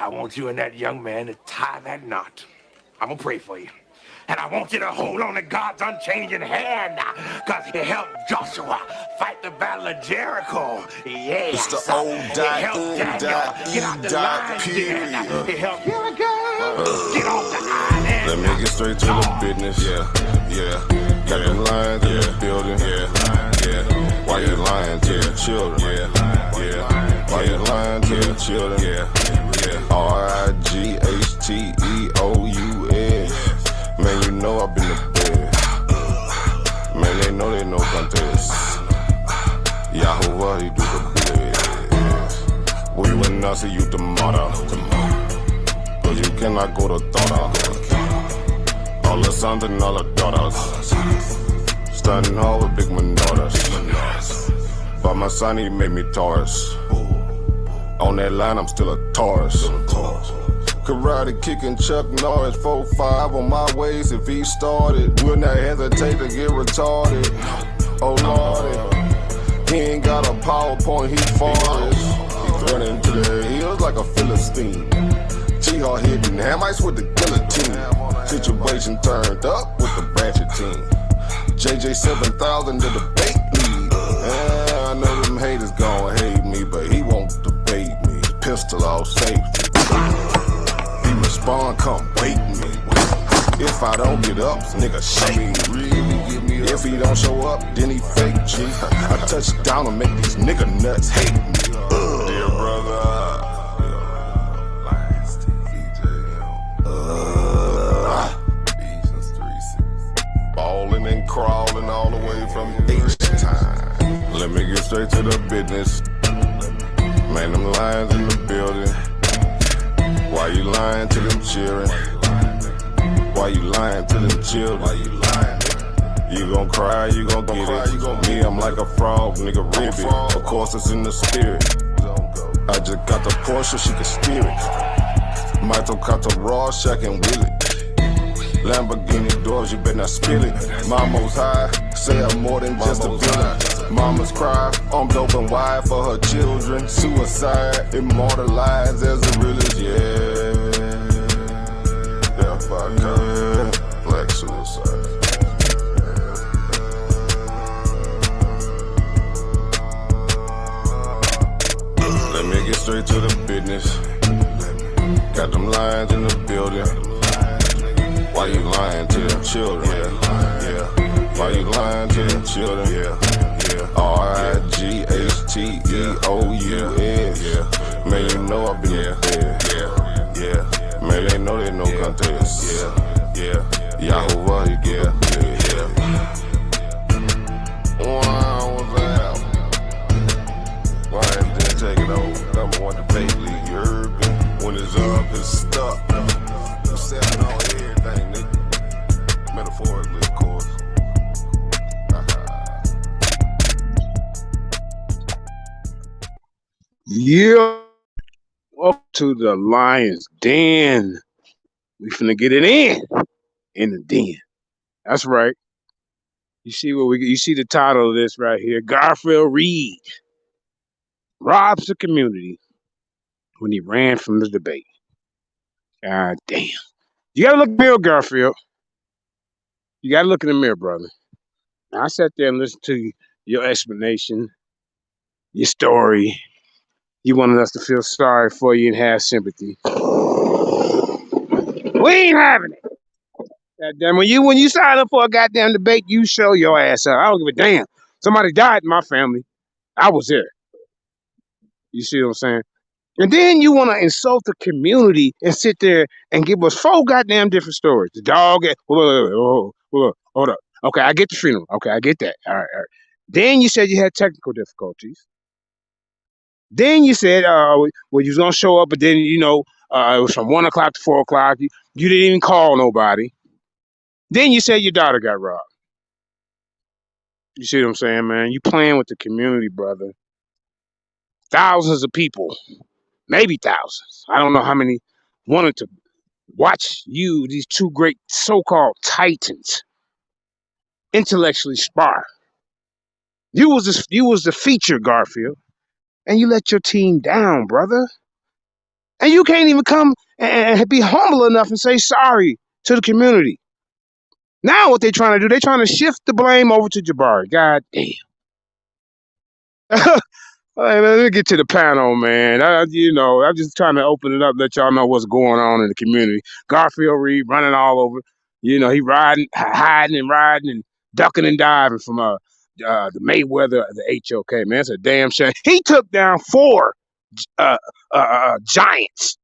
I want you and that young man to tie that knot. I'm gonna pray for you. And I want you to hold on to God's unchanging hand, because he helped Joshua fight the battle of Jericho. It's Yes. the old He helped Daniel get out the lion's den. He helped get off the island. Let me get straight to the business. Yeah. Got them lions in the building. Yeah. Why you lying to the children? Yeah. Why you lying to the children? Yeah. RIGHTEOUS. Man, you know I've been the best. Man, they know they no contest. Yahuwah, he do the best. We will not see you tomorrow. Cause you cannot go to thought. All the sons and all the daughters. Standing hard with big manotas. But my son, he made me Taurus. On that line, I'm still a Taurus. Karate kicking Chuck Norris, 4-5 on my waist. If he started, will not hesitate to get retarded. Oh Lord, he ain't got a PowerPoint, he forest. He running to the hills like a Philistine. T-Hawk hitting Hamites with the guillotine. Situation turned up with the ratchet team. JJ 7000 to the debate lead. Yeah, I know them haters gon' hate me, but he won't debate me. Pistol off safety. He respond, come wake me. If I don't get up, nigga shake me. If he don't show up, then he fake G. I touch down and make these nigga nuts hate me. Dear brother. Balling and crawling all the way from H-time. Let me get straight to the business. Man, them lions in the building. Why you lying to them children? Why you lying to them children? You gon' cry, you gon' get it. Me, I'm like a frog, nigga, ribbit. Of course, it's in the spirit. I just got the Porsche, she can steer it. Michael got the raw, Shaq and Willie. Lamborghini doors, you better not spill it. Mama's high, say I'm more than just a villain. Mama's cry, I'm dope and wide for her children. Suicide, immortalized as the realest, yeah. Black suicide. Let me get straight to the business. Got them lions in the building. Why you lying to them children? Yeah. Why you lying to them children? Yeah. RIGHTEOUS. Man, you know I be the best. Yeah. Man, they know they no contest. Yeah. Yahuwah, yeah. Wow, what's that? Why didn't take it over? Number one debate league, you heard me? When it's up, it's stuck. I'm selling all everything, nigga. Metaphorically, of course. Yeah. Welcome to the Lion's Den. We finna get it in the den. That's right. You see you see the title of this right here. Garfield Reid robs the community when he ran from the debate. God damn. You gotta look in the mirror, Garfield. You gotta look in the mirror, brother. Now, I sat there and listened to your explanation, your story. You wanted us to feel sorry for you and have sympathy. We ain't having it. Goddamn, when you sign up for a goddamn debate, you show your ass up. I don't give a damn. Somebody died in my family. I was there. You see what I'm saying? And then you want to insult the community and sit there and give us 4 goddamn different stories. The dog. Hold up. Okay, I get the funeral. Okay, I get that. All right. Then you said you had technical difficulties. Then you said, well, you was gonna show up, but then it was from 1 o'clock to 4 o'clock. You didn't even call nobody. Then you said your daughter got robbed. You see what I'm saying, man? You playing with the community, brother. Thousands of people, maybe thousands. I don't know how many wanted to watch you, these 2 great so-called titans, intellectually spar. You was the feature, Garfield, and you let your team down, brother. And you can't even come and be humble enough and say sorry to the community. Now what they're trying to do, they're trying to shift the blame over to Jabari. God damn. All right, let me get to the panel, man. I'm just trying to open it up, let y'all know what's going on in the community. Garfield Reed running all over. He riding, hiding and riding and ducking and diving from the Mayweather, the HOK, man. It's a damn shame. He took down 4 giants.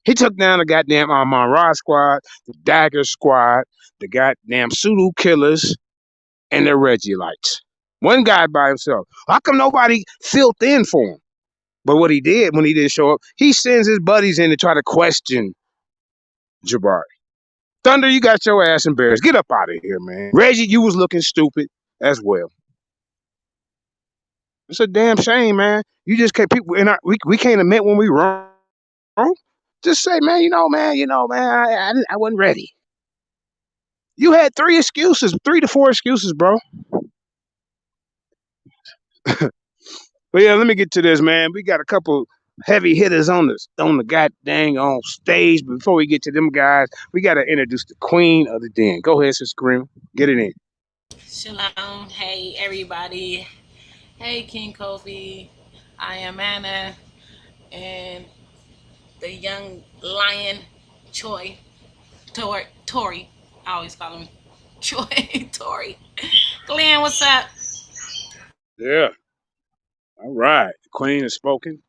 He took down the goddamn Amon Ra squad, the Dagger squad, the goddamn Sudo killers, and the Regielites. One guy by himself. How come nobody filled in for him? But what he did when he didn't show up, he sends his buddies in to try to question Jabari. Thunder, you got your ass embarrassed. Get up out of here, man. Reggie, you was looking stupid as well. It's a damn shame, man. You just can't people we can't admit when we wrong. Just say, man, I wasn't ready. You had 3 excuses, 3 to 4 excuses, bro. But yeah, let me get to this, man. We got a couple heavy hitters on the goddamn on stage. But before we get to them guys, we gotta introduce the queen of the den. Go ahead, Sister Kareem. Get it in. Shalom. Hey, everybody. Hey, King Kofi. I am Anna. And the young lion, Choi. Tori. I always call him Choi. Tori. Glenn, what's up? Yeah. All right. The queen has spoken.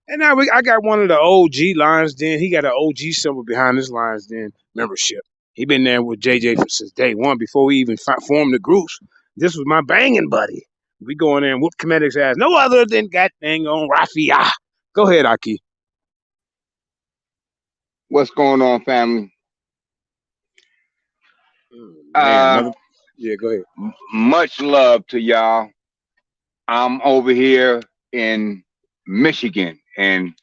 And now I got one of the OG Lions Den. He got an OG symbol behind his Lions Den membership. He been there with JJ since day one before we even formed the groups. This was my banging buddy. We go in there and whoop Kemetic's ass. No other than goddamn on Rafia. Go ahead, Aki. What's going on, family? Man, yeah, go ahead. Much love to y'all. I'm over here in Michigan, and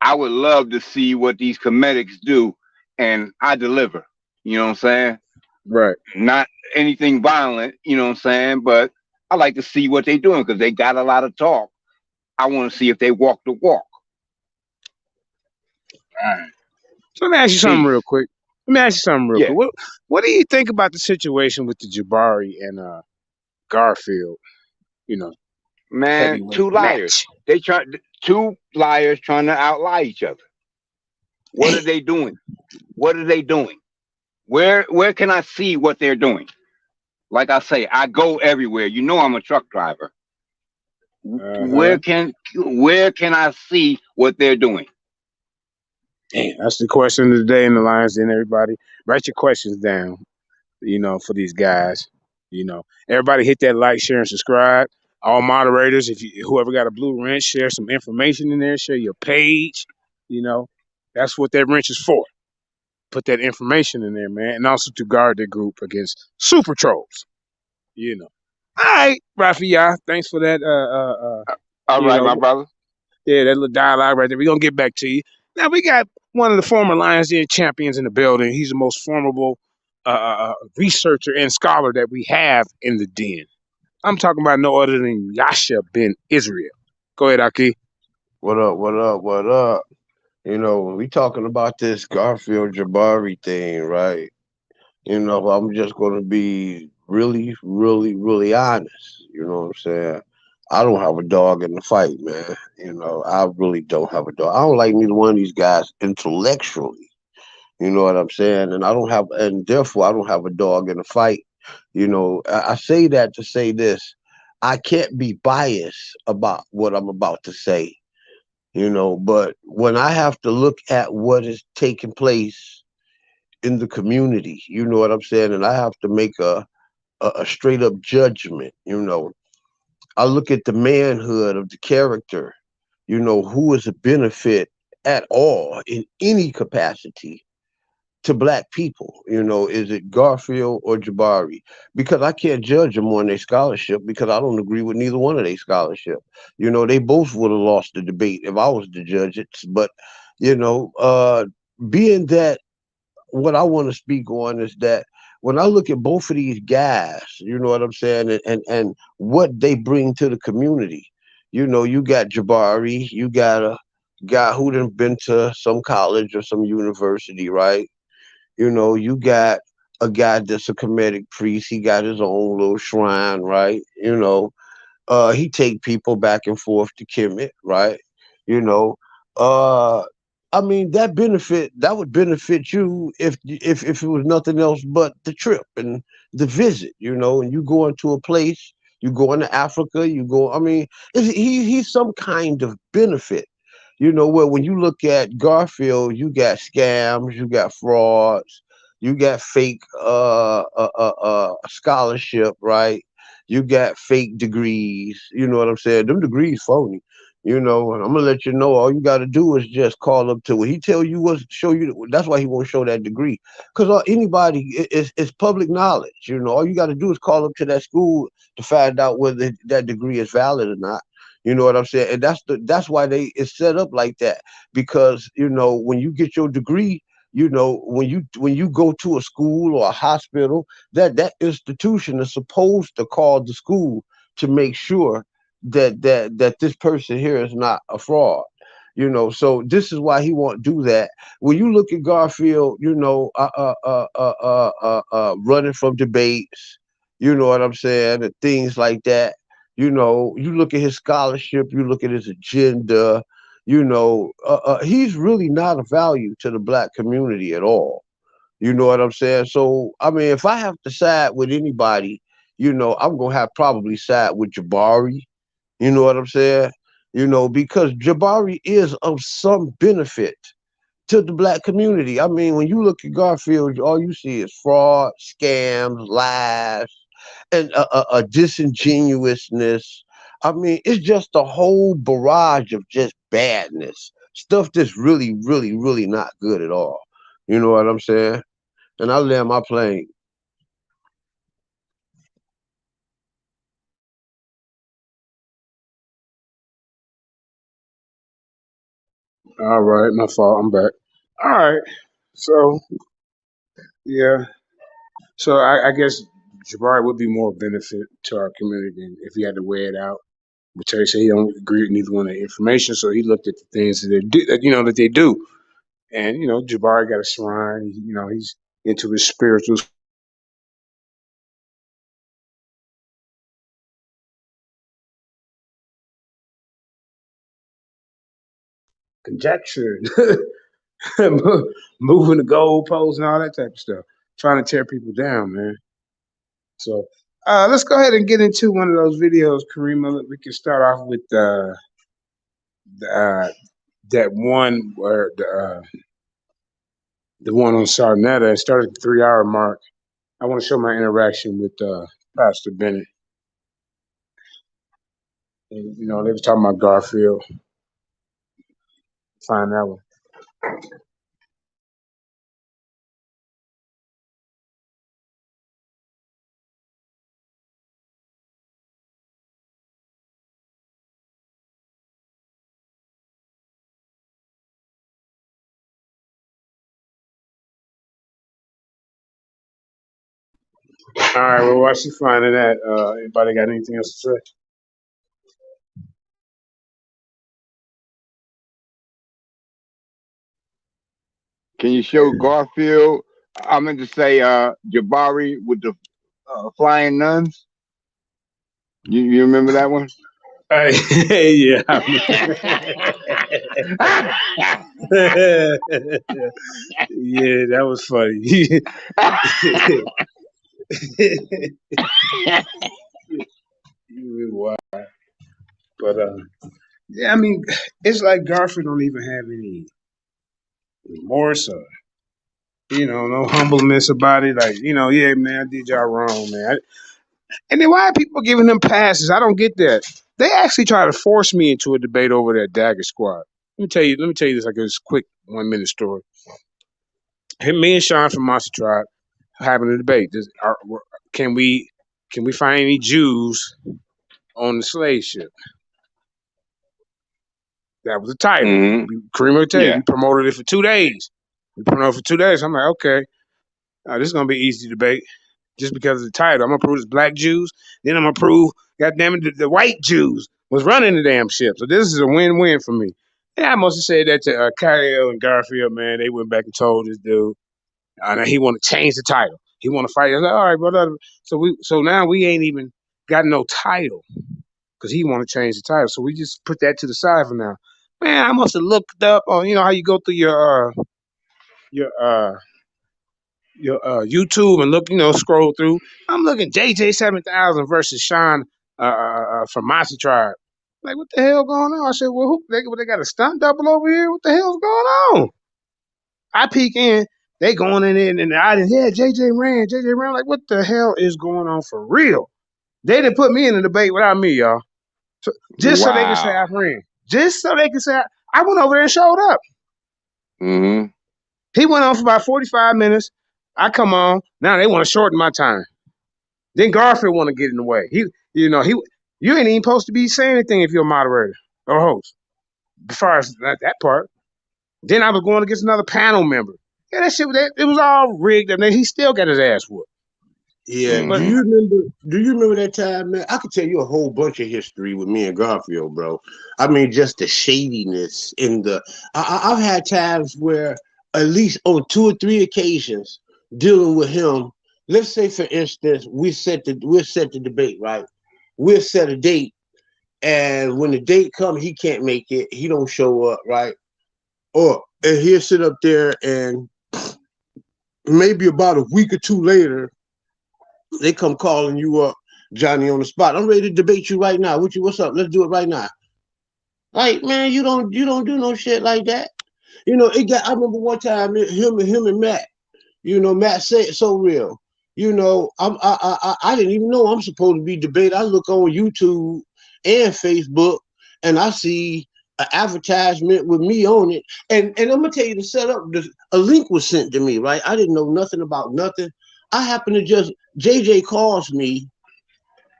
I would love to see what these Cometics do, and I deliver. You know what I'm saying? Right. Not anything violent, you know what I'm saying? But I like to see what they're doing because they got a lot of talk. I want to see if they walk the walk. All right. So let me ask you something real quick. What do you think about the situation with the Jabari and Garfield? Man, 2 liars. Match. 2 liars trying to outlie each other. What are they doing? What are they doing? Where can I see what they're doing? Like I say, I go everywhere. You know I'm a truck driver. Where can I see what they're doing? Damn, that's the question of the day in the Lions Den, everybody. Write your questions down, for these guys. Everybody hit that like, share, and subscribe. All moderators, whoever got a blue wrench, share some information in there, share your page. That's what that wrench is for. Put that information in there, man. And also to guard the group against super trolls. All right, Rafia, thanks for that. All right, my brother. Yeah, that little dialogue right there. We're going to get back to you. Now, we got one of the former Lions Den champions in the building. He's the most formidable researcher and scholar that we have in the den. I'm talking about no other than Yasha Ben Israel. Go ahead, Aki. What up, what up, what up? We talking about this Garfield Jabari thing, right? I'm just going to be really, really, really honest. You know what I'm saying? I don't have a dog in the fight, man. I really don't have a dog. I don't like neither one of these guys intellectually. You know what I'm saying? And therefore I don't have a dog in the fight. I say that to say this. I can't be biased about what I'm about to say, but when I have to look at what is taking place in the community, you know what I'm saying? And I have to make a straight up judgment, I look at the manhood of the character, who is a benefit at all in any capacity to Black people. Is it Garfield or Jabari? Because I can't judge them on their scholarship because I don't agree with neither one of their scholarship. They both would have lost the debate if I was to judge it. But, being that what I want to speak on is that when I look at both of these guys, you know what I'm saying, and what they bring to the community, you got Jabari, you got guy who done been to some college or some university, right? You got a guy that's a Kemetic priest. He got his own little shrine, right? He take people back and forth to Kemet, right? You know, uh, I mean that would benefit you if it was nothing else but the trip and the visit, and you go into a place, you go into Africa, you go. I mean, he's some kind of benefit. Where when you look at Garfield, you got scams, you got frauds, you got fake scholarship, right? You got fake degrees. You know what I'm saying? Them degrees phony. And I'm gonna let you know. All you got to do is just call up to what he tell you was show you. That's why he won't show that degree, because anybody it's public knowledge. All you got to do is call up to that school to find out whether that degree is valid or not. You know what I'm saying? And that's why it's set up like that, because when you get your degree, when you go to a school or a hospital, that institution is supposed to call the school to make sure that this person here is not a fraud. So this is why he won't do that. When you look at Garfield, running from debates, you know what I'm saying, and things like that. You look at his scholarship, you look at his agenda. He's really not of value to the black community at all. You know what I'm saying? So, I mean, if I have to side with anybody, I'm gonna have probably side with Jabari. You know what I'm saying? Because Jabari is of some benefit to the black community. I mean, when you look at Garfield, all you see is fraud, scams, lies, and a disingenuousness. I mean, it's just a whole barrage of just badness, stuff that's really, really, really not good at all. You know what I'm saying? And I land my plane. All right, my fault. I'm back. All right. So yeah. So I guess Jabari would be more benefit to our community if he had to weigh it out. But Terry said he don't agree with neither one of the information, so he looked at the things that they do, that they do. And Jabari got a shrine. He's into his spiritual conjecture, moving the goalposts and all that type of stuff, trying to tear people down, man. So let's go ahead and get into one of those videos, Karima. We can start off with uh, that one where the one on Sarnetta. It started at the 3 hour mark. I want to show my interaction with Pastor Bennett. And, they was talking about Garfield. Find that one. All right, well, while she finding that, anybody got anything else to say? Can you show Garfield? I meant to say Jabari with the flying nuns. You remember that one? Yeah. Yeah, that was funny. But yeah, I mean, it's like Garfield don't even have any remorse or no humbleness about it. Like, yeah, man, I did y'all wrong, man. And then why are people giving them passes? I don't get that. They actually try to force me into a debate over that Dagger Squad. Let me tell you this like this quick 1 minute story. Me and Sean from Monster Tribe having a debate. Can we find any Jews on the slave ship? That was the title. Mm-hmm. Kareem will tell you, Yeah. we promoted it for 2 days. We promoted it for 2 days. I'm like, okay, this is gonna be an easy debate just because of the title. I'm gonna prove it's black Jews. Then I'm gonna prove, goddamn it, the white Jews was running the damn ship. So this is a win-win for me. Yeah, I must have said that to Kyle and Garfield, man. They went back and told this dude, he want to change the title. He want to fight. I was like, all right, brother. So now we ain't even got no title because he want to change the title. So we just put that to the side for now. Man, I must have looked up on how you go through your YouTube and look, scroll through. I'm looking JJ 7000 versus Sean from Mossy Tribe. Like, what the hell going on? I said, well, they got a stunt double over here? What the hell's going on? I peek in, they going in there, and I didn't hear JJ ran. Like, what the hell is going on for real? They didn't put me in the debate without me, y'all. So, just so they can say I Wow. ran. Just so they can say I went over there and showed up. Mm-hmm. He went on for about 45 minutes. I come on. Now they want to shorten my time. Then Garfield want to get in the way. You ain't even supposed to be saying anything if you're a moderator or host. As far as that part. Then I was going against another panel member. Yeah, that shit, it was all rigged, and then he still got his ass whooped. Yeah. But Mm-hmm. Do you remember that time, man? I could tell you a whole bunch of history with me and Garfield, bro. I mean, just the shadiness in the. I've had times where, at least on 2 or 3 occasions, dealing with him. Let's say, for instance, we'll set the debate, right? We'll set a date, and when the date comes, he can't make it. He don't show up, right? And he'll sit up there, and maybe about a week or two later, they come calling you up, Johnny, on the spot. I'm ready to debate you right now. What's up? Let's do it right now. Like, man, you don't do no shit like that. I remember one time him and Matt. Matt said so real. I didn't even know I'm supposed to be debating. I look on YouTube and Facebook, and I see an advertisement with me on it. And I'm gonna tell you, to set up, a link was sent to me, right? I didn't know nothing about nothing. I happened to just JJ calls me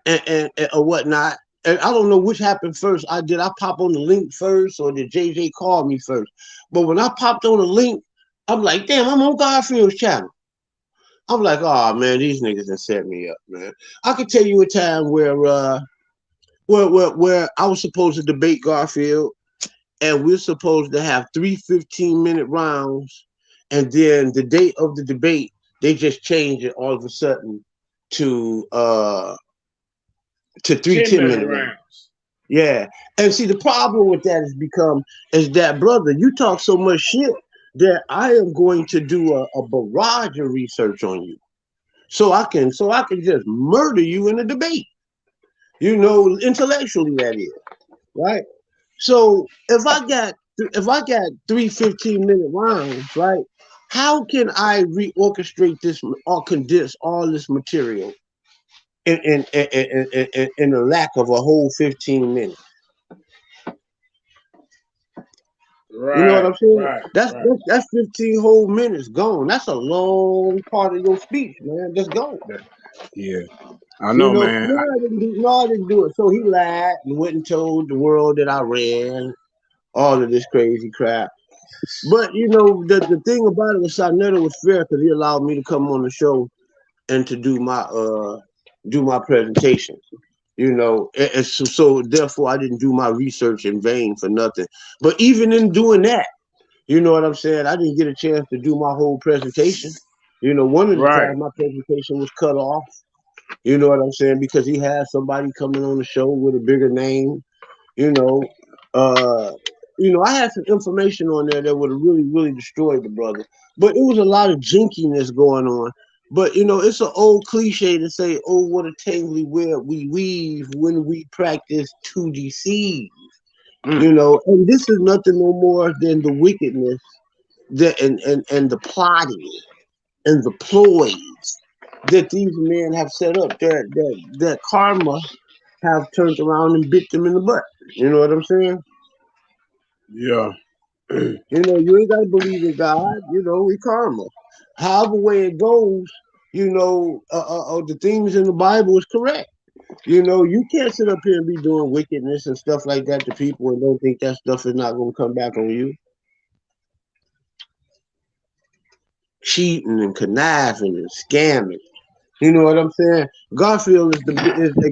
and or whatnot. And I don't know which happened first. Did I pop on the link first, or did JJ call me first? But when I popped on the link, I'm like, damn, I'm on Garfield's channel. I'm like, oh man, these niggas done set me up, man. I could tell you a time where I was supposed to debate Garfield, and we're supposed to have 3 15-minute rounds, and then the date of the debate, they just changed it all of a sudden to 3 10 minute 10-minute rounds. rounds. Yeah. And see, the problem with that is that, brother, you talk so much shit that I am going to do a barrage of research on you. So I can just murder you in a debate. Intellectually, that is, right? So if I got 3 15-minute rounds, right? How can I reorchestrate this or condense all this material in the lack of a whole 15 minutes? You know what Right, I'm saying? right, That's right. that's, that's 15 whole minutes gone. That's a long part of your speech, man. Just gone. Yeah, I know, man. No, I didn't do it. So he lied and went and told the world that I ran all of this crazy crap. But the thing about it was, Sarnetta was fair because he allowed me to come on the show and to do my presentation. So therefore I didn't do my research in vain for nothing. But even in doing that, you know what I'm saying, I didn't get a chance to do my whole presentation. One of the Right. times my presentation was cut off. You know what I'm saying? Because he had somebody coming on the show with a bigger name. You know, uh, I had some information on there that would have really, really destroyed the brother. But it was a lot of jinkiness going on. But it's an old cliche to say, "Oh, what a tangly web we weave when we practice to deceive." Mm. And this is nothing no more than the wickedness that and the plotting and the ploys that these men have set up. That karma have turned around and bit them in the butt. You know what I'm saying? Yeah. You ain't gotta believe in God. It's karma. However way it goes, the things in the Bible is correct. You can't sit up here and be doing wickedness and stuff like that to people and don't think that stuff is not going to come back on you. Cheating and conniving and scamming. You know what I'm saying? Garfield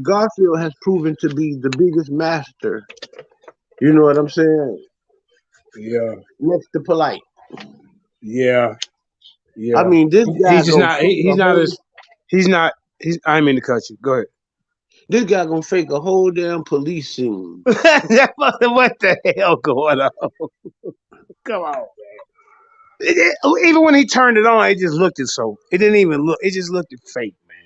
Garfield has proven to be the biggest master. You know what I'm saying? Yeah. next to polite. Yeah. I Yeah. mean, this guy He's just gonna not. fake He's a not whole. as. He's not. He's. I didn't mean to cut you. Go ahead. This guy gonna fake a whole damn police scene. What the hell going on? Come on. Even when he turned it on, it just looked it so. It didn't even look. It just looked fake, man.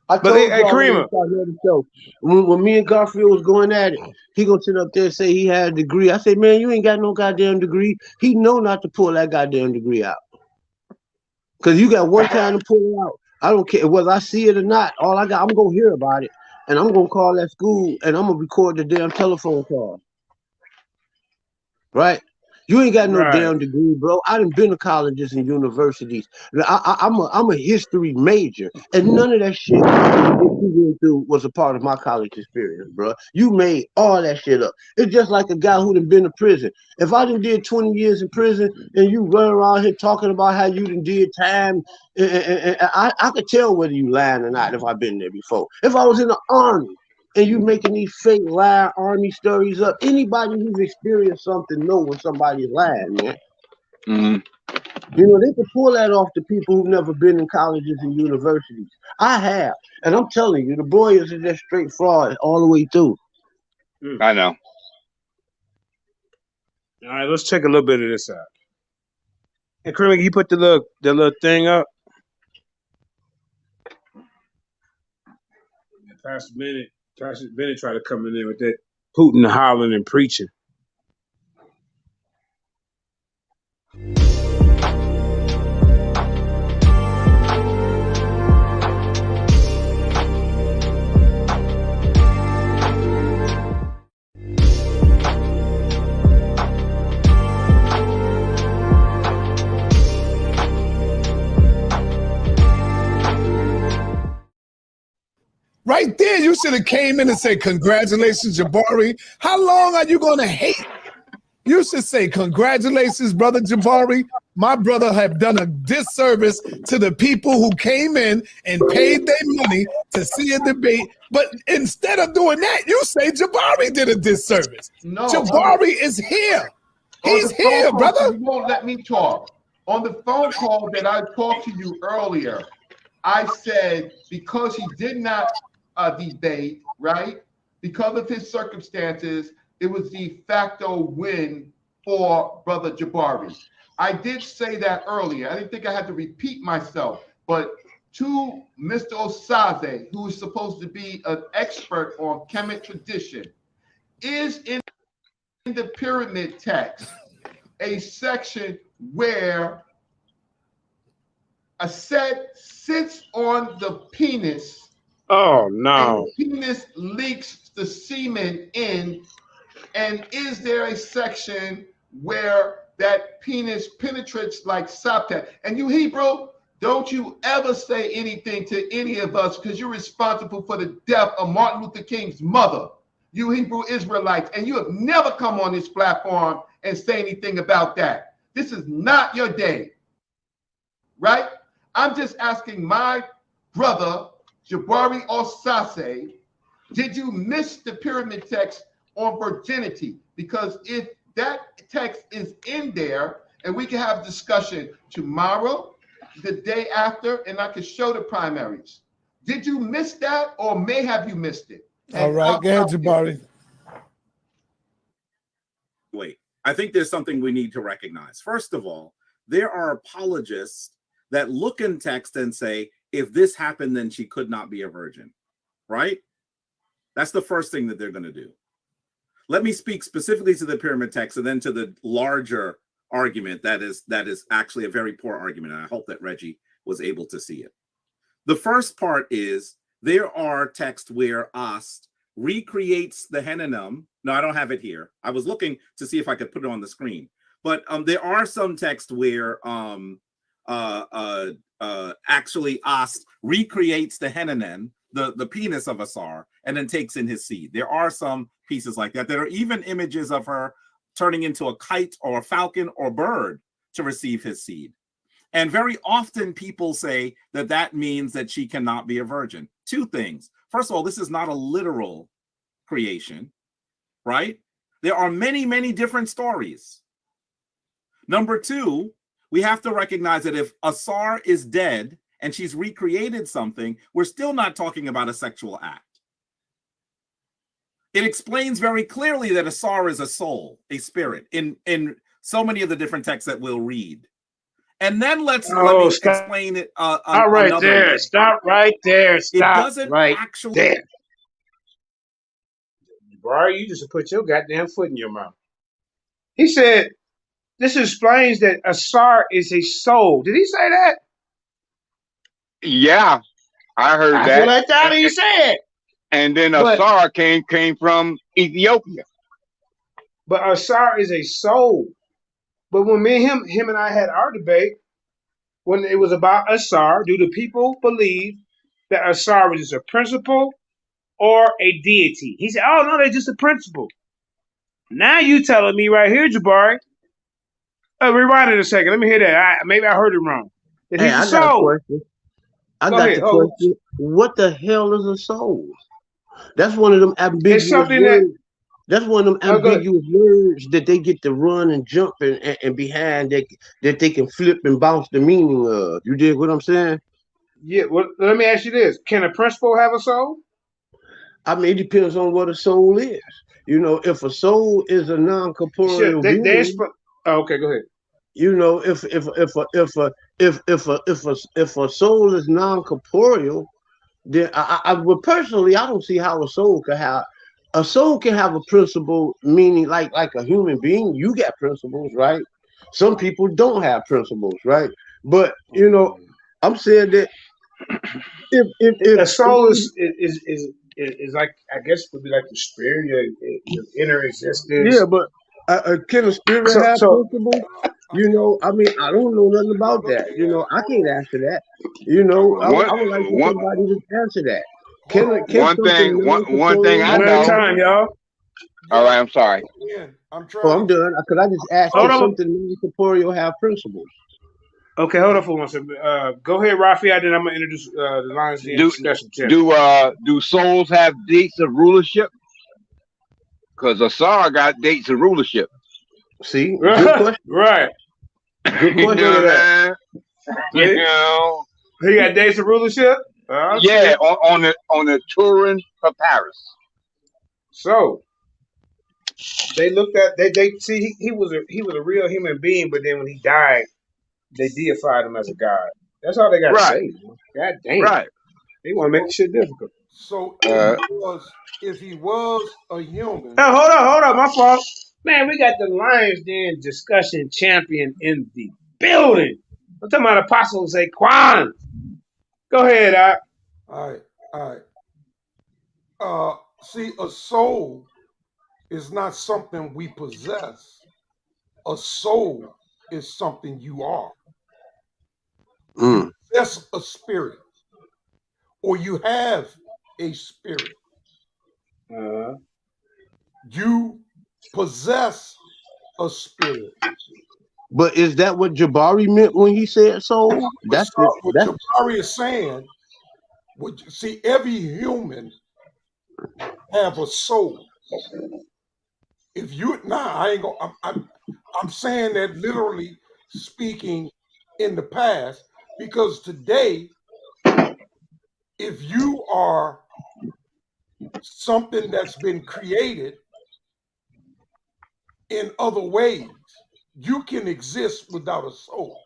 I But told hey, y'all when we Karima. started the show, when me and Garfield was going at it, he gonna sit up there and say he had a degree. I said, man, you ain't got no goddamn degree. He know not to pull that goddamn degree out. Cause you got one time to pull it out. I don't care whether I see it or not. All I got, I'm gonna hear about it, and I'm gonna call that school, and I'm gonna record the damn telephone call. Right? You ain't got no Right. damn degree, bro. I done been to colleges and universities. I'm a history major, and none of that shit that you went through was a part of my college experience, bro. You made all that shit up. It's just like a guy who done been to prison. If I done did 20 years in prison, and you run around here talking about how you done did time, and I could tell whether you lying or not if I've been there before. If I was in the army, and you making these fake lie army stories up. Anybody who's experienced something know when somebody's lying, man. You know, they can pull that off to people who've never been in colleges and universities. I have. And I'm telling you, the boys are just straight fraud all the way through. I know. All right. Let's check a little bit of this out. And Karima, you put the little thing up. Pastor Bennett tried to come in there with that Putin hollering and preaching. Right there, you should have came in and said, congratulations, Jabari. How long are you going to hate? You should say, congratulations, brother Jabari. My brother have done a disservice to the people who came in and paid their money to see a debate. But instead of doing that, you say Jabari did a disservice. No, Jabari is here. He's on the phone here, call, brother. You won't let me talk. On the phone call that I talked to you earlier, I said because he did not debate, right? Because of his circumstances, it was de facto win for Brother Jabari. I did say that earlier. I didn't think I had to repeat myself, but to Mr. Osaze, who is supposed to be an expert on Kemetic tradition, is in the pyramid text a section where a set sits on the penis. Oh no! And the penis leaks the semen in, and is there a section where that penis penetrates like Saptat? And you Hebrew, don't you ever say anything to any of us because you're responsible for the death of Martin Luther King's mother. You Hebrew Israelites, and you have never come on this platform and say anything about that. This is not your day, right? I'm just asking my brother, Jabari Osaze, did you miss the pyramid text on virginity? Because if that text is in there, and we can have discussion tomorrow, the day after, and I can show the primaries. Did you miss that, or may have you missed it? All right, go ahead, Jabari. Wait, I think there's something we need to recognize. First of all, there are apologists that look in text and say, if this happened, then she could not be a virgin, right? That's the first thing that they're going to do. Let me speak specifically to the pyramid text and then to the larger argument that is actually a very poor argument, and I hope that Reggie was able to see it. The first part is there are texts where Ast recreates the Henanum. No, I don't have it here. I was looking to see if I could put it on the screen, but there are some texts where actually Ast recreates the Henanen, the penis of Asar, and then takes in his seed. There are some pieces like that. There are even images of her turning into a kite or a falcon or bird to receive his seed. And very often people say that that means that she cannot be a virgin. Two things. First of all, this is not a literal creation, right? There are many, many different stories. Number two, we have to recognize that if Asar is dead and she's recreated something, we're still not talking about a sexual act. It explains very clearly that Asar is a soul, a spirit, in so many of the different texts that we'll read. And then let me explain it another way. Stop right there. Stop it doesn't right actually there. Jabari, you just put your goddamn foot in your mouth. He said, this explains that Asar is a soul. Did he say that? Yeah, I heard That's that. what I thought he said. And then Asar came from Ethiopia. But Asar is a soul. But when him and I had our debate, when it was about Asar, do the people believe that Asar is a principle or a deity? He said, oh, no, they're just a principle. Now you telling me right here, Jabari. Rewind it a second. Let me hear that. Maybe I heard it wrong. Hey, I got a question. I got the question. What the hell is a soul? That's one of them ambiguous words. That's one of them ambiguous words that they get to run and jump and behind that they can flip and bounce the meaning of. You dig what I'm saying? Yeah. Well, let me ask you this: can a principle have a soul? I mean, it depends on what a soul is. You know, if a soul is a non-corporeal being. Okay, go ahead. You know, if a soul is non-corporeal, then I personally I don't see how a soul can have a principle, meaning like a human being. You got principles, right? Some people don't have principles, right? But you know, I'm saying that if a soul is like, I guess would be like the spirit, your inner existence. Yeah, but can a spirit have principles? You know, I mean, I don't know nothing about that. You know, I can't answer that. You know, I would like somebody to answer that. One thing I know. Time, y'all. All right, I'm sorry. I'm trying. I'm done. Could I just ask if something non-corporeal have principles? Okay, hold on for 1 second. Go ahead, Raphael, then I'm gonna introduce the Lions Den discussion. Do souls have dates of rulership? Because Asar got dates of rulership. See, good question. Right. Good question. You know, he got dates of rulership. Yeah, on the Turin Papyrus. So they looked at they see he was a real human being, but then when he died, they deified him as a god. That's all they got to say. God damn. Right. They want to make shit difficult. So if he was a human. Oh, hold on, my fault. Man, we got the Lions Den discussion champion in the building. I'm talking about Apostle Zaquan. Go ahead, Doc. All right. See, a soul is not something we possess. A soul is something you are. You possess a spirit, or you have a spirit. You possess a spirit. But is that what Jabari meant when he said soul? What Jabari is saying. See, every human have a soul. If you I ain't gonna. I'm saying that literally speaking in the past, because today, if you are something that's been created in other ways, you can exist without a soul.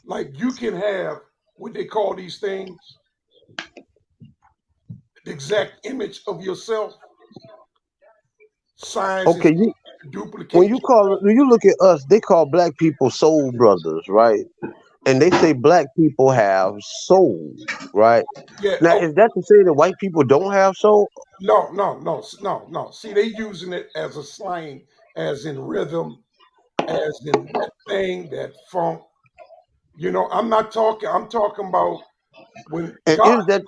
Like you can have what they call these things, the exact image of yourself. Size. Okay, when you look at us, they call black people soul brothers, right? And they say black people have soul, right? Yeah. Now, is that to say that white people don't have soul? No. See, they using it as a slang, as in rhythm, as in that thing, that funk. You know, I'm talking about when God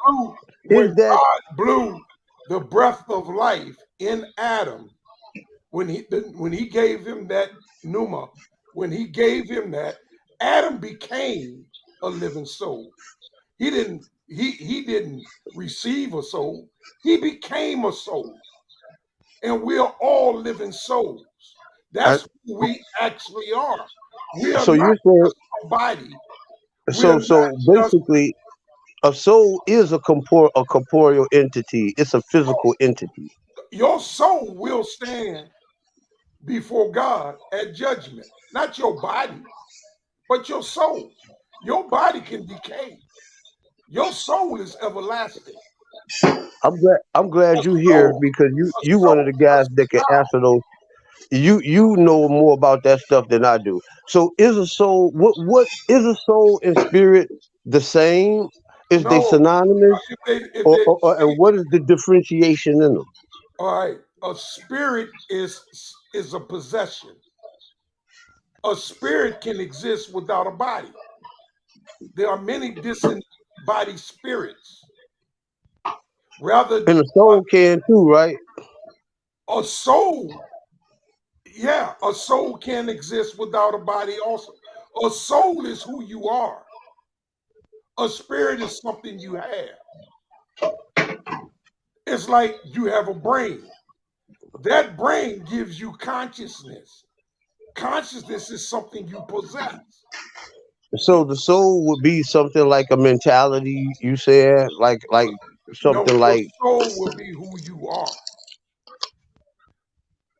blew the breath of life in Adam, when he gave him that pneuma, when he gave him that, Adam became a living soul. He didn't receive a soul. He became a soul. and we are all living souls. I, That's who we actually are. We are so not you said just a body. We are so not so just basically a soul is a corporeal entity. It's a physical entity. your soul will stand before God at judgment. Not your body, but your soul. Your body can decay. Your soul is everlasting. I'm glad A you here soul, because a you one of soul the guys doesn't that can die. answer those. You know more about that stuff than I do. So is a soul what is a soul and spirit the same? Is they No, synonymous if they and see, what is the differentiation in them? all right, a spirit is a possession. A spirit can exist without a body. There are many disembodied spirits. Rather, And the soul can too, right? a soul, yeah, a soul can exist without a body also. A soul is who you are. A spirit is something you have. It's like you have a brain. That brain gives you consciousness. Consciousness is something you possess. So the soul would be something like a mentality, you said, like No, something your like soul will be who you are.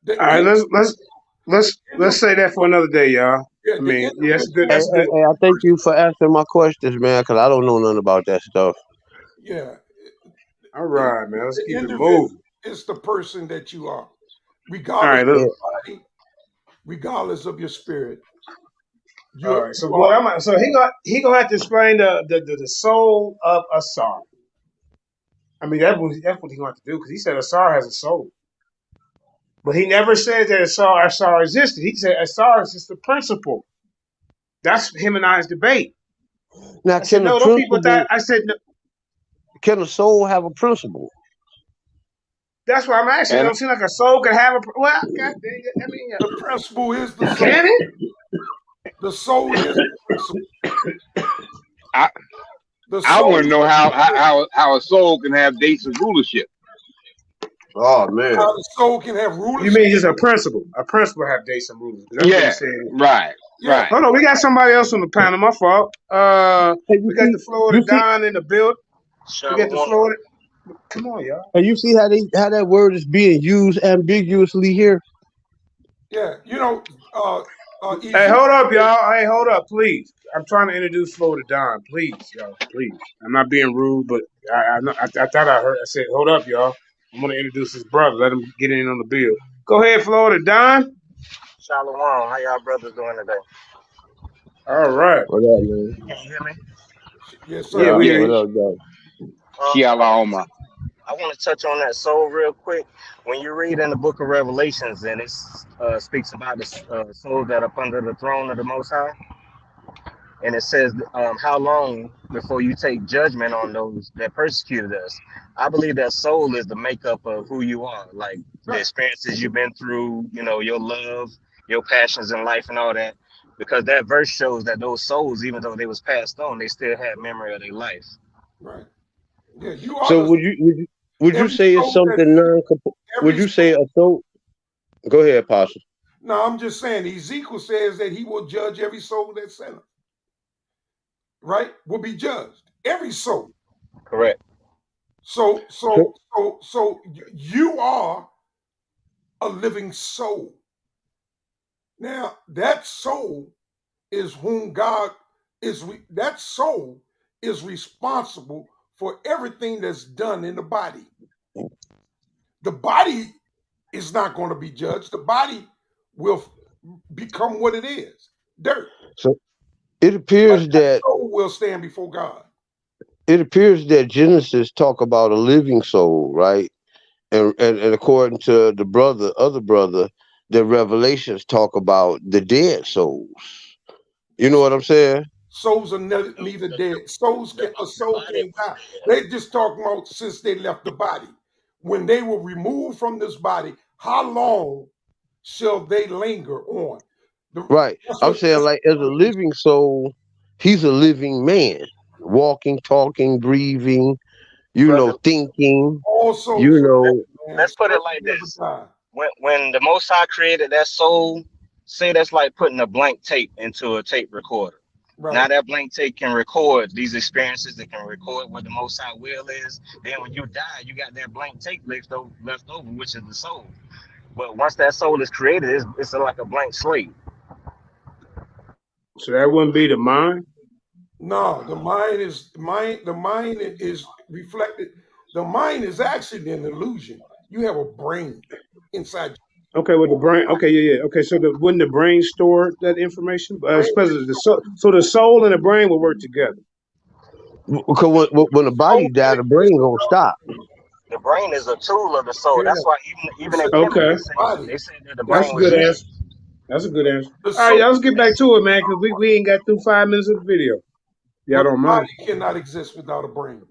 The All right, let's individual, say that for another day, y'all. yeah, I the mean, yeah, that's good. individual, That's good. I thank you for answering my questions, man, because I don't know nothing about that stuff. yeah, All the, right, man. Let's the keep it individual moving. is the person that you are, All regardless right, of look. Yeah. your body, regardless of your spirit. All You right. So are what I'm so he gonna have to explain the soul of Asar. I mean that's what he gonna have to do because he said Asar has a soul, but he never said that Asar existed. He said Asar is just the principle. That's him and I's debate. Now, I said can the no. Those people thought. principle I said no. can a soul have a principle? That's what I'm asking. It And don't seem like a soul can have a well. God dang it. I mean, the principle is the soul. can it? The soul is the principle. I The I soul want to know how a soul can have dates of rulership. Oh man. how the soul can have You rulership. mean just a principle? A principle have dates and rules. That's what he Yeah, said. right, Yeah, right. Hold on, we got somebody else on the panel. My fault. Hey, We got the floor you to see, Don in the build. We got the Shalom. floor. Come on, y'all. and you see how that word is being used ambiguously here. yeah. Hey, Ezekiel. hold up, y'all. Hey, hold up, please. I'm trying to introduce floor to Don. Please, y'all. Please. I'm not being rude, but I thought I heard. I said, hold up, y'all. I'm gonna introduce his brother. Let him get in on the bill. Go ahead, floor to Don. Shalom. How y'all brothers doing today? All right. What up, man? Can you hear me? Yes, Yeah, sir. we Yeah. hear Yeah, What you. up, though? I Shiala want Oma. I want to touch on that soul real quick. When you read in the book of Revelations and it speaks about the souls that are up under the throne of the Most High, and it says, how long before you take judgment on those that persecuted us? I believe that soul is the makeup of who you are, like the Right, experiences you've been through, your love, your passions in life and all that. Because that verse shows that those souls, even though they was passed on, they still had memory of their life. right. Yeah, you are So the would you every say it's soul that something non? Would every you say soul. a soul? Go ahead, Pastor. No, I'm just saying. Ezekiel says that he will judge every soul that sinneth. Right, will be judged. Every soul. Correct. So, So, so, so, so you are a living soul. Now, that soul is whom God is. That soul is responsible for everything that's done in the body. The body is not going to be judged. The body will become what it is, dirt. so it But appears that that soul will stand before God. Genesis talk about a living soul, right? And according to the other brother, the Revelations talk about the dead souls. You know what I'm saying? Souls are The, neither the, dead. Souls the, can a the soul body can't was die. dead. They just talking about since they left the body. When they were removed from this body, how long shall they linger on? Right. That's I'm what saying that's like as a living soul, he's a living man, walking, talking, breathing, Brother, thinking, all you souls are know. let's put it like this. When the Most High created that soul, say that's like putting a blank tape into a tape recorder. Right. Now that blank tape can record these experiences. It can record what the Most High will is. Then when you die, you got that blank tape left over, which is the soul. But once that soul is created, it's like a blank slate. So that wouldn't be the mind? No, the mind is reflected. The mind is actually an illusion. You have a brain inside you. Okay, with the brain. Okay, yeah. Okay, so wouldn't the brain store that information? Especially the soul. So the soul and the brain will work together. Because when the body dies, the brain gonna stop. The brain is a tool of the soul. Yeah. That's why even in Okay. Kemetic, they said that the brain That's a was good used. answer. That's a good answer. All right, y'all, let's get back to it, man, because we ain't got through 5 minutes of the video. Y'all don't mind. Body cannot exist without a brain.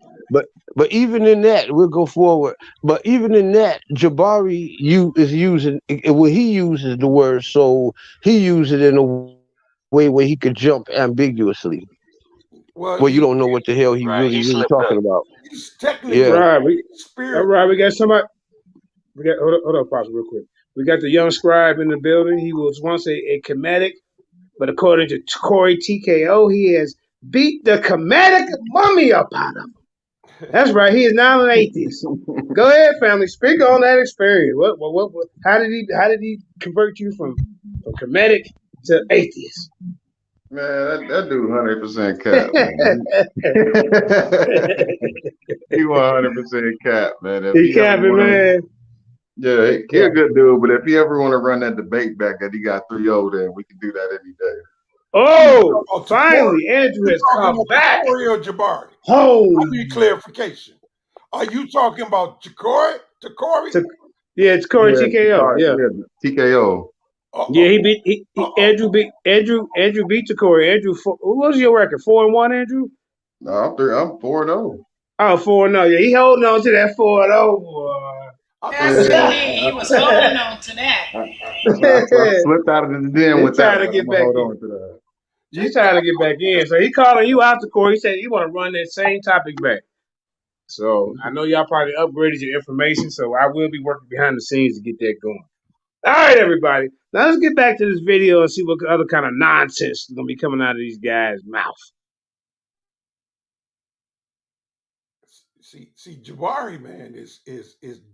But even in that, we'll go forward. But even in that, Jabari is using when he uses the word soul, he uses it in a way where he could jump ambiguously. Well, you don't know what the hell he really talking about. He's technically Right. spirit. All right, we got somebody. Hold up, pause real quick. We got the young scribe in the building. He was once a Kemetic, but according to Corey TKO, he has beat the Kemetic mummy up out of him. That's right. He is now an atheist. Go ahead, family. Speak on that experience. What how did he convert you from Kemetic to atheist? Man, that dude 100% cap, man. He 100% cap, man. If He capping, man. Yeah, he a good dude, but if he ever want to run that debate back that he got 3-0, then we can do that any day. Oh, finally, Andrew has come back. Corey or Jabari? Oh, I need clarification. Are you talking about Corey? Yeah, it's Corey TKO. Yeah, TKO. Yeah, Andrew beat Corey. Andrew, what was your record? 4-1, Andrew? No, I'm 4-0. Oh, 4-0. Yeah, he holding on to that 4-0, boy. That's what he was holding on to that. I slipped out of the den with that. To get back in. He's trying to get back in. So he calling you out to court. He said he want to run that same topic back. So I know y'all probably upgraded your information, so I will be working behind the scenes to get that going. All right, everybody. Now let's get back to this video and see what other kind of nonsense is going to be coming out of these guys' mouth. See, Jabari, man, is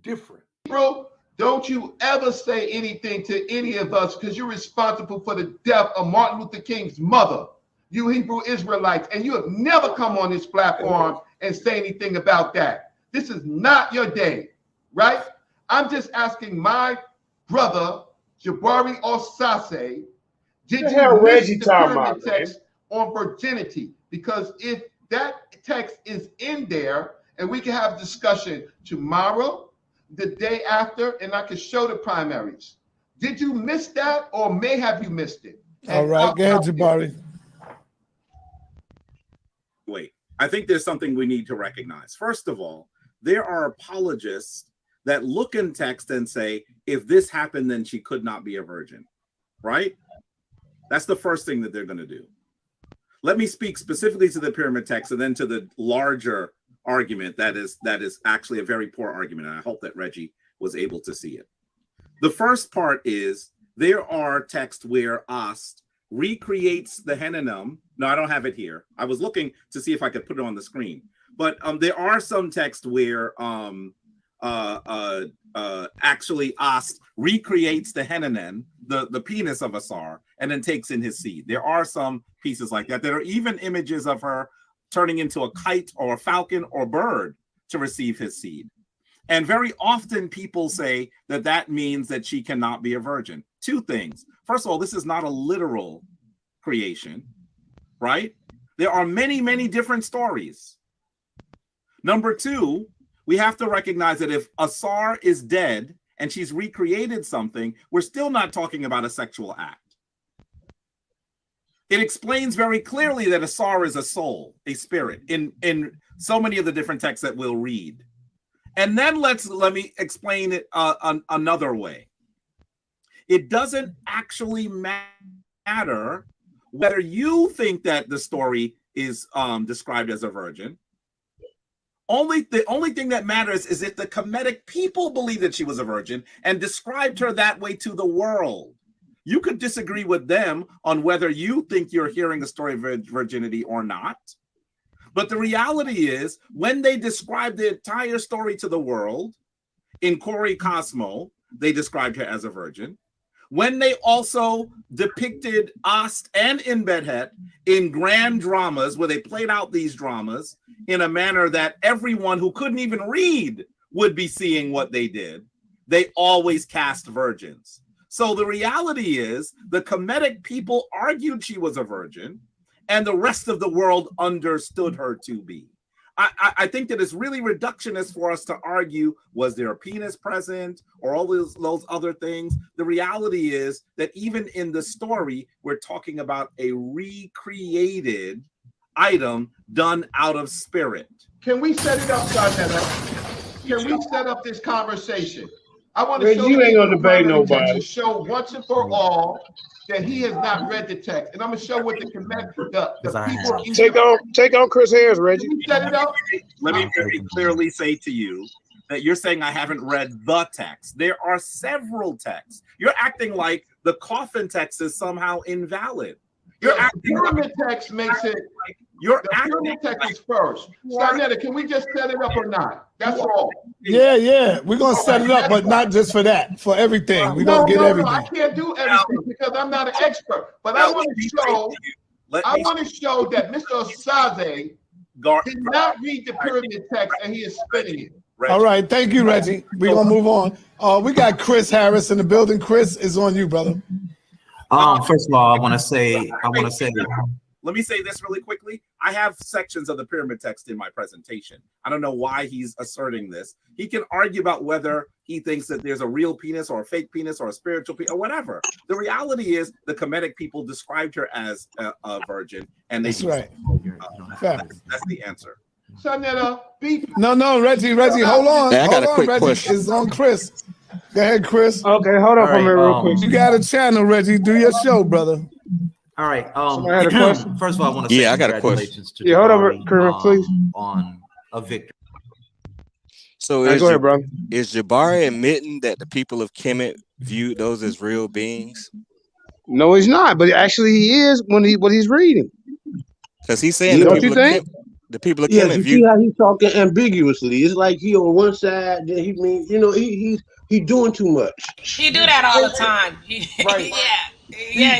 different. Bro, don't you ever say anything to any of us because you're responsible for the death of Martin Luther King's mother, you Hebrew Israelites, and you have never come on this platform and say anything about that. This is not your day, right? I'm just asking my brother, Jabari Osaze, did you miss the pyramid text on virginity? Because if that text is in there, and we can have discussion tomorrow, the day after, and I can show the primaries. Did you miss that, or may have you missed it? All right, go ahead, Jabari. Wait, I think there's something we need to recognize. First of all, there are apologists that look in text and say, if this happened, then she could not be a virgin, right? That's the first thing that they're going to do. Let me speak specifically to the pyramid text and then to the larger argument that is actually a very poor argument, and I hope that Reggie was able to see it. The first part is there are texts where Ast recreates the Henonym. No, I don't have it here. I was looking to see if I could put it on the screen, but there are some texts where actually Ast recreates the Henonym, the penis of Asar, and then takes in his seed. There are some pieces like that. There are even images of her turning into a kite or a falcon or bird to receive his seed. And very often people say that that means that she cannot be a virgin. Two things. First of all, this is not a literal creation, right? There are many, many different stories. Number two, we have to recognize that if Asar is dead and she's recreated something, we're still not talking about a sexual act. It explains very clearly that Asar is a soul, a spirit, in so many of the different texts that we'll read. And then let me explain it another way. It doesn't actually matter whether you think that the story is described as a virgin, The only thing that matters is if the Kemetic people believe that she was a virgin and described her that way to the world. You could disagree with them on whether you think you're hearing a story of virginity or not. But the reality is, when they described the entire story to the world, in Corey Cosmo, they described her as a virgin. When they also depicted Ast and Inbedhet in grand dramas, where they played out these dramas in a manner that everyone who couldn't even read would be seeing what they did, they always cast virgins. So the reality is the Kemetic people argued she was a virgin, and the rest of the world understood her to be. I think that it's really reductionist for us to argue, was there a penis present or all those other things? The reality is that even in the story, we're talking about a recreated item done out of spirit. Can we set it up, Sarnetta? Can we set up this conversation? I want to show you ain't gonna debate nobody. To show once and for all that he has not read the text, and I'm gonna show what the people. Take on Chris Harris, Reggie. Set it up. Let me very clearly say to you that you're saying I haven't read the text. There are several texts. You're acting like the coffin text is somehow invalid. You're acting pyramid text makes it. The pyramid text is first. Sarnetta, can we just set it up or not? That's all. Yeah. We're gonna set it up, but not just for that. For everything, we're gonna get everything. No, I can't do everything because I'm not an expert. But I want to show. I want to show that Mr. Osaze did not read the pyramid text and he is spinning it. Reggie. All right, thank you, Reggie. We're gonna move on. We got Chris Harris in the building. Chris, is on you, brother. First of all, I want to say. Let me say this really quickly. I have sections of the pyramid text in my presentation. I don't know why he's asserting this. He can argue about whether he thinks that there's a real penis or a fake penis or a spiritual penis or whatever. The reality is the Kemetic people described her as a virgin, and they. That's right. That's the answer. No, Reggie, hold on. Hey, I got a quick Reggie. question. It's on Chris. Go ahead, Chris. Okay, hold on for me real quick. You got a channel, Reggie. Do your show, brother. All right. Had a question? First of all, I want to say I got a question. To hold on, Chris, please. On a victory. So go ahead, bro. Is Jabari admitting that the people of Kemet viewed those as real beings? No, he's not. But actually, he is what he's reading. Because he's saying the people of Yes, Kemet you view. see how he's talking ambiguously. It's like he on one side, then he doing too much. He do that all the time. Right. Yeah.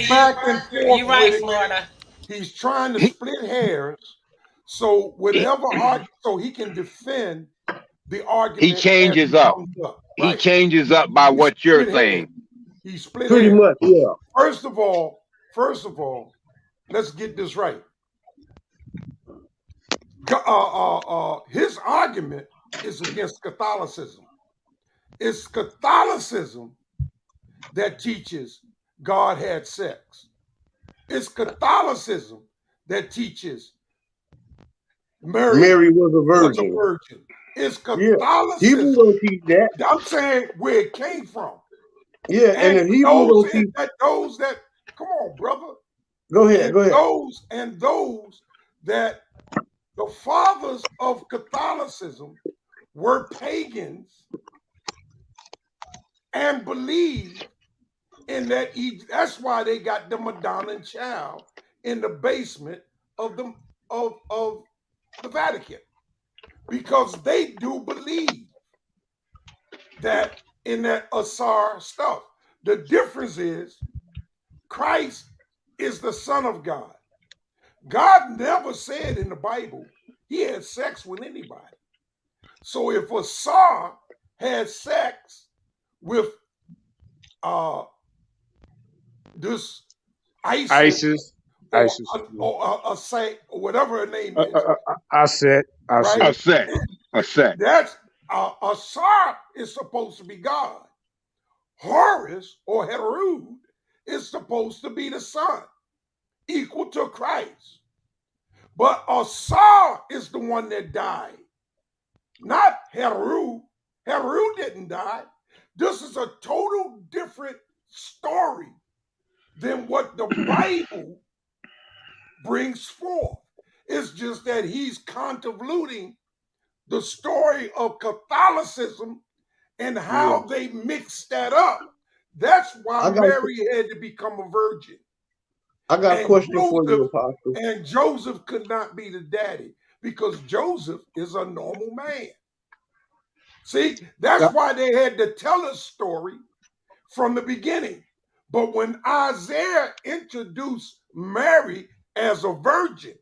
Back and forth. You're right, Florida. He's trying to split hairs, so so he can defend the argument. He changes up. He changes up by what you're saying. He split Pretty hairs. much, yeah. First of all, let's get this right. His argument is against Catholicism. It's Catholicism that teaches God had sex. It's Catholicism that teaches Mary was a virgin. It's Catholicism. Hebrew don't teach that. I'm saying where it came from. Yeah, and if Hebrew don't teach those that come on, brother. Go ahead. Those that the fathers of Catholicism were pagans and believed in that. That's why they got the Madonna and Child in the basement of the Vatican, because they do believe that in that Asar stuff. The difference is Christ is the Son of God. God never said in the Bible he had sex with anybody. So if Asar had sex with this ISIS or a saint or whatever her name is, I said. That's Asar is supposed to be God. Horus or Herod is supposed to be the Son, equal to Christ. But Asar is the one that died, not Herod. Herod didn't die. This is a total different story than what the Bible brings forth. It's just that he's convoluting the story of Catholicism and how they mixed that up. That's why Mary had to become a virgin. I got a question for you, Apostle. And Joseph could not be the daddy because Joseph is a normal man. See, that's why they had to tell a story from the beginning. But when Isaiah introduced Mary as a virgin,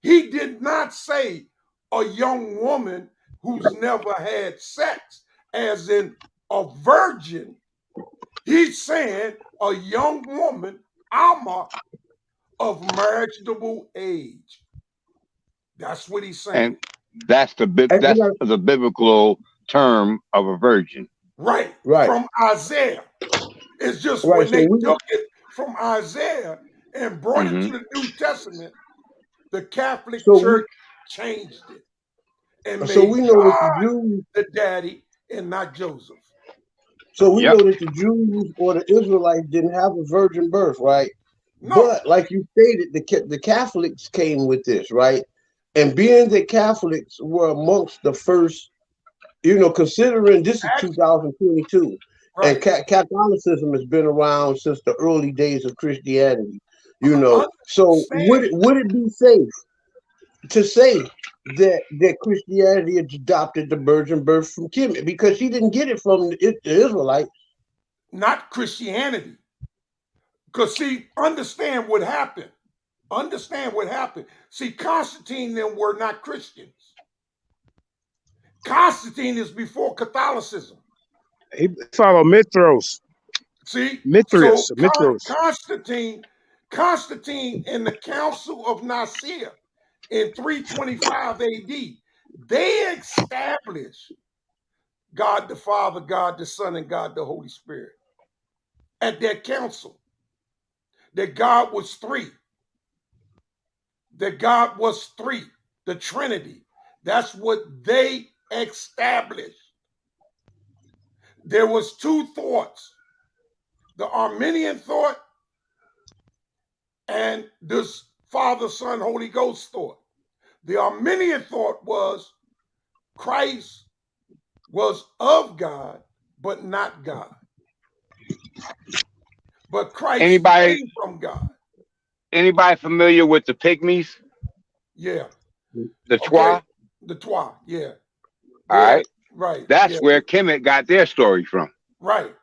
he did not say a young woman who's never had sex, as in a virgin. He's saying a young woman, Alma, of marriageable age. That's what he's saying. And that's the biblical term of a virgin. Right. From Isaiah. It's just when they took it from Isaiah and brought it to the New Testament, the Catholic Church changed it and made God the daddy and not Joseph. So we know that the Jews or the Israelites didn't have a virgin birth, right? No. But like you stated, the Catholics came with this, right? And being that Catholics were amongst the first, considering this is 2022, and Catholicism has been around since the early days of Christianity, So would it be safe to say that Christianity adopted the virgin birth from Kemetic because he didn't get it from the Israelites? Not Christianity. Because see, understand what happened. See, Constantine and them were not Christians. Constantine is before Catholicism. He followed Mithras. See? Mithras. So Mithras. Constantine in the Council of Nicaea in 325 AD, they established God the Father, God the Son, and God the Holy Spirit at that council. That God was three. The Trinity. That's what they established. There was two thoughts, the Arminian thought and this Father, Son, Holy Ghost thought. The Arminian thought was Christ was of God, but not God. But Christ came from God. Anybody familiar with the Pygmies? Yeah. The Twa? The Twa, yeah. All right. Right. That's where Kemet got their story from. Right.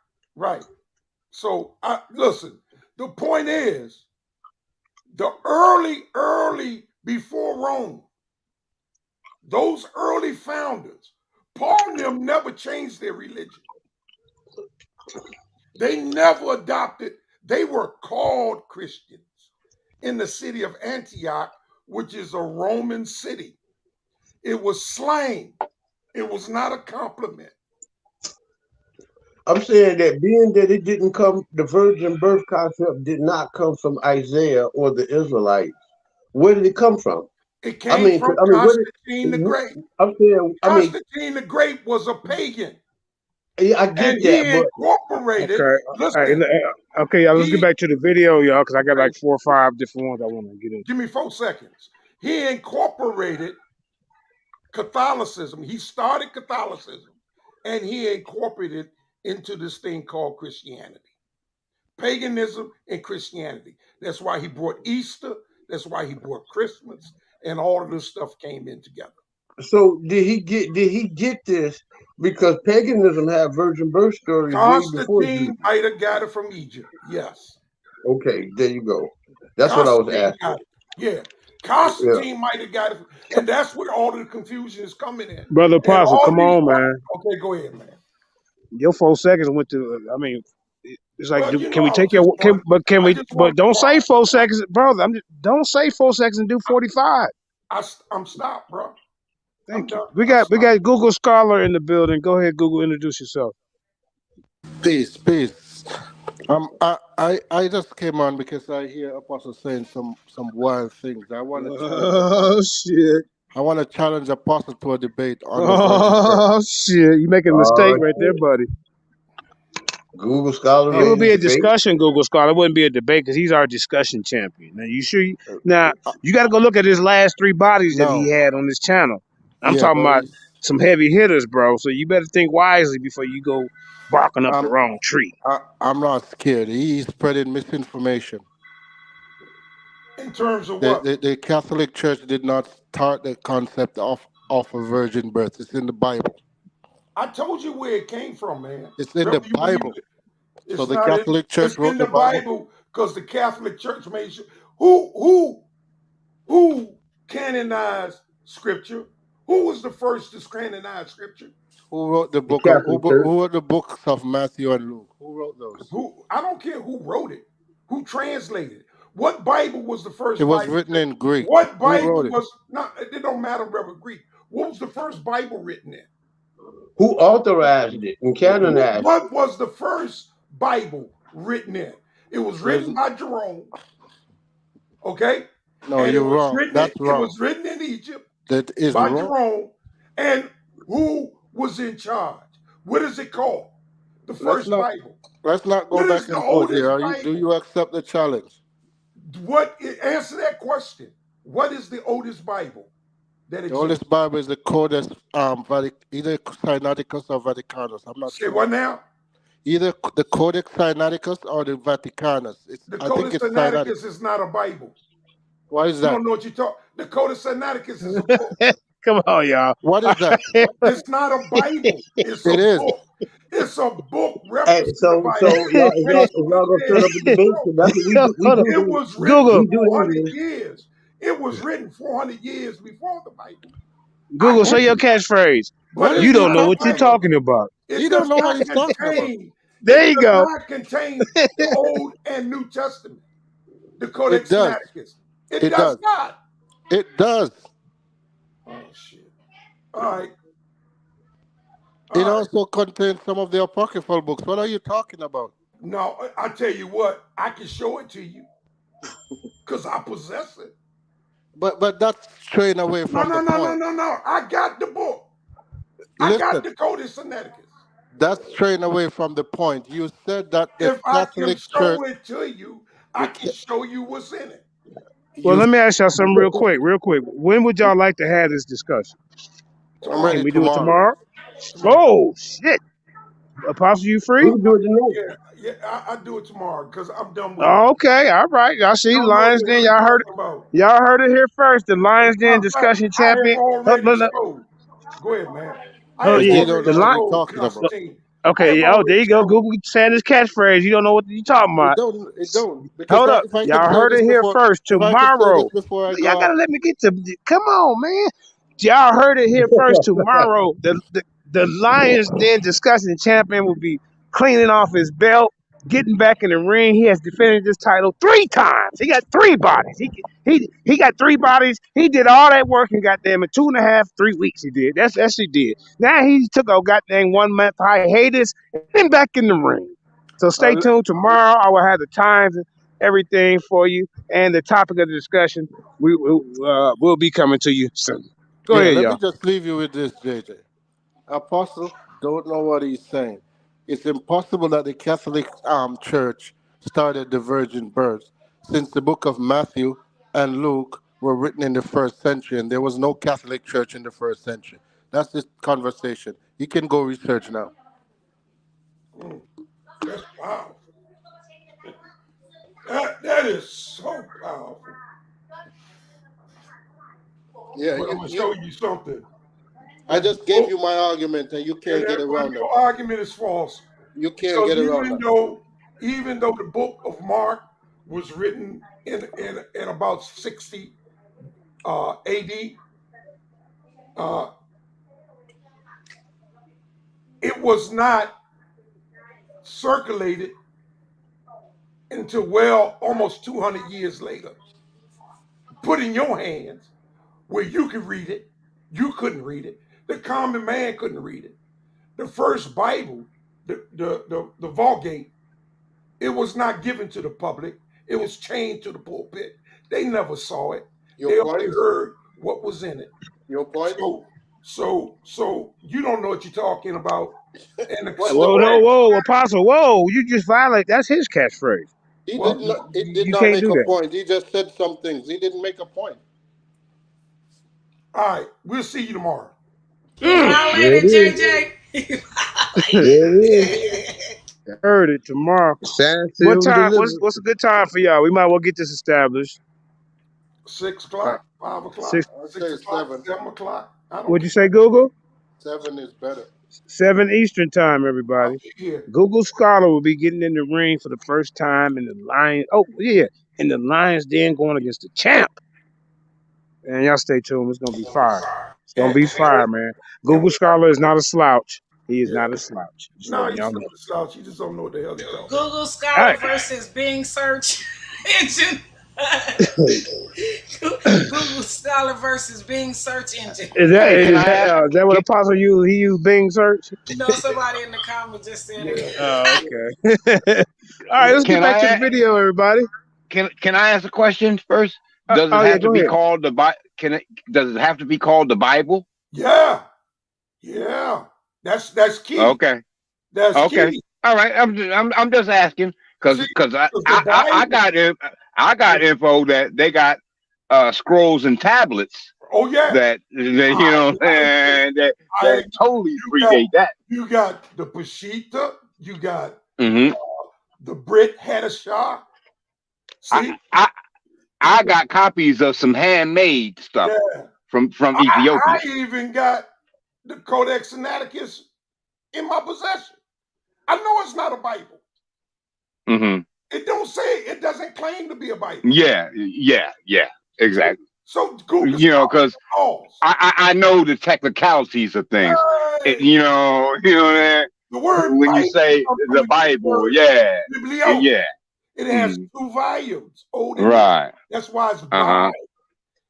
So, listen, the point is, the early, before Rome, those early founders, Paul and them never changed their religion. They never adopted, they were called Christians in the city of Antioch, which is a Roman city. It was slang. It was not a compliment. I'm saying that being that it didn't come, the virgin birth concept did not come from Isaiah or the Israelites. Where did it come from? It came from Constantine the Great. Constantine the Great was a pagan. Yeah, I get that. He incorporated. Okay, let's get back to the video, y'all, because I got like 4 or 5 different ones I want to get into. Give me 4 seconds. He incorporated Catholicism. He started Catholicism, and he incorporated into this thing called Christianity. Paganism and Christianity. That's why he brought Easter. That's why he brought Christmas, and all of this stuff came in together. So did he get this because paganism had virgin birth stories way before Jesus? Constantine might have got it from Egypt. Yes. Okay, there you go. That's what I was asking. Yeah. Constantine might have got it, and that's where all of the confusion is coming in. Brother Apostle, come on, man. Okay, go ahead, man. Your 4 seconds went to. I mean, it's like, can we take your? But don't say 4 seconds, brother. Don't say 4 seconds and do 45. I'm stopped, bro. Thank you. We got Google Scholar in the building. Go ahead, Google. Introduce yourself. Peace. I just came on because I hear Apostle saying some wild things. I want to challenge. Shit. I want to challenge Apostle to a debate on the virgin birth. Shit! You making a mistake right there, buddy. Google Scholar. It would be a discussion, Google Scholar. It wouldn't be a debate because he's our discussion champion. Now, you sure? Now, you got to go look at his last 3 bodies that he had on this channel. I'm Yeah, talking but about some heavy hitters, bro. So you better think wisely before you go barking up the I'm wrong tree. I'm not scared. He's spreading misinformation. In terms of what? The Catholic Church did not start the concept of a virgin birth. It's in the Bible. I told you where it came from, man. It's in the Whether you believe Bible. it, So it's the not in. Catholic It's Church in wrote the the Bible. Bible because the Catholic Church made sure. Who canonized Scripture? Who was the first to canonize Scripture? Who wrote the The book of Catholic Church. who wrote the books of Matthew and Luke? Who wrote those? Who? I don't care who wrote it. Who translated it? What Bible was the It first was Bible? written in Greek. What Who Bible wrote it? was not? It don't matter whether Greek. What was the first Bible written in? Who authorized it and canonized it? What was the first Bible written in? It was There's written by Jerome, okay? no, And it you're was wrong. written That's it wrong. was written in Egypt That is by wrong. Jerome. And who was in charge? What is it called? The Let's first not Bible. Let's not go What back is the and forth oldest here. Do Bible? you accept the challenge? Answer that question. What is the oldest Bible that The exists? oldest Bible is the Codex either Sinaiticus or Vaticanus. I'm not Say sure. what now? Either the Codex Sinaiticus or the Vaticanus. The I think Codex it's Sinaiticus. Sinaiticus is not a Bible. Why is You that? don't know what you talk. The Codex Sinaiticus is a book. Come on, y'all. What is that? It's not a Bible. It's a It is. book. It's a book Hey, referencing the so Bible. y'all, Hey, if y'all gonna set up a debate, 'cause that's what we do. We Hold on. do it this. was written Google, We do that 400 here. years. It was written 400 years before the Bible. Google, I say your agree. catchphrase. But What You is it's he don't not know a what you're talking Bible. about? talking about. It He don't does know what not he's talking about. contain. There It you does go. not contain the Old and New Testament. The It Codex does. Sinaiticus. It It does does. not. It does. Oh shit. All right. It All right. also contains some of the apocryphal books. What are you talking about? No, I tell you what, I can show it to you because I possess it. But that's straying away No, from no, the no, no, point. no, no. I got the book. I got Listen, the Codex Sinaiticus. that's straying away from the point. You said that the If I can Catholic Church. show it to you, I You can ca- show you what's in it. Well, you. let me ask y'all something real quick, real quick. When would y'all like to have this discussion? I'm Tomorrow. ready Can we do it tomorrow. tomorrow? Oh, shit. Apostle, you We free? can do it tonight. Yeah, I do it tomorrow because I'm done with it. Okay, all right. Y'all see, I don't know what Lions the Den. hell you're Y'all heard talking about. Y'all heard it here first. The Lions Den Matter of fact, discussion I have champion. already showed. Go ahead, man. I have Yeah. He don't already The know what line. he's showed talking about. Constantine. I Okay. have Oh, there already you go. showed. Google saying his catchphrase. You don't know what you talking about. It don't. Because Hold up. if I could Y'all say heard this it here before, first. if I could say this Tomorrow. before I go Y'all off, gotta let me get to. Come on, man. Y'all heard it here first. Tomorrow, the Lions Den discussion champion will be cleaning off his belt, getting back in the ring. He has defended this title 3 times. He got 3 bodies. He got 3 bodies. He did all that work in goddamn in 2.5, 3 weeks. He did. That's he did. Now he took a goddamn 1 month hiatus and then back in the ring. So stay uh, tuned. Tomorrow I will have the times and everything for you and the topic of the discussion. Will be coming to you soon. Go yeah, ahead, let me y'all. just leave you with this, JJ. Apostle don't know what he's saying. It's impossible that the Catholic Church started the virgin birth, since the book of Matthew and Luke were written in the first century, and there was no Catholic Church in the first century. That's this conversation. You can go research now. That's powerful. That is so powerful. Yeah, But I'm gonna show you something. I That the just gave book you my argument, and you and can't get around that. your argument is false. You can't Because get around that. even though the book of Mark was written in about 60 AD, uh, it was not circulated until almost 200 years later. Put in your hands where you could read it, you couldn't read it. The common man couldn't read it. The first Bible, the Vulgate, it was not given to the public. It was chained to the pulpit. They never saw it. Your They point? only heard what was in it. Your point? So you don't know what you're talking about. And the What's the Whoa, story, no, whoa, Apostle, whoa! You just violate. That's his catchphrase. He well, did not. It did You not can't make do a that. point. He just said some things. He didn't make a point. All right, we'll see you tomorrow. Holler There at it is. JJ. There it is. Heard it tomorrow. Signed, What sealed, time? delivered. What's a good time for y'all? We might well get this established. 6 o'clock, 5 o'clock, 6. I'd 6 say o'clock, 7. 7 o'clock. I don't What'd you care. say, Google? 7 is better. 7 Eastern time, I'll everybody. be here. Google Scholar will be getting in the ring for the first time in the Lions. Oh yeah, in the Lions Den going against the champ. And y'all stay tuned. It's gonna be fire. It's gonna be fire, man. Google Scholar is not a slouch. He is not a slouch. Just No, letting he's y'all not know. a slouch. You just don't know what the hell he's talking about. Google All Scholar right. versus Bing search engine. Google Scholar versus Bing search engine. Is that Hey, is that what Apostle used? He used Bing search. No, somebody in the comments just said it. Oh, okay. All right, let's get Can back to the I video, everybody. can I ask a question first? Does it Oh yeah, have to go be ahead. called the Bible? Does it have to be called the Bible? Yeah. Yeah. That's key. Okay. That's Okay. key. All right. I'm just asking because See, I the Bible. I got info that they got scrolls and tablets Oh yeah. that you know that totally predate that. You got the Peshitta. You got Mm-hmm. the Brit Hadashah. See, I got copies of some handmade stuff from Ethiopia. I even got the Codex Sinaiticus in my possession. I know it's not a Bible. Mm-hmm. It don't say it doesn't claim to be a Bible. Yeah, exactly. So Google, because I know the technicalities of things. You know that the word when you Bible say comes from the Bible, yeah, Biblio. yeah. It has 2 volumes. Old and Right. New. That's why it's Bible.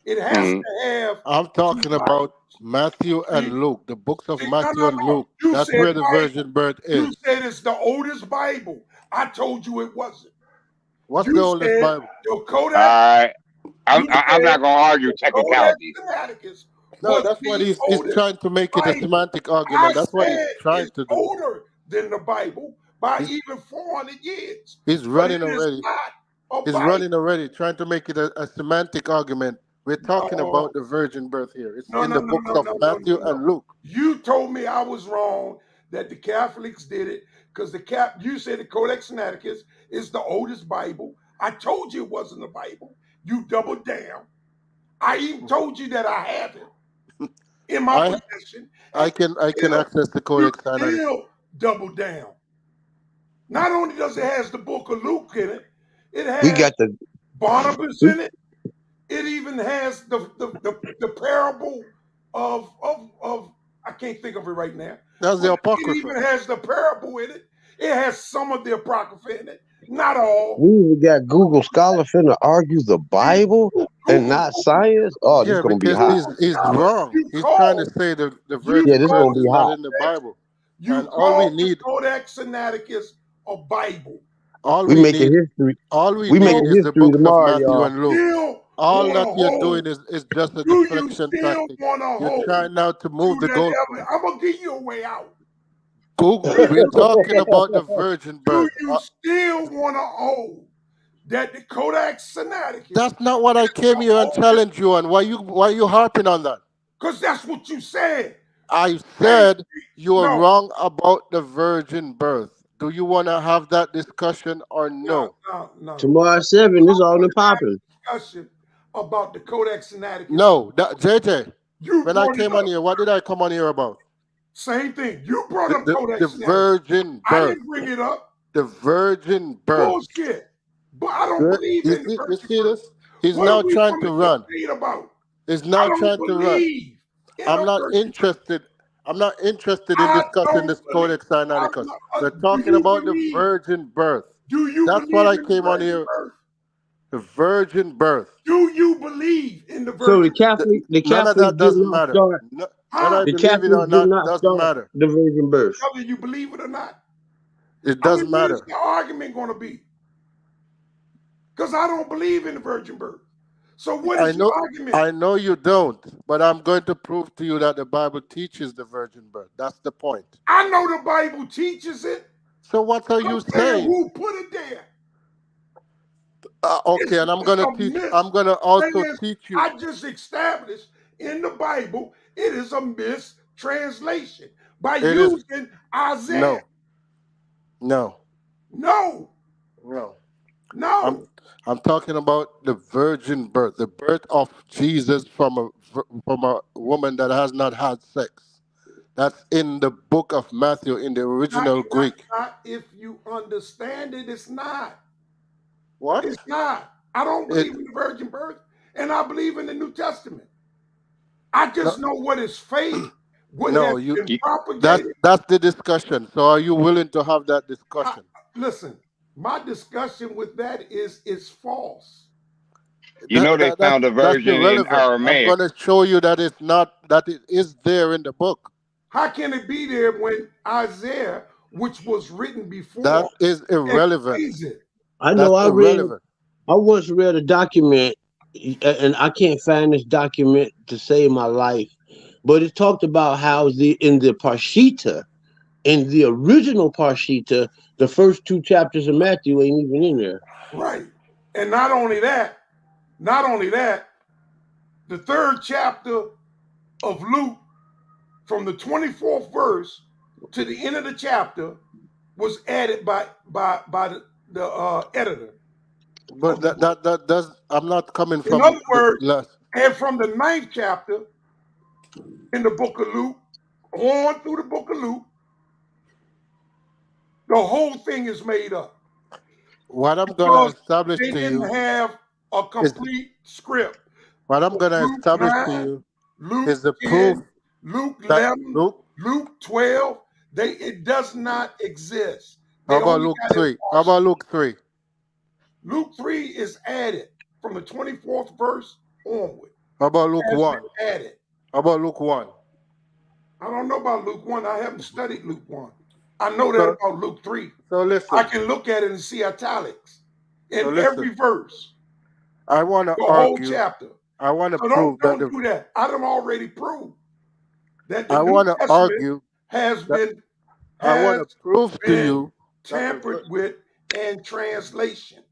It has to have. I'm talking about Matthew and Luke, the books of Matthew and Luke. You That's said where the Bible. virgin birth is. You said it's the oldest Bible. I told you it wasn't. What's You the oldest said Bible? The Codex. All right. I'm not gonna argue technicalities. No, that's what he's trying to make it a semantic argument. That's what he's trying to do. Older than the Bible by even 400 years. He's running already. He's running already, trying to make it a semantic argument. We're talking about the virgin birth here. It's in the books of Matthew and Luke. You told me I was wrong that the Catholics did it because you said the Codex Sinaiticus is the oldest Bible. I told you it wasn't a Bible. You doubled down. I even told you that I have it in my possession. I can access the Codex Sinaiticus. Still double down. Not only does it has the book of Luke in it, it has Barnabas in it. It even has the parable of I can't think of it right now. That's the Apocrypha. It even has the parable in it. It has some of the Apocrypha in it. Not all. We even got Google Scholar finna argue the Bible and not science. Oh, this is gonna be hot. He's wrong. He's trying to say the virgin this birth gonna be is hot. not in the Bible. And all we need Codex Sinaiticus a Bible. All we we making need, history. all we We need making is the history books tomorrow, of Matthew y'all. and Luke. All that you're doing is just a deflection tactic. You're trying now to move the goalpost. I'm gonna give you a way out. Google. We're talking about the virgin birth. Do you still want to hold that the Codex Sinaiticus? That's not what I came here and challenged you on. Why you harping on that? Because that's what you said. I said you're wrong about the virgin birth. Do you want to have that discussion or no? No. Tomorrow at 7, this all the popping. Discussion about the Codex Sinaiticus. No, JJ. When I came on here, what did I come on here about? Same thing. You brought up Codex the Sinaiticus. virgin birth. I didn't bring it up. The virgin birth. Bullshit. But I don't believe in the virgin You see this? He's what now are we trying to gonna run. debate about? He's now trying to run. I'm not interested. I'm not interested in discussing this Codex Sinaiticus. We're talking about the virgin birth. Do you That's what I came on here. The virgin birth. Do you believe in the virgin So the birth? None of that doesn't matter. Whether I The believe it or Catholics not doesn't matter. the virgin birth. Whether you believe it or not. It doesn't matter. What's the argument going to be? Because I don't believe in the virgin birth. So what is your argument? I know you don't, but I'm going to prove to you that the Bible teaches the virgin birth. That's the point. I know the Bible teaches it. So what are you saying? Who put it there? Okay, and I'm going to teach. I'm going to also teach you. I just established in the Bible, it is a mistranslation by It is using Isaiah. no, no, No, no. no. I'm talking about the virgin birth, the birth of Jesus from a woman that has not had sex. That's in the book of Matthew in the original Greek. Not if you understand it, it's not. What? It's not. I don't It believe in the virgin birth, and I believe in the New Testament. I no, just know what is fake, what has no, you been propagated. that's the discussion. So are you willing to have that discussion? Listen, my discussion with that is false. You know they That's found a that's version in irrelevant. I'm Aramaic. gonna show you that it's not, that it is there in the book. How can it be there when Isaiah, which was written before, That is irrelevant. explains it? I know That's irrelevant. I once read a document, and I can't find this document to save my life, but it talked about how in the Parshita, in the original Parshita, the first two chapters of Matthew ain't even in there. Right. And not only that, the third chapter of Luke, from the 24th verse to the end of the chapter, was added by the editor. But that does. I'm not coming In from other the words, last. and from the 9th chapter in the book of Luke, on through the book of Luke, the whole thing is made up. What I'm gonna Because establish they to didn't you have a is complete script. what I'm gonna Luke establish to 9, you Luke is the 10, proof Luke that 11, Luke. Luke 12. It does not exist. How They about only Luke got it 3? How about Luke 3? Luke 3 is added from the 24th verse onward. How about Luke Has 1? been added. How about Luke 1? I don't know about Luke 1. I haven't studied Luke 1. I know that So, about Luke 3. so I listen. can look at it and see italics in So every listen. verse, I want to the whole argue. chapter. I want to So prove that don't do that. I done already proved that the I New want to Testament argue has that been I want to prove to you that tampered with and translation.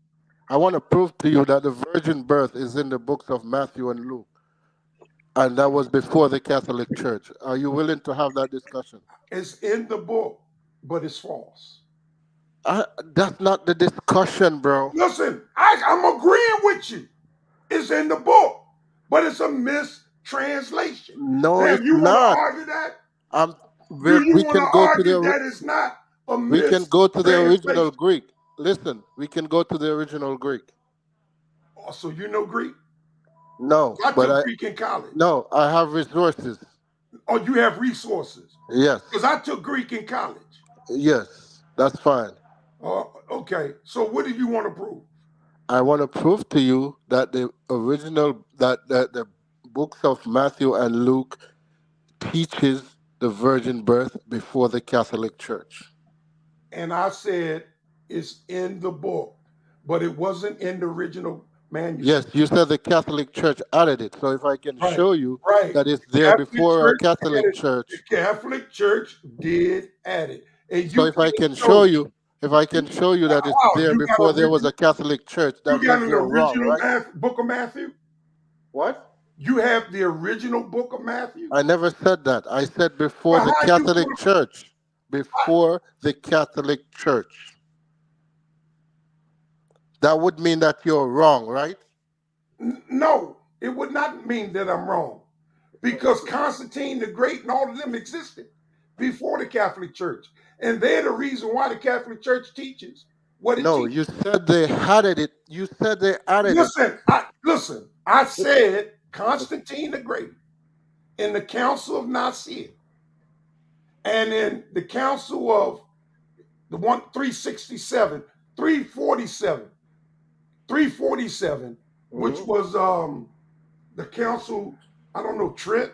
I want to prove to you that the virgin birth is in the books of Matthew and Luke, and that was before the Catholic Church. Are you willing to have that discussion? It's in the book, but it's false. That's not the discussion, bro. Listen, I'm agreeing with you. It's in the book, but it's a mistranslation. No, Now, it's you want to not. argue that? We Do you want can to go to argue the that it's not a we can go to the original mistranslation? Greek. Listen, we can go to the original Greek. Oh, so you know Greek? No, I but took Greek in college. no, I have resources. Oh, you have resources? Yes. Because I took Greek in college. Yes, that's fine. Okay. So what do you want to prove? I want to prove to you that the original that the books of Matthew and Luke teaches the virgin birth before the Catholic Church. And I said it's in the book, but it wasn't in the original manuscript. Yes, you said the Catholic Church added it. So if I can show you that it's there before a Catholic Church. The Catholic Church did add it. And So if I can show you, that it's there before there was a Catholic Church, that you got means an you're wrong, original right? book of Matthew? What? You have the original book of Matthew? I never said that. I said before the Catholic Church. Before the Catholic Church. That would mean that you're wrong, right? No, it would not mean that I'm wrong. Because Constantine the Great and all of them existed before the Catholic Church. And they're the reason why the Catholic Church teaches what it teaches. No, you said they added it. You said they added it. Listen, I said Constantine the Great in the Council of Nicaea and in the Council of the 347, 347, which was the Council, I don't know, Trent,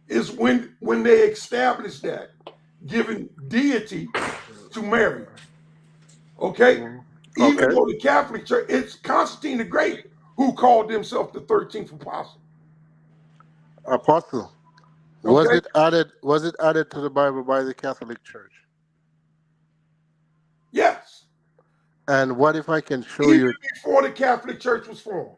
is when they established that, giving deity to Mary. Okay? Even though the Catholic Church, it's Constantine the Great who called himself the 13th apostle. Apostle. Was it added to the Bible by the Catholic Church? Yes. And what if I can show Even you before the Catholic Church was formed.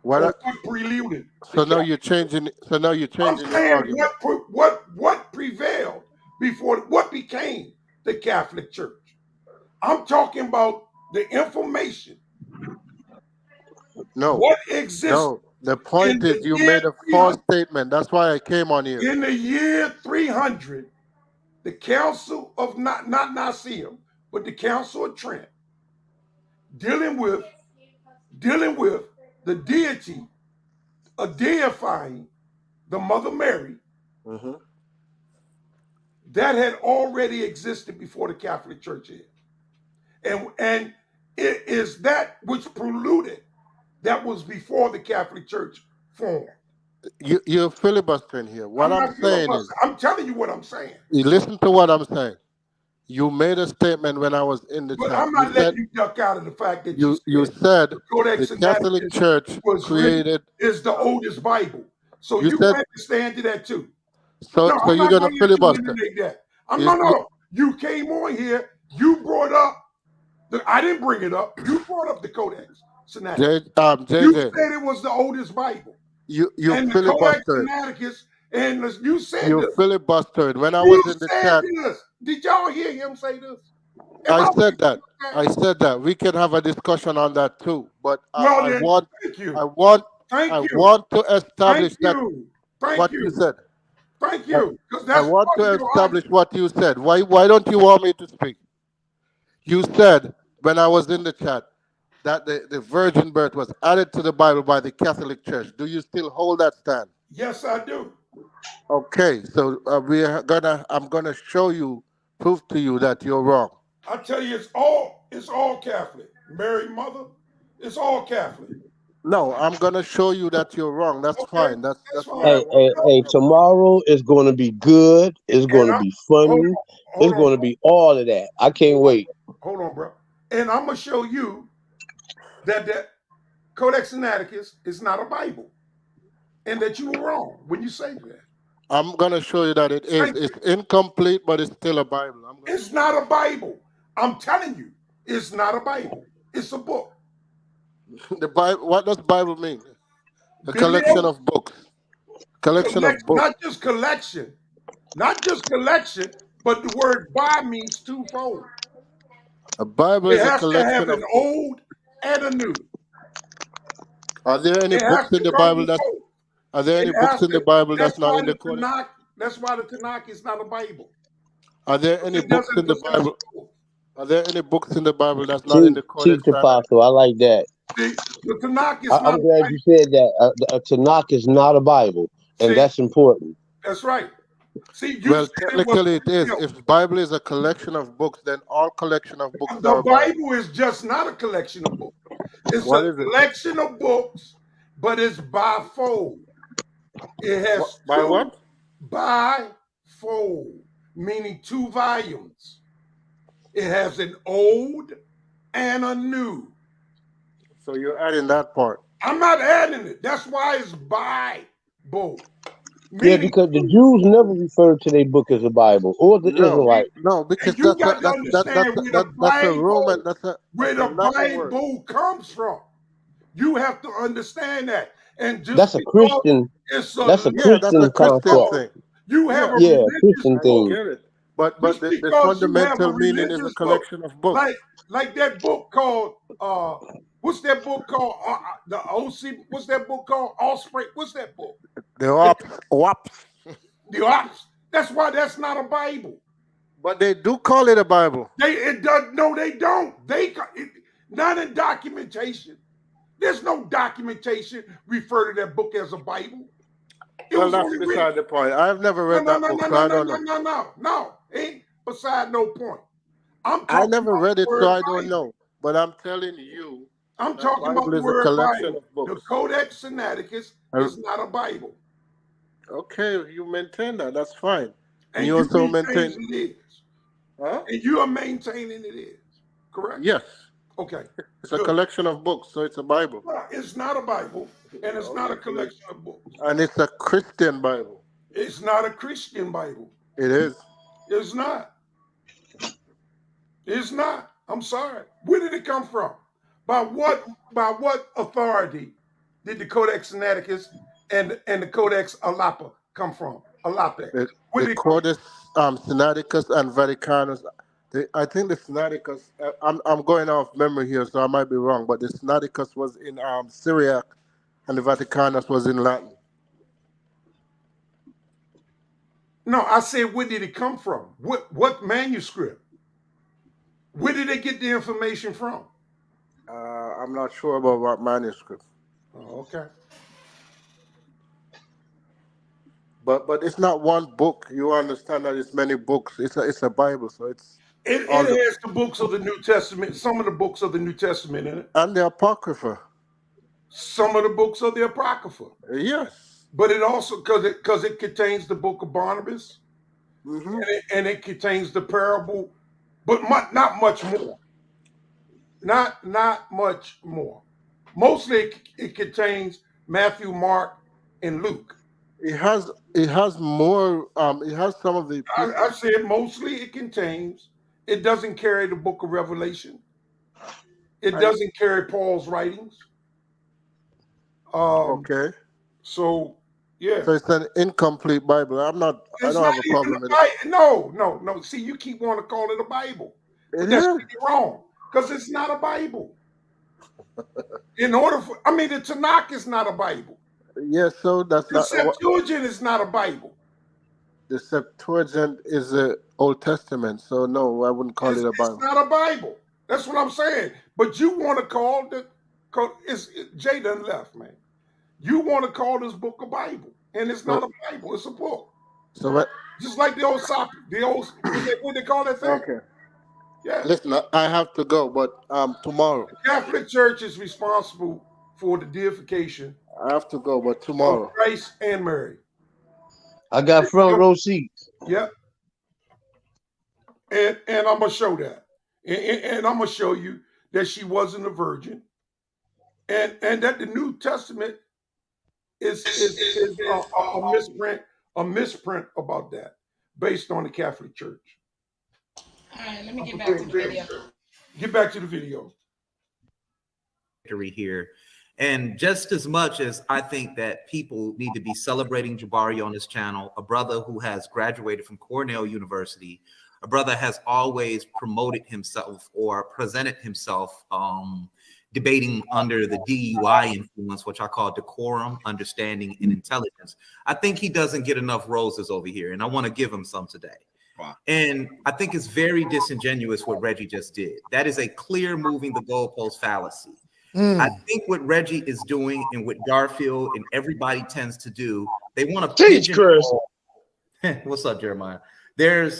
What? or what preluded the So now Catholic you're changing. So now you're I'm changing your saying argument. what prevailed before what became the Catholic Church. I'm talking about the information. No, What exists no. The in point is the you year made a false 300? statement. That's why I came on here. In the year 300, the Council of not Nicaea, but the Council of Trent, dealing with the deity of deifying the Mother Mary, Mhm. that had already existed before the Catholic Church is. And it is that which preluded that was before the Catholic Church formed. You're filibustering here. What I'm I'm not saying filibustering. is, I'm telling you what I'm saying. you listen to what I'm saying. You made a statement when I was in the But chat. I'm You not said letting you duck out of the fact that you said said the the Codex Catholic Sinaiticus Church was written created. is the oldest Bible. So You you said have to stand to that too. so. No, So I'm you're not gonna going to let you filibuster. eliminate that. You, you, No. You came on here. You brought up. I didn't bring it up. You brought up the Codex Sinaiticus. You JJ, said it was the oldest Bible. you And the Codex filibustered. Sinaiticus, and you said You this. filibustered when I You was in the said chat. this. Did y'all hear him say this? Am I I said that. right? I said that. We can have a discussion on that too. But Well I then, want, thank you. I want, Thank I you. want to establish Thank that you. Thank what you. you said. Thank you. Because I that's want part to of your establish argument. what you said. Why don't you want me to speak? You said when I was in the chat that the virgin birth was added to the Bible by the Catholic Church. Do you still hold that stand? Yes, I do. Okay, so I'm gonna show you, prove to you that you're wrong. I tell you, it's all Catholic. Mary Mother, it's all Catholic. No, I'm gonna show you that you're wrong. That's Okay, fine. That's fine. where I Hey, want hey, to hey, come. tomorrow is going to be good. It's going to And be hold funny. on, It's hold going to on, be all of that. I can't wait. hold on, bro. And I'm gonna show you that the Codex Sinaiticus is not a Bible, and that you were wrong when you say that. I'm gonna show you that it is. Thank It's incomplete, but it's still a Bible. It's not a Bible. I'm telling you, it's not a Bible. It's a book. The Bible. What does Bible mean? A collection of books. Collection of books. Not just collection, but the word "by" means twofold. A Bible It is a has to have collection of an books. old and a new. Are there any It has books in to the come Bible with that's? both. Are there It any has books in the to. Bible That's that's not why in the the Codex? Tanakh. That's why the Tanakh is not a Bible. Are there any It books doesn't in the possess Bible? both. Are there any books in the Bible that's not in Teach, the teach Codex Sinai? apostle. I like that. The Tanakh is not I'm a glad Bible. you said that. The Tanakh is not a Bible, and See, that's important. that's right. See, you Well, said it was. technically it is. If the Bible is a collection of books, then all collection of books are The a Bible. Bible is just not a collection of books. It's What a is it? collection of books, but it's bifold. It has By what? bifold, meaning two volumes. It has an old and a new. So you're adding that part. I'm not adding it. That's why it's Bible. Yeah, Meaning, because the Jews never referred to their book as a Bible, or the Israelites. No, because and you got to understand that's a Roman. where That's a the Latin word. Bible comes from. You have to understand that. And just That's a because Christian. it's That's a That's a Christian Christian concept. thing. you have a Yeah, religious Christian I book, thing. get it. But just the because you have a fundamental meaning is a religious book, collection of books. like that book called what's that book called? The OC. What's that book called? Offspring. What's that book? The WAPs. The Ops. That's why that's not a Bible. But they do call it a Bible. It does. No, they don't. Not in documentation. There's no documentation refer to that book as a Bible. It Well, was that's only beside written. the point. I've never read that book, so I don't know. No. Ain't beside no point. I'm I talking never about read the it, so word I don't Bible. know. But I'm telling you, I'm that talking about Bible the is a word collection Bible. of The books. Codex Sinaiticus is not a Bible. Okay, you maintain that. That's fine. And you you also maintain maintain. it is. Huh? And you are maintaining it is. Correct? Yes. Okay. It's a collection of books, so it's a Bible. Well, it's not a Bible, and it's not a collection of books. And it's a Christian Bible. It's not a Christian Bible. It is. It's not. It's not. I'm sorry. Where did it come from? By what authority did the Codex Sinaiticus and the Codex Alapa come from? Alape. The Codex Sinaiticus and Vaticanus. I think the Sinaiticus. I'm going off memory here, so I might be wrong. But the Sinaiticus was in Syriac, and the Vaticanus was in Latin. No, I said, where did it come from? What manuscript? Where did they get the information from? I'm not sure about what manuscript. Oh, okay. But it's not one book. You understand that it's many books. It's a Bible, so it's. It has the books of the New Testament, some of the books of the New Testament in it. And the Apocrypha. Some of the books of the Apocrypha. Yes. But it also, because it contains the book of Barnabas, and it contains the parable, but not much more. Not much more. Mostly it contains Matthew, Mark, and Luke. It has more. It has some of the. I said mostly it contains. It doesn't carry the book of Revelation. It doesn't carry Paul's writings. Okay. So yeah. So it's an incomplete Bible. I don't have a problem with it. No. See, you keep wanting to call it a Bible. But that's really wrong. Because it's not a Bible. The Tanakh is not a Bible. Yes, so that's the Septuagint is not a Bible. The Septuagint is the Old Testament, so no, I wouldn't call it a Bible. It's not a Bible. That's what I'm saying. But you want to call Jay done left, man. You want to call this book a Bible, and it's not a Bible. It's a book. So what? Just like the old what they call that thing? Okay. Yeah. Listen, I have to go, but tomorrow. The Catholic Church is responsible for the deification. I have to go, but tomorrow. Of Christ and Mary. I got front row seats. Yep. And I'm gonna show that, and I'm gonna show you that she wasn't a virgin, and that the New Testament is a misprint about that, based on the Catholic Church. All right, let me get back to the video. Get back to the video. Here. And just as much as I think that people need to be celebrating Jabari on this channel, a brother who has graduated from Cornell University, a brother has always promoted himself or presented himself debating under the DUI influence, which I call decorum, understanding, and intelligence. I think he doesn't get enough roses over here, and I want to give him some today. Wow. And I think it's very disingenuous what Reggie just did. That is a clear moving the goalpost fallacy. I think what Reggie is doing and what Garfield and everybody tends to do, they want to teach Chris. What's up, Jeremiah? There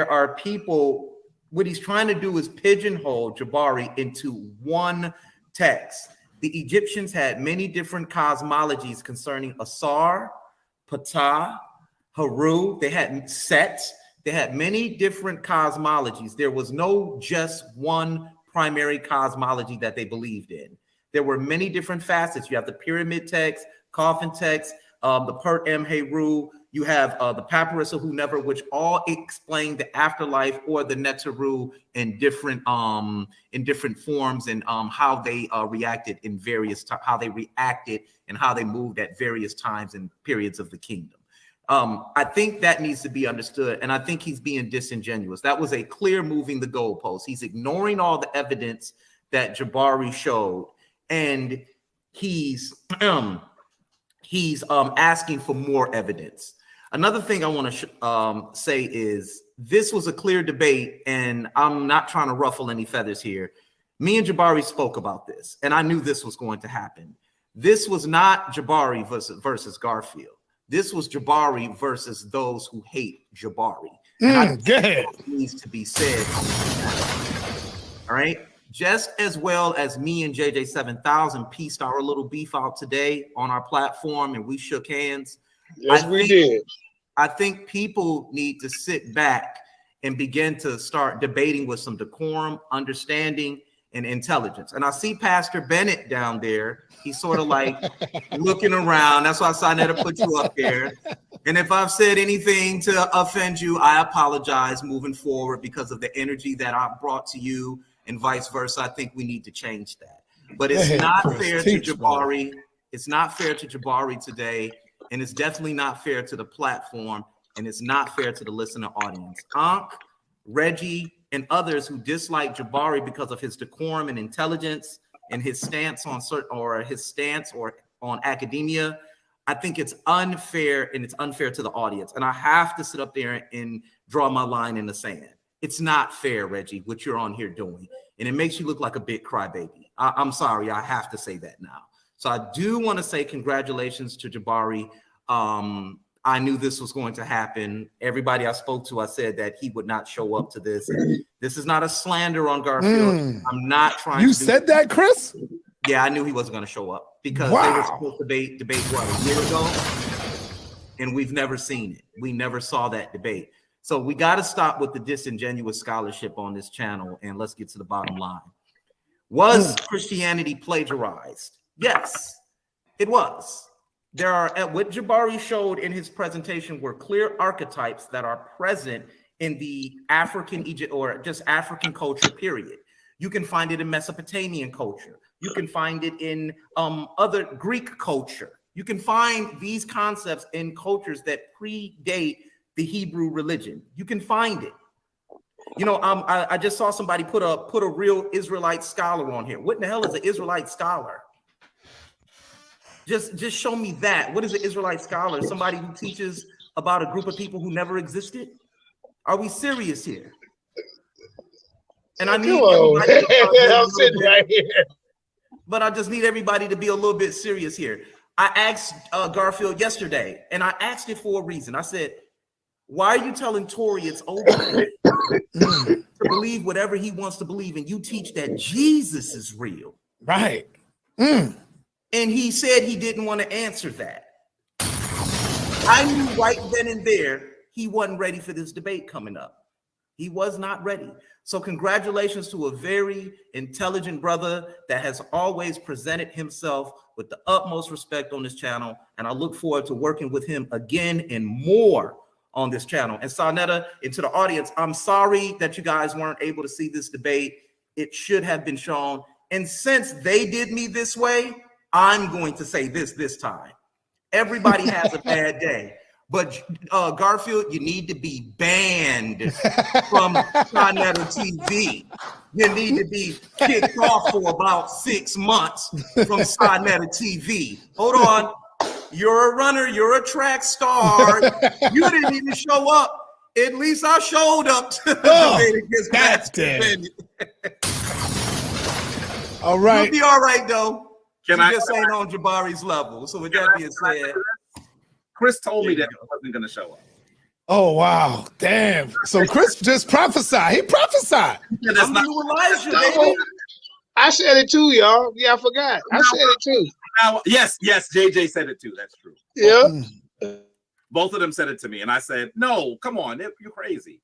are people, what he's trying to do is pigeonhole Jabari into one text. The Egyptians had many different cosmologies concerning Asar, Ptah, Haru. They had Set. They had many different cosmologies. There was no just one primary cosmology that they believed in. There were many different facets. You have the pyramid text, coffin text, the Pert M. Heru. You have the Papyrus of Hunever, which all explain the afterlife or the Neteru in different forms and how they reacted in various how they reacted and how they moved at various times and periods of the kingdom. I think that needs to be understood, and I think he's being disingenuous. That was a clear moving the goalpost. He's ignoring all the evidence that Jabari showed, and he's asking for more evidence. Another thing I want to say is this was a clear debate, and I'm not trying to ruffle any feathers here. Me and Jabari spoke about this, and I knew this was going to happen. This was not Jabari versus Garfield. This was Jabari versus those who hate Jabari. And it needs to be said. All right. Just as well as me and JJ7000 pieced our little beef out today on our platform and we shook hands. Yes, we did. I think people need to sit back and begin to start debating with some decorum, understanding, and intelligence. And I see Pastor Bennett down there. He's sort of like looking around. That's why I decided to put you up there. And if I've said anything to offend you, I apologize moving forward because of the energy that I brought to you and vice versa. I think we need to change that. But it's not fair to Jabari It's not fair to Jabari today, and it's definitely not fair to the platform, and it's not fair to the listener audience. Ankh, Reggie, and others who dislike Jabari because of his decorum and intelligence and his stance on on academia, I think it's unfair, and it's unfair to the audience. And I have to sit up there and draw my line in the sand. It's not fair, Reggie, what you're on here doing. And it makes you look like a big crybaby. I'm sorry, I have to say that now. So I do want to say congratulations to Jabari. I knew this was going to happen. Everybody I spoke to, I said that he would not show up to this. This is not a slander on Garfield. I'm not trying You to said that, Chris? Yeah, I knew he wasn't going to show up because they were supposed to debate what, a year ago? And we've never seen it. We never saw that debate. So we got to stop with the disingenuous scholarship on this channel, and let's get to the bottom line. Was Christianity plagiarized? Yes, it was. There are, what Jabari showed in his presentation were clear archetypes that are present in the African Egypt or just African culture, period. You can find it in Mesopotamian culture. You can find it in other Greek culture. You can find these concepts in cultures that predate the Hebrew religion. You can find it. You know, I just saw somebody put a real Israelite scholar on here. What in the hell is an Israelite scholar? Just show me that. What is an Israelite scholar? Somebody who teaches about a group of people who never existed? Are we serious here? And I need everybody to I'm sitting right here. But I just need everybody to be a little bit serious here. I asked Garfield yesterday, and I asked it for a reason. I said, why are you telling Tory it's okay to believe whatever he wants to believe, and you teach that Jesus is real? Right. And he said he didn't want to answer that. I knew right then and there he wasn't ready for this debate coming up. He was not ready. So congratulations to a very intelligent brother that has always presented himself with the utmost respect on this channel. And I look forward to working with him again and more on this channel. And Sarnetta, and to the audience, I'm sorry that you guys weren't able to see this debate. It should have been shown. And since they did me this way, I'm going to say this time. Everybody has a bad day. But Garfield, you need to be banned from Sarnetta TV. You need to be kicked off for about 6 months from Sarnetta TV. Hold on. You're a runner. You're a track star. You didn't even show up. At least I showed up to the debate against Matt. All right. You'll be all right, though. Can I just ain't on Jabari's level. So with that being said, Chris told me that he wasn't going to show up. Oh, wow. Damn. So Chris just prophesied. He prophesied. I'm new Elijah, baby. I said it too, y'all. Yeah, I forgot. I said it too. Yes, JJ said it too. That's true. Yeah. Both of them said it to me, and I said, no, come on, you're crazy.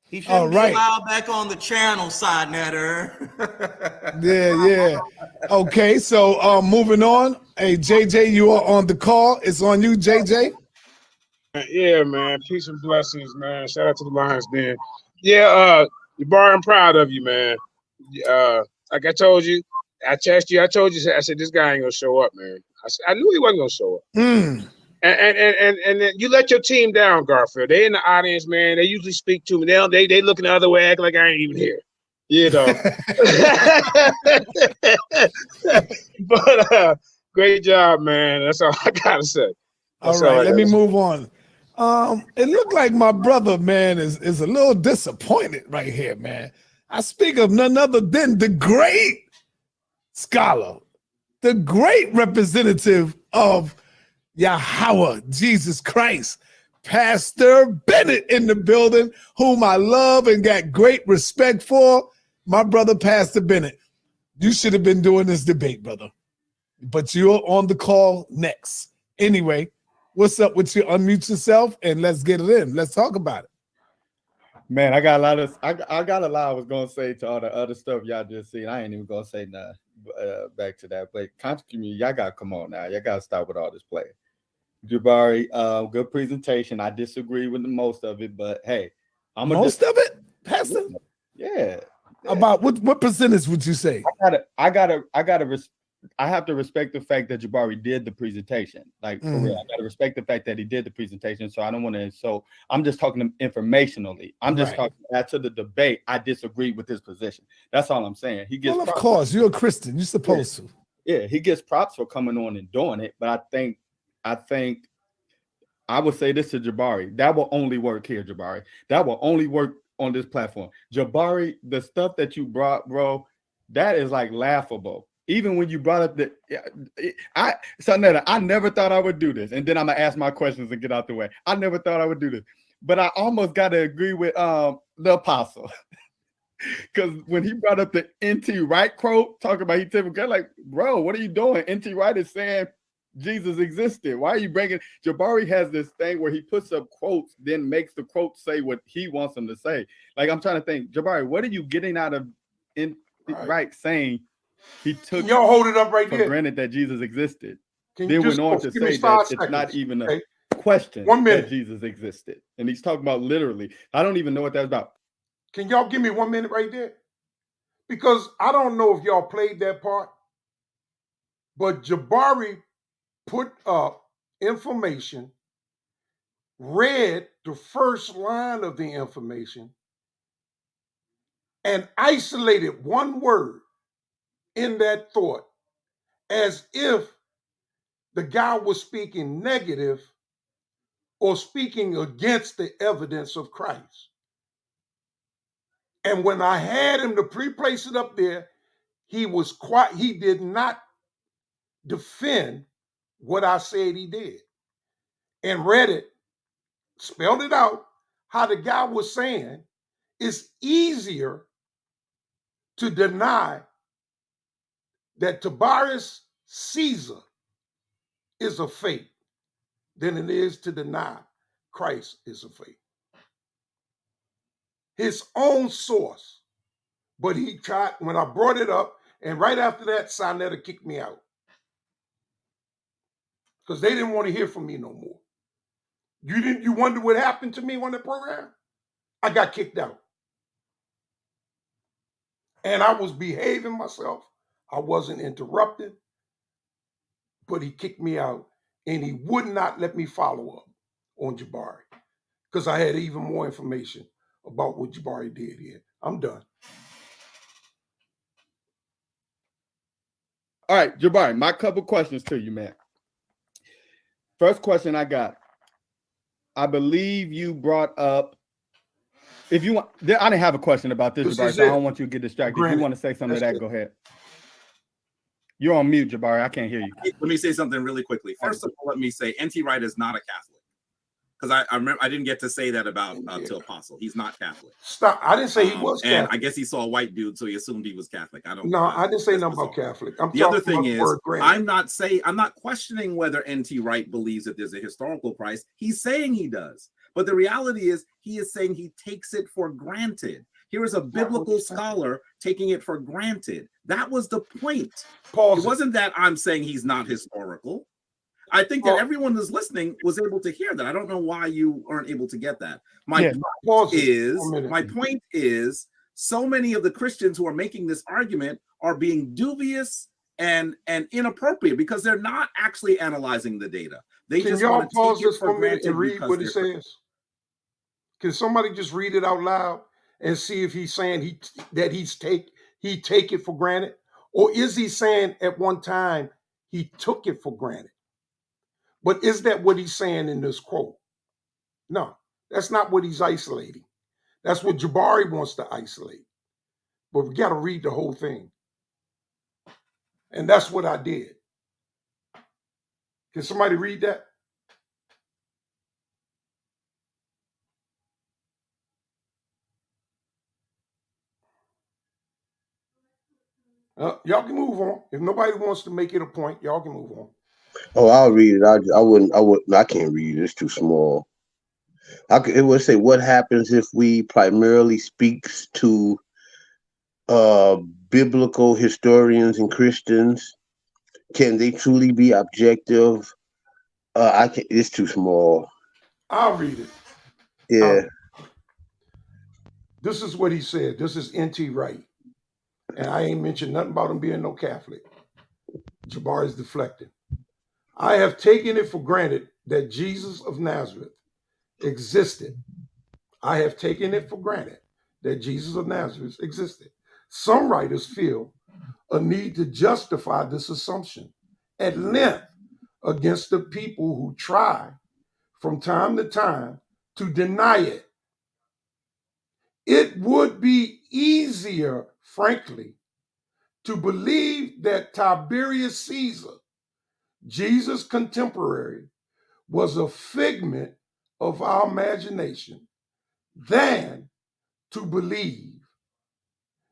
He shouldn't be allowed back on the channel, side netter. Yeah. Okay, so moving on. Hey, JJ, you are on the call. It's on you, JJ. Yeah, man. Peace and blessings, man. Shout out to the Lions, man. Yeah, Jabari, I'm proud of you, man. Like I told you, I told you, I said, this guy ain't gonna show up, man. I knew he wasn't gonna show up. And then you let your team down, Garfield. They in the audience, man. They usually speak to me. They looking the other way, act like I ain't even here. You know. But great job, man. That's all I gotta say. All right, let me move on. It looked like my brother, man, is a little disappointed right here, man. I speak of none other than the great scholar, the great representative of Yahweh, Jesus Christ, Pastor Bennett in the building, whom I love and got great respect for. My brother, Pastor Bennett, you should have been doing this debate, brother. But you're on the call next. Anyway, what's up with you? Unmute yourself and let's get it in. Let's talk about it. Man, I got a lot I was gonna say to all the other stuff y'all just seen. I ain't even gonna say nothing back to that. But content community, y'all gotta come on now. Y'all gotta stop with all this play. Jabari, good presentation. I disagree with the most of it, but hey, most of it, Pastor. Yeah. About what percentage would you say? I gotta I have to respect the fact that Jabari did the presentation. Like for real, I gotta respect the fact that he did the presentation. So I don't want to. So I'm just talking informationally. I'm just talking after the debate. I disagree with his position. That's all I'm saying. He gets. Well, of course, you're a Christian. You're supposed to. Yeah, he gets props for coming on and doing it. But I think I would say this to Jabari. That will only work here, Jabari. That will only work on this platform. Jabari, the stuff that you brought, bro, that is like laughable. Even when you brought up I never thought I would do this. And then I'm gonna ask my questions and get out the way. I never thought I would do this. But I almost got to agree with the apostle. Because when he brought up the N.T. Wright quote, talking about he typically like, bro, what are you doing? N.T. Wright is saying Jesus existed. Why are you bringing? Jabari has this thing where he puts up quotes, then makes the quote say what he wants them to say. Like, I'm trying to think, Jabari, what are you getting out of Wright saying he took y'all hold it up right for there? Granted that Jesus existed. Can then went on to say that it's not even a question that Jesus existed. And he's talking about literally. I don't even know what that's about. Can y'all give me 1 minute right there? Because I don't know if y'all played that part, but Jabari put up information, read the first line of the information, and isolated one word in that thought as if the guy was speaking negative or speaking against the evidence of Christ. And when I had him to pre-place it up there, he was quiet. He did not defend what I said he did, and read it, spelled it out, how the guy was saying it's easier to deny that Tiberius Caesar is a fake than it is to deny Christ is a fake. His own source. But he tried, when I brought it up, and right after that, Sinetta kicked me out. Because they didn't want to hear from me no more. You wonder what happened to me on the program? I got kicked out. And I was behaving myself. I wasn't interrupted. But he kicked me out, and he would not let me follow up on Jabari. Because I had even more information about what Jabari did here. I'm done. All right, Jabari, my couple questions to you, man. First question I got. I believe you brought up, if you want, I didn't have a question about this, Jabari, so I don't want you to get distracted. If you want to say something to that, go ahead. You're on mute, Jabari. I can't hear you. Let me say something really quickly. First of all, let me say N.T. Wright is not a Catholic. Because I remember I didn't get to say that about to Apostle. He's not Catholic. Stop. I didn't say he was Catholic. And I guess he saw a white dude, so he assumed he was Catholic. I didn't say nothing about Catholic. The other thing is, I'm not questioning whether N.T. Wright believes that there's a historical Christ. He's saying he does. But the reality is, he is saying he takes it for granted. Here is a biblical scholar taking it for granted. That was the point. It wasn't that I'm saying he's not historical. I think that everyone who's listening was able to hear that. I don't know why you aren't able to get that. My point is, so many of the Christians who are making this argument are being dubious and inappropriate because they're not actually analyzing the data. They just want to take it for granted and read what he says. Can somebody just read it out loud and see if he's saying he take it for granted, or is he saying at one time he took it for granted? But is that what he's saying in this quote? No, that's not what he's isolating. That's what Jabari wants to isolate. But we got to read the whole thing. And that's what I did. Can somebody read that? Y'all can move on. If nobody wants to make it a point, y'all can move on. Oh, I'll read it. I can't read it. It's too small. It would say, what happens if we primarily speaks to biblical historians and Christians? Can they truly be objective? It's too small. I'll read it. Yeah. This is what he said. This is N.T. Wright. And I ain't mentioned nothing about him being no Catholic. Jabari's deflecting. I have taken it for granted that Jesus of Nazareth existed. I have taken it for granted that Jesus of Nazareth existed. Some writers feel a need to justify this assumption at length against the people who try from time to time to deny it. It would be easier, frankly, to believe that Tiberius Caesar, Jesus' contemporary, was a figment of our imagination than to believe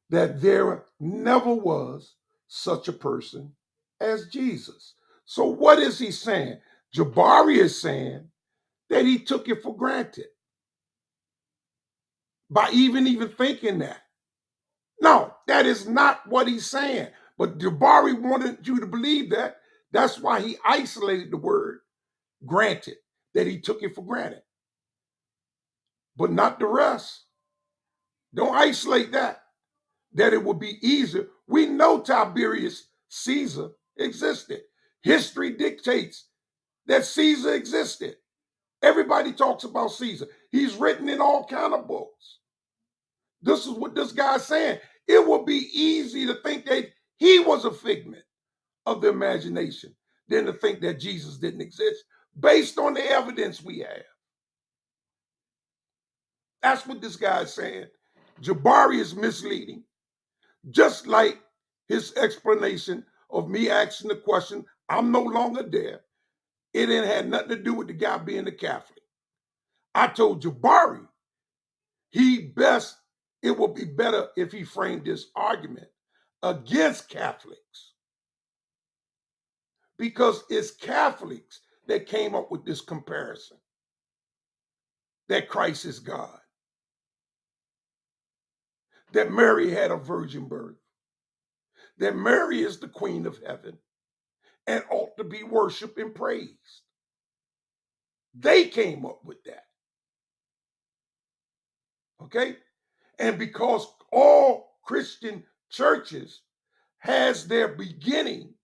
that there never was such a person as Jesus. So what is he saying? Jabari is saying that he took it for granted by even thinking that. No, that is not what he's saying. But Jabari wanted you to believe that. That's why he isolated the word granted, that he took it for granted. But not the rest. Don't isolate that it would be easier. We know Tiberius Caesar existed. History dictates that Caesar existed. Everybody talks about Caesar. He's written in all kind of books. This is what this guy's saying. It would be easy to think that he was a figment of the imagination than to think that Jesus didn't exist based on the evidence we have. That's what this guy is saying. Jabari is misleading, just like his explanation of me asking the question, I'm no longer there. It didn't have nothing to do with the guy being a Catholic. I told Jabari it would be better if he framed this argument against Catholics, because it's Catholics that came up with this comparison that Christ is God, that Mary had a virgin birth, that Mary is the queen of heaven and ought to be worshiped and praised. They came up with that. Okay? And because all Christian churches has their beginning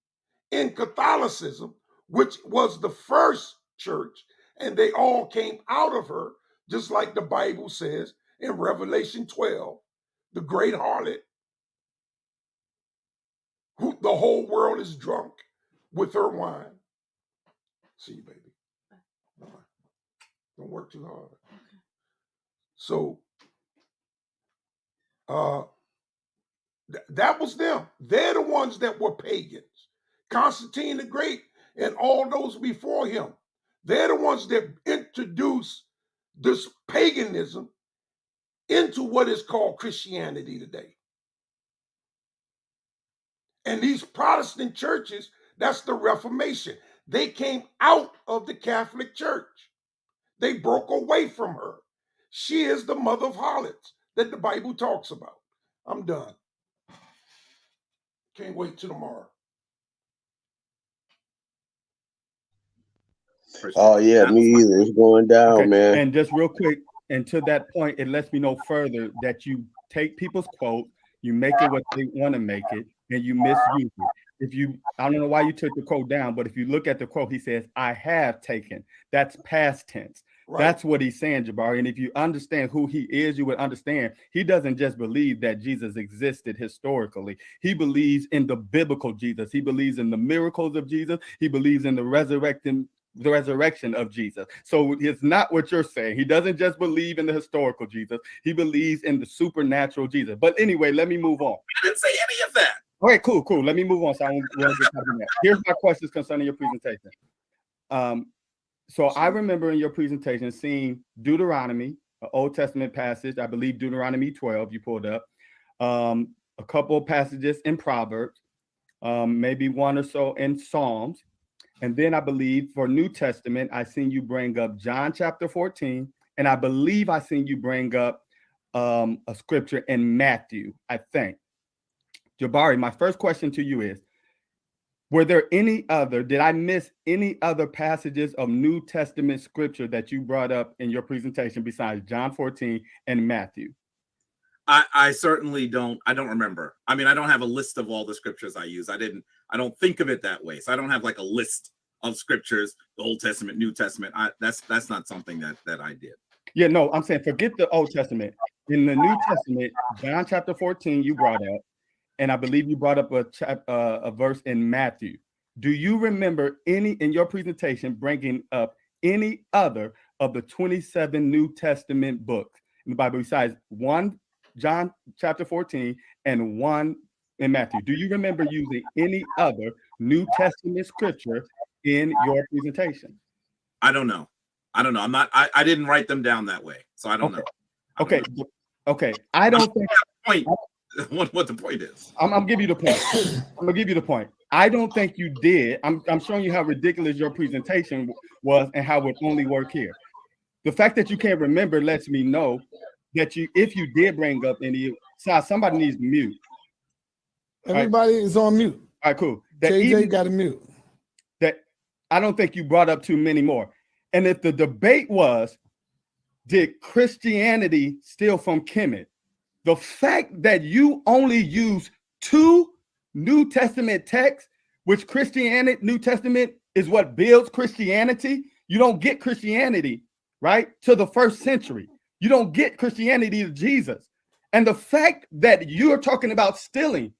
in Catholicism, which was the first church, and they all came out of her, just like the Bible says in Revelation 12, the great harlot, who the whole world is drunk with her wine. See you, baby. Don't work too hard. So that was them. They're the ones that were pagans. Constantine the Great and all those before him. They're the ones that introduced this paganism into what is called Christianity today. And these Protestant churches, that's the Reformation. They came out of the Catholic Church. They broke away from her. She is the mother of harlots that the Bible talks about. I'm done. Can't wait till tomorrow. Oh yeah, me either. It's going down, Okay. man. And just real quick, and to that point, it lets me know further that you take people's quote, you make it what they want to make it, and you misuse it. I don't know why you took the quote down, but if you look at the quote, he says, I have taken. That's past tense. Right. That's what he's saying, Jabari. And if you understand who he is, you would understand he doesn't just believe that Jesus existed historically. He believes in the biblical Jesus. He believes in the miracles of Jesus. He believes in the resurrection of Jesus. So it's not what you're saying. He doesn't just believe in the historical Jesus. He believes in the supernatural Jesus. But anyway, let me move on. I didn't say any of that. All right, cool. Let me move on. So I won't get caught in that. Here's my questions concerning your presentation. So I remember in your presentation seeing Deuteronomy, an Old Testament passage, I believe Deuteronomy 12 you pulled up, a couple of passages in Proverbs, maybe one or so in Psalms. And then I believe for New Testament, I seen you bring up John chapter 14, and I believe I seen you bring up a scripture in Matthew, I think. Jabari, my first question to you is, did I miss any other passages of New Testament scripture that you brought up in your presentation besides John 14 and Matthew? I certainly don't. I don't remember. I mean, I don't have a list of all the scriptures I use. I didn't I don't think of it that way. So I don't have like a list of scriptures, the Old Testament, New Testament. That's not something that I did. Yeah, no, I'm saying forget the Old Testament. In the New Testament, John chapter 14, you brought up, and I believe you brought up a verse in Matthew. Do you remember any in your presentation bringing up any other of the 27 New Testament books in the Bible besides one John chapter 14 and one in Matthew? Do you remember using any other New Testament scripture in your presentation? I don't know. I didn't write them down that way, so I don't know. Okay. I don't think point. What the point is. I'm gonna give you the point. I'm gonna give you the point. I don't think you did. I'm showing you how ridiculous your presentation was and how it only worked here. The fact that you can't remember lets me know that if you did bring up any, somebody needs to mute. Everybody is on mute. All right, cool. JJ got to mute. That I don't think you brought up too many more. And if the debate was, did Christianity steal from Kemet? The fact that you only use 2 New Testament texts, which Christianity, New Testament is what builds Christianity. You don't get Christianity, right, to the 1st century. You don't get Christianity to Jesus. And the fact that you're talking about stealing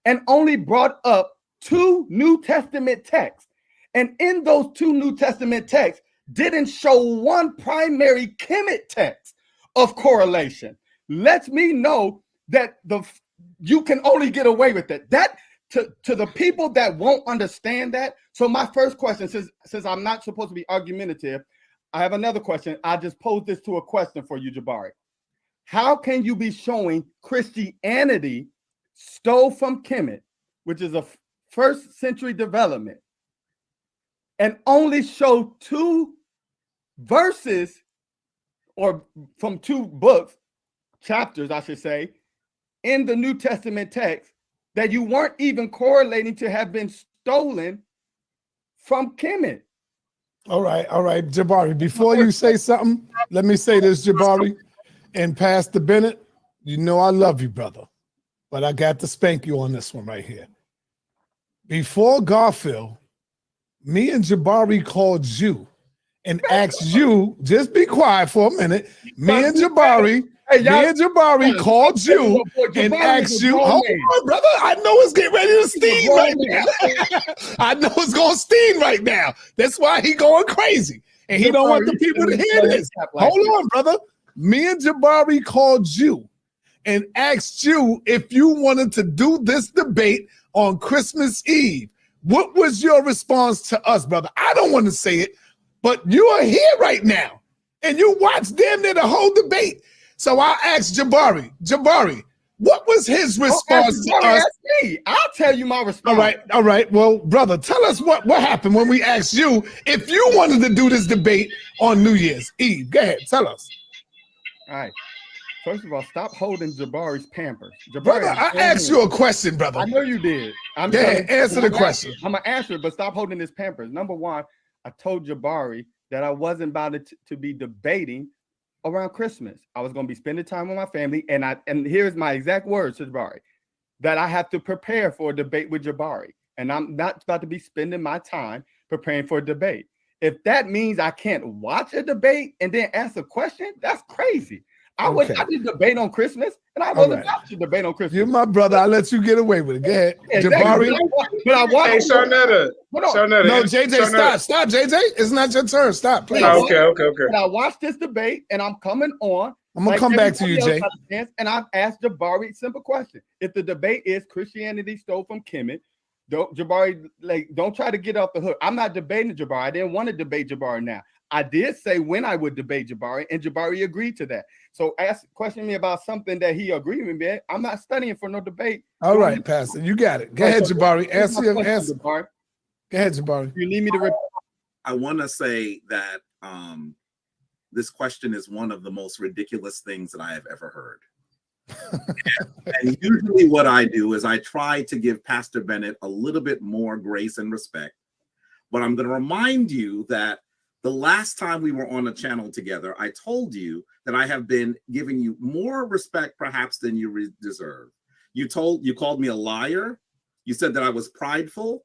and only brought up 2 New Testament texts, and in those 2 New Testament texts didn't show one primary Kemet text of correlation, lets me know that you can only get away with it. That to the people that won't understand that. So my first question, since I'm not supposed to be argumentative, I have another question. I just posed this to a question for you, Jabari. How can you be showing Christianity stole from Kemet, which is a 1st century development, and only show 2 verses or from 2 books, chapters, I should say, in the New Testament text that you weren't even correlating to have been stolen from Kemet? All right, Jabari, before you say something, let me say this, Jabari, and Pastor Bennett, you know I love you, brother, but I got to spank you on this one right here. Before Garfield, me and Jabari called you and asked you, just be quiet for a minute. Me and Jabari called you and asked you, hold on, brother, I know it's getting ready to steam right now. I know it's going to steam right now. That's why he going crazy. And he don't want the people to hear this. Hold on, brother. Me and Jabari called you and asked you if you wanted to do this debate on Christmas Eve. What was your response to us, brother? I don't want to say it, but you are here right now, and you watched damn near the whole debate. So I asked Jabari, what was his response to us? I'll tell you my response. All right. Well, brother, tell us what happened when we asked you if you wanted to do this debate on New Year's Eve. Go ahead, tell us. All right. First of all, stop holding Jabari's Pampers. Brother, I asked you a question, brother. I know you did. Answer the question. I'm going to answer it, but stop holding his Pampers. Number one, I told Jabari that I wasn't about to be debating around Christmas. I was going to be spending time with my family, and here's my exact words to Jabari, that I have to prepare for a debate with Jabari, and I'm not about to be spending my time preparing for a debate. If that means I can't watch a debate and then ask a question, that's crazy. I did debate on Christmas, and I wasn't about to debate on Christmas. You're my brother. I let you get away with it. Go ahead, exactly. Jabari. But I watched. Hey, Sharnetta. No, JJ, stop, JJ. It's not your turn. Stop, please. Okay. But I watched this debate, and I'm coming on. I'm gonna come back to you, Jay. And I've asked Jabari a simple question: if the debate is Christianity stole from Kemet, Jabari, don't try to get off the hook. I'm not debating Jabari. I didn't want to debate Jabari now. I did say when I would debate Jabari, and Jabari agreed to that. So question me about something that he agreed with me. I'm not studying for no debate. All right, Pastor, you got it. Go ahead, Jabari. Answer. Jabari. Go ahead, Jabari. You need me to repeat? I want to say that this question is one of the most ridiculous things that I have ever heard. And usually what I do is I try to give Pastor Bennett a little bit more grace and respect. But I'm going to remind you that the last time we were on a channel together, I told you that I have been giving you more respect perhaps than you deserve. You called me a liar. You said that I was prideful.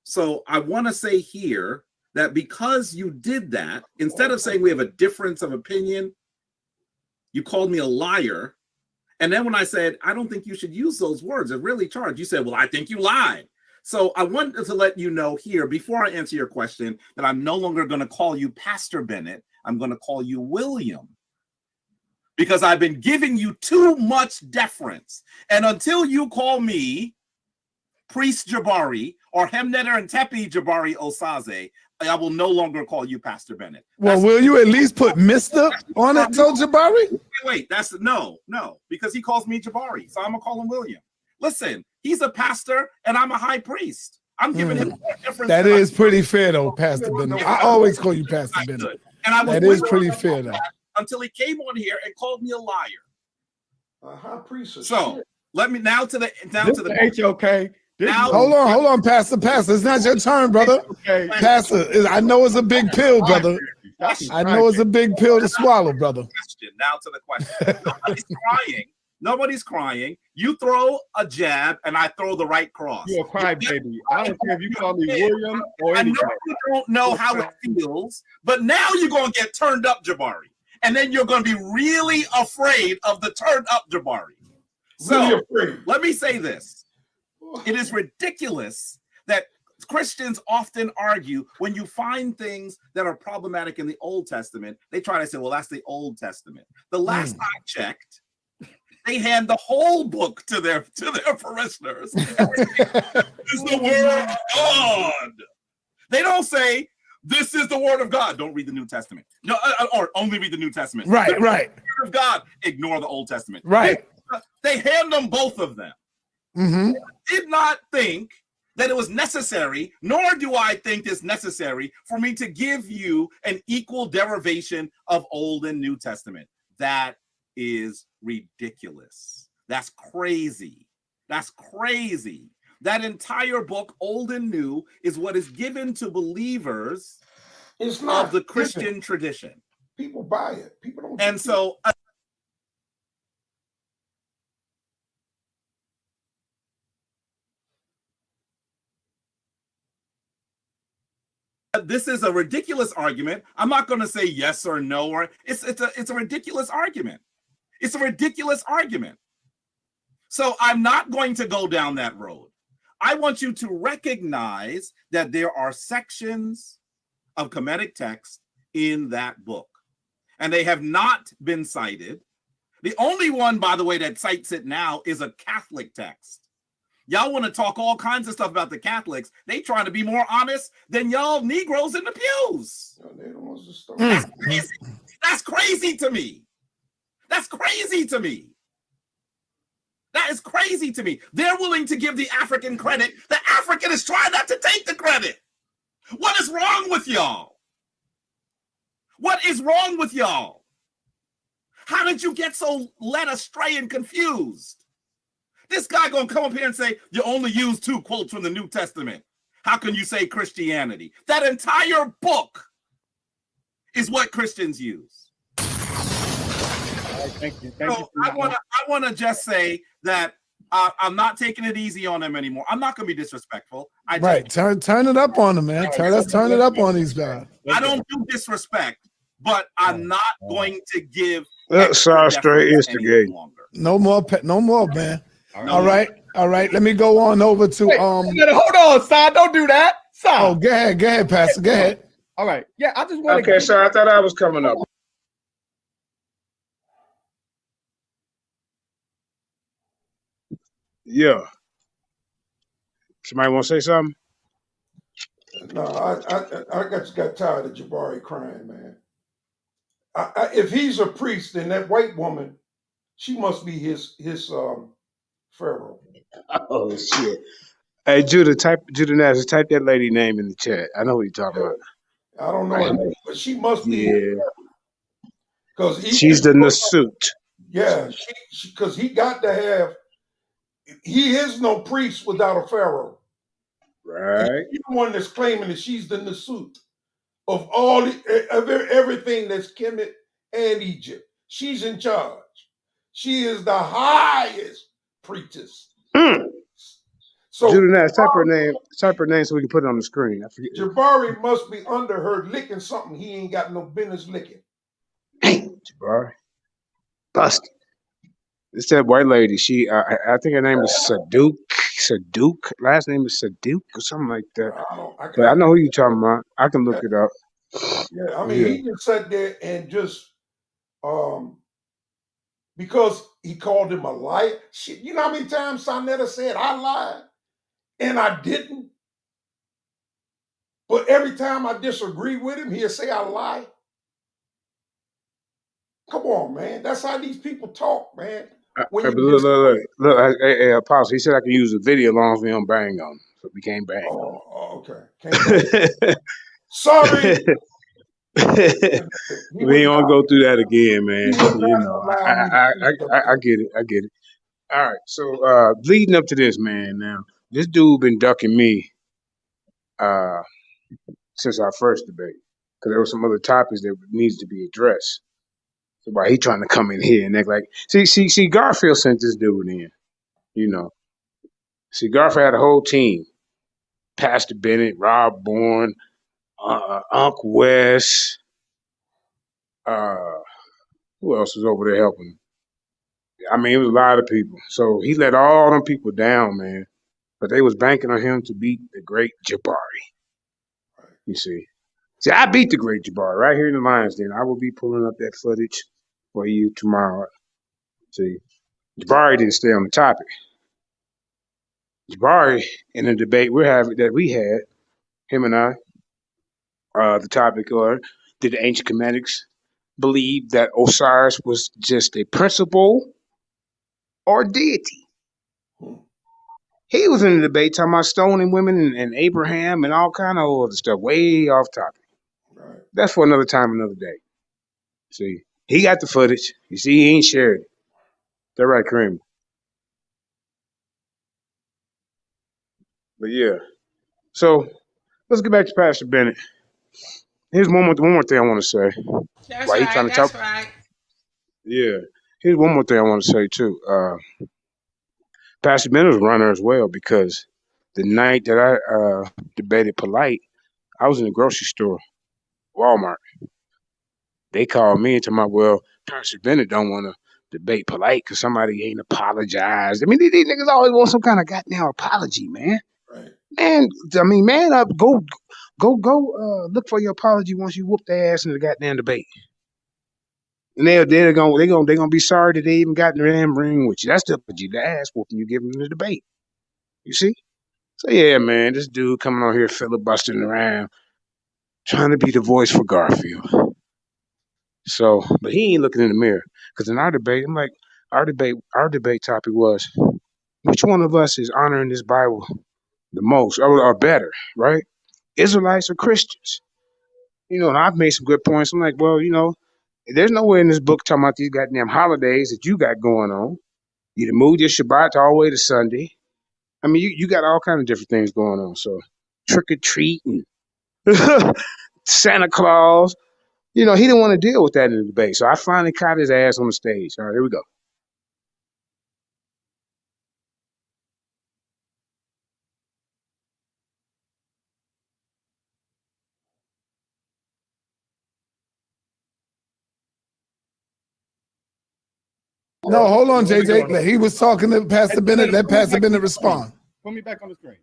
So I want to say here that because you did that, instead of saying we have a difference of opinion, you called me a liar. And then when I said, I don't think you should use those words, it really charged. You said, well, I think you lied. So I wanted to let you know here, before I answer your question, that I'm no longer going to call you Pastor Bennett. I'm going to call you William. Because I've been giving you too much deference. And until you call me Priest Jabari or Hemnetter and Tepi Jabari Osaze, I will no longer call you Pastor Bennett. Well, will you at least put Mr. on it, though, Jabari? Wait, that's no, because he calls me Jabari, so I'm gonna call him William. Listen, he's a pastor and I'm a high priest. I'm giving him more difference. That is pretty fair, though, Pastor Bennett. I always call you Pastor Bennett. And I was that is pretty fair, though. Until he came on here and called me a liar. A high priest. So let me now to the HOK. Hold on, Pastor. It's not your turn, brother. Okay. Pastor, I know it's a big pill, brother. I know it's a big pill to swallow, brother. Now to the question. Nobody's crying. Nobody's crying. You throw a jab and I throw the right cross. You're a crybaby. I don't care if you call me William or anything. I know you don't know how it feels, but now you're going to get turned up, Jabari. And then you're going to be really afraid of the turned up Jabari. So let me say this. It is ridiculous that Christians often argue when you find things that are problematic in the Old Testament, they try to say, well, that's the Old Testament. The last I checked, they hand the whole book to their parishioners. It's the word of God. They don't say, this is the word of God. Don't read the New Testament. No, or only read the New Testament. Right. The word of God. Ignore the Old Testament. Right. They hand them both of them. Mm-hmm. Did not think that it was necessary, nor do I think it's necessary for me to give you an equal derivation of Old and New Testament. That is ridiculous. That's crazy. That's crazy. That entire book, Old and New, is what is given to believers of the Christian tradition. People buy it. People don't. And so this is a ridiculous argument. I'm not going to say yes or no, or it's a ridiculous argument. It's a ridiculous argument. So I'm not going to go down that road. I want you to recognize that there are sections of Kemetic text in that book, and they have not been cited. The only one, by the way, that cites it now is a Catholic text. Y'all want to talk all kinds of stuff about the Catholics. They trying to be more honest than y'all Negroes in the pews. No, they don't want to start. That's crazy. That's crazy to me. That's crazy to me. That is crazy to me. They're willing to give the African credit. The African is trying not to take the credit. What is wrong with y'all? What is wrong with y'all? How did you get so led astray and confused? This guy gonna come up here and say, you only use 2 quotes from the New Testament. How can you say Christianity? That entire book is what Christians use. Thank you. So I want to just say that I'm not taking it easy on them anymore. I'm not going to be disrespectful. Turn it up on them, man. Let's turn it up on these guys. I don't do disrespect, but I'm not going to give. Sorry, straight instigate. No more, man. All right. Let me go on over to hold on, son. Don't do that, son. Oh, go ahead, Pastor. Go ahead. All right. Yeah, I just want to. Okay, so I thought I was coming up. Yeah. Somebody want to say something? No, I just got tired of Jabari crying, man. If he's a priest, then that white woman, she must be his pharaoh. Oh shit! Hey, Judah Nazareth, type that lady name in the chat. I know what you're talking about. I don't know her name, but she must be. Yeah. Because she's the Nasut. Yeah, because he got to have. He is no priest without a pharaoh. Right. He's the one that's claiming that she's the Nasut of everything that's Kemet and Egypt. She's in charge. She is the highest priestess. So Judah, type her name so we can put it on the screen. I forget. Jabari must be under her licking something he ain't got no business licking. Jabari. Busted. It's that white lady. She, I think her name is Saduk. Saduk. Last name is Saduk or something like that. But I know who you talking about. I can look it up. Yeah, I mean, he just sat there and just, because he called him a liar. Shit, you know how many times Sonetta said I lied and I didn't? But every time I disagree with him, he'll say I lie. Come on, man. That's how these people talk, man. When you Look, hey, Apostle, he said I can use the video as long as we don't bang on him. So we can't bang on him. Okay. Can't bang. Sorry. We ain't gonna go through that again, man. You know, I get it. I get it. All right. So leading up to this, man, now this dude been ducking me since our first debate. Because there were some other topics that needs to be addressed. So why he trying to come in here and act like see Garfield sent this dude in, you know. See, Garfield had a whole team. Pastor Bennett, Rob Bourne, Unc West, who else was over there helping? I mean, it was a lot of people. So he let all them people down, man. But they was banking on him to beat the great Jabari. You see. See, I beat the great Jabari right here in the Lions Den. I will be pulling up that footage for you tomorrow. See, Jabari didn't stay on the topic. Jabari, in the debate we had, him and I, the topic was, did the ancient Kemetics believe that Osiris was just a principle or deity? He was in the debate talking about stoning women and Abraham and all kind of other stuff, way off topic. Right. That's for another time, another day. See, he got the footage. You see, he ain't shared it. That right, Kareem? But yeah. So let's get back to Pastor Bennett. Here's one more thing I want to say. That's right. That's right. Yeah. Here's one more thing I want to say too. Pastor Bennett was a runner as well, because the night that I debated Polite, I was in the grocery store, Walmart. They called me and told me, well, Pastor Bennett don't want to debate Polite because somebody ain't apologized. I mean, these niggas always want some kind of goddamn apology, man. Right. Man, I mean, man up, go look for your apology once you whoop their ass in the goddamn debate. And they're gonna be sorry that they even got in the damn ring with you. That's the ass whooping you give them in the debate. You see? So yeah, man, this dude coming on here filibustering around, trying to be the voice for Garfield. So, but he ain't looking in the mirror. Because in our debate, I'm like, our debate topic was, which one of us is honoring this Bible the most or better, right? Israelites or Christians? You know, and I've made some good points. I'm like, well, you know, there's nowhere in this book talking about these goddamn holidays that you got going on. You done moved your Shabbat all the way to Sunday. I mean, you got all kinds of different things going on. So trick or treat and Santa Claus. You know, he didn't want to deal with that in the debate. So I finally caught his ass on the stage. All right, here we go. No, hold on, JJ. He was talking to Pastor Bennett. Let Pastor Bennett respond. Put me back on the screen.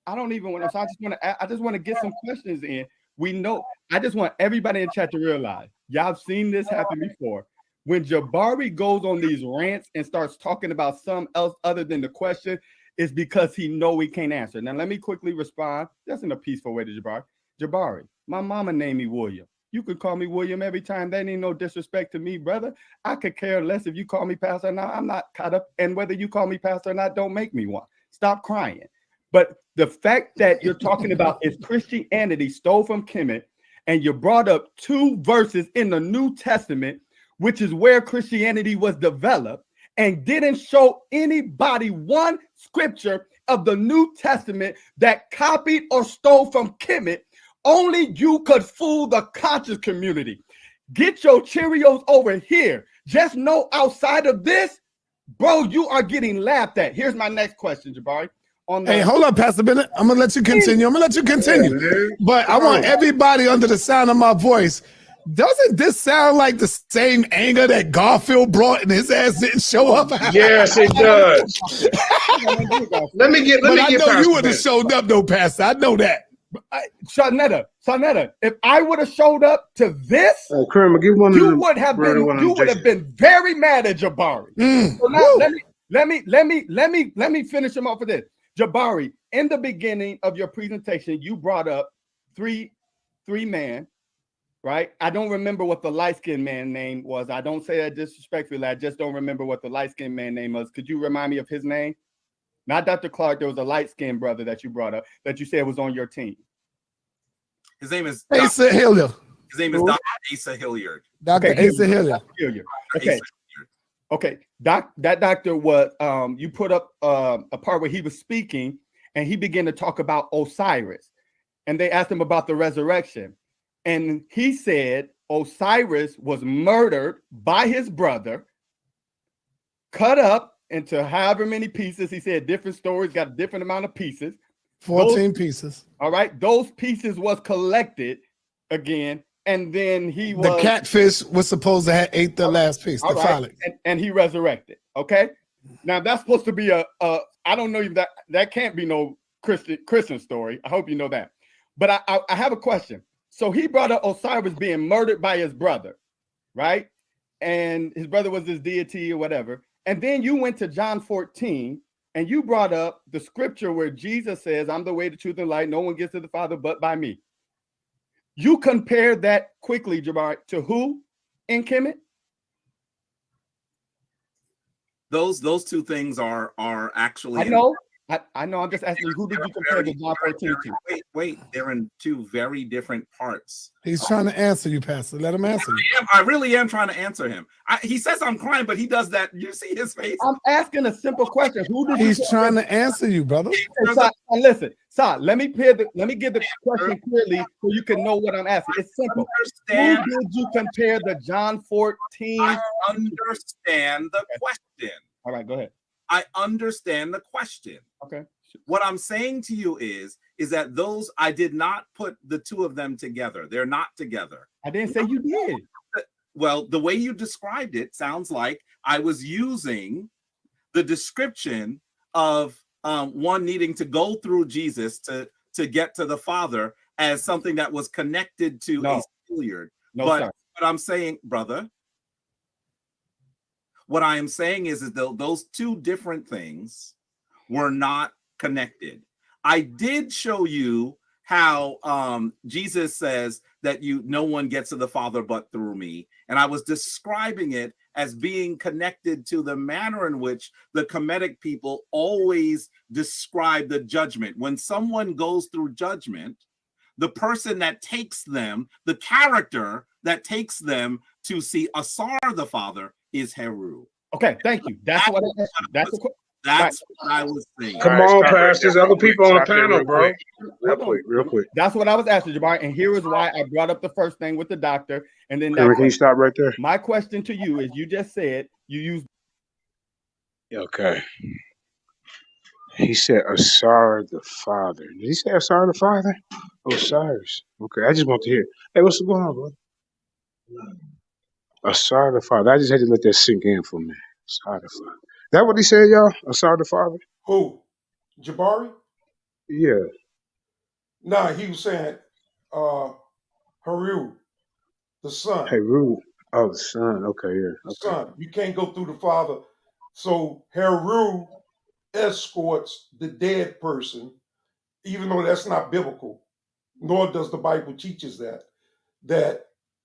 I don't even want to. I just want to get some questions in. We know. I just want everybody in chat to realize y'all have seen this happen before. When Jabari goes on these rants and starts talking about something else other than the question, it's because he know he can't answer. Now let me quickly respond. That's in a peaceful way to Jabari. Jabari, my mama named me William. You could call me William every time. That ain't no disrespect to me, brother. I could care less if you call me pastor or not. I'm not caught up. And whether you call me pastor or not, don't make me one. Stop crying. But the fact that you're talking about is Christianity stole from Kemet, and you brought up 2 verses in the New Testament, which is where Christianity was developed, and didn't show anybody one scripture of the New Testament that copied or stole from Kemet. Only you could fool the conscious community. Get your Cheerios over here. Just know outside of this, Bro, you are getting laughed at. Here's my next question, Jabari. Hey, hold up, Pastor Bennett. I'm gonna let you continue. But I want everybody under the sound of my voice. Doesn't this sound like the same anger that Garfield brought and his ass didn't show up? Yes, it does. Let me get. I know you would have showed up though, Pastor. I know that. Shanetta, if I would have showed up to this, Kermit, give one you would have been very mad at Jabari. So now let me finish him off with this. Jabari, in the beginning of your presentation, you brought up three men, right? I don't remember what the light-skinned man name was. I don't say that disrespectfully. I just don't remember what the light-skinned man name was. Could you remind me of his name? Not Dr. Clark. There was a light-skinned brother that you brought up that you said was on your team. His name is Asa Hilliard. His name is Dr. Asa Hilliard. Dr. Asa Hilliard. Okay. That doctor was you put up a part where he was speaking and he began to talk about Osiris. And they asked him about the resurrection. And he said Osiris was murdered by his brother, cut up into however many pieces. He said different stories, got a different amount of pieces. 14 pieces. All right. Those pieces was collected again. And then the catfish was supposed to have ate the last piece, the phallic. And he resurrected. Okay. Now that's supposed to be I don't know if that can't be no Christian story. I hope you know that. But I have a question. So he brought up Osiris being murdered by his brother, right? And his brother was his deity or whatever. And then you went to John 14 and you brought up the scripture where Jesus says, I'm the way, the truth, and light. No one gets to the Father but by me. You compared that quickly, Jabari, to who in Kemet? Those two things are actually. I know. I'm just asking you, who did you compare to John 14 to? Wait. They're in two very different parts. He's trying to answer you, Pastor. Let him answer you. I really am trying to answer him. He says I'm crying, but he does that. You see his face? I'm asking a simple question. He's trying to answer you, brother. Listen, let me give the question clearly so you can know what I'm asking. It's simple. Who did you compare the John 14? I understand the question. All right, go ahead. I understand the question. Okay. What I'm saying to you is that those, I did not put the two of them together. They're not together. I didn't say you did. Well, the way you described it sounds like I was using the description of one needing to go through Jesus to get to the Father as something that was connected to a Hilliard. But what I'm saying, brother, what I am saying is that those two different things were not connected. I did show you how Jesus says that no one gets to the Father but through me. And I was describing it as being connected to the manner in which the Kemetic people always describe the judgment. When someone goes through judgment, the person that takes them, the character that takes them to see Asar the Father, is Heru. Okay, thank you. That's what I was saying. Come on, pastors. Other people on the panel, bro. Real quick. That's what I was asking, Jabari. And here is why I brought up the first thing with the doctor. And then can you stop right there? My question to you is, you just said you used. Okay. He said Asar the Father. Did he say Asar the Father? Osiris. Okay, I just want to hear. Hey, what's going on, bro? Asar the Father. I just had to let that sink in for me. Asar the Father. That what he said, y'all? Asar the Father? Who? Jabari? Yeah. Nah, he was saying Heru, the son. Heru. Oh, the son. Okay, yeah. Okay. Son. You can't go through the Father. So Heru escorts the dead person, even though that's not biblical, nor does the Bible teaches that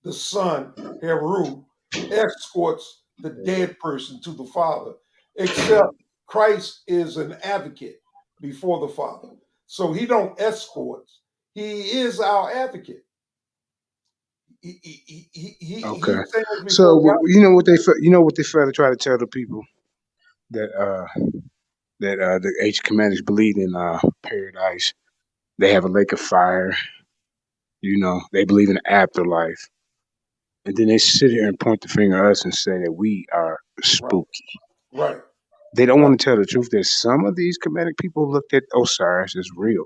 the son, Heru, escorts the dead person to the Father, except Christ is an advocate before the Father. So he don't escort. He is our advocate. Okay. So you know what they fail to try to tell the people that the H Comedics believe in paradise. They have a lake of fire. You know, they believe in the afterlife. And then they sit here and point the finger at us and say that we are spooky. Right. they don't want to tell the truth that some of these Kemetic people looked at Osiris as real.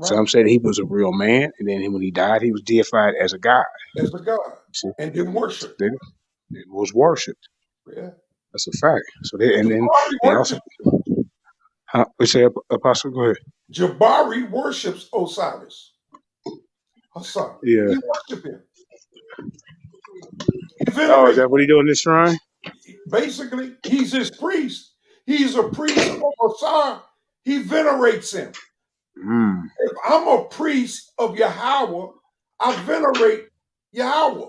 Some said he was a real man, and then when he died, he was deified as a god. As a god, See? and then worship. It was worshipped. Yeah. That's a fact. So and then they also. We say, Apostle, go ahead. Jabari worships Osiris. Hassan. Yeah. He worships him. Oh, is that what he do in this shrine? Basically, he's his priest. He's a priest of Osiris. He venerates him. If I'm a priest of Yahweh, I venerate Yahweh.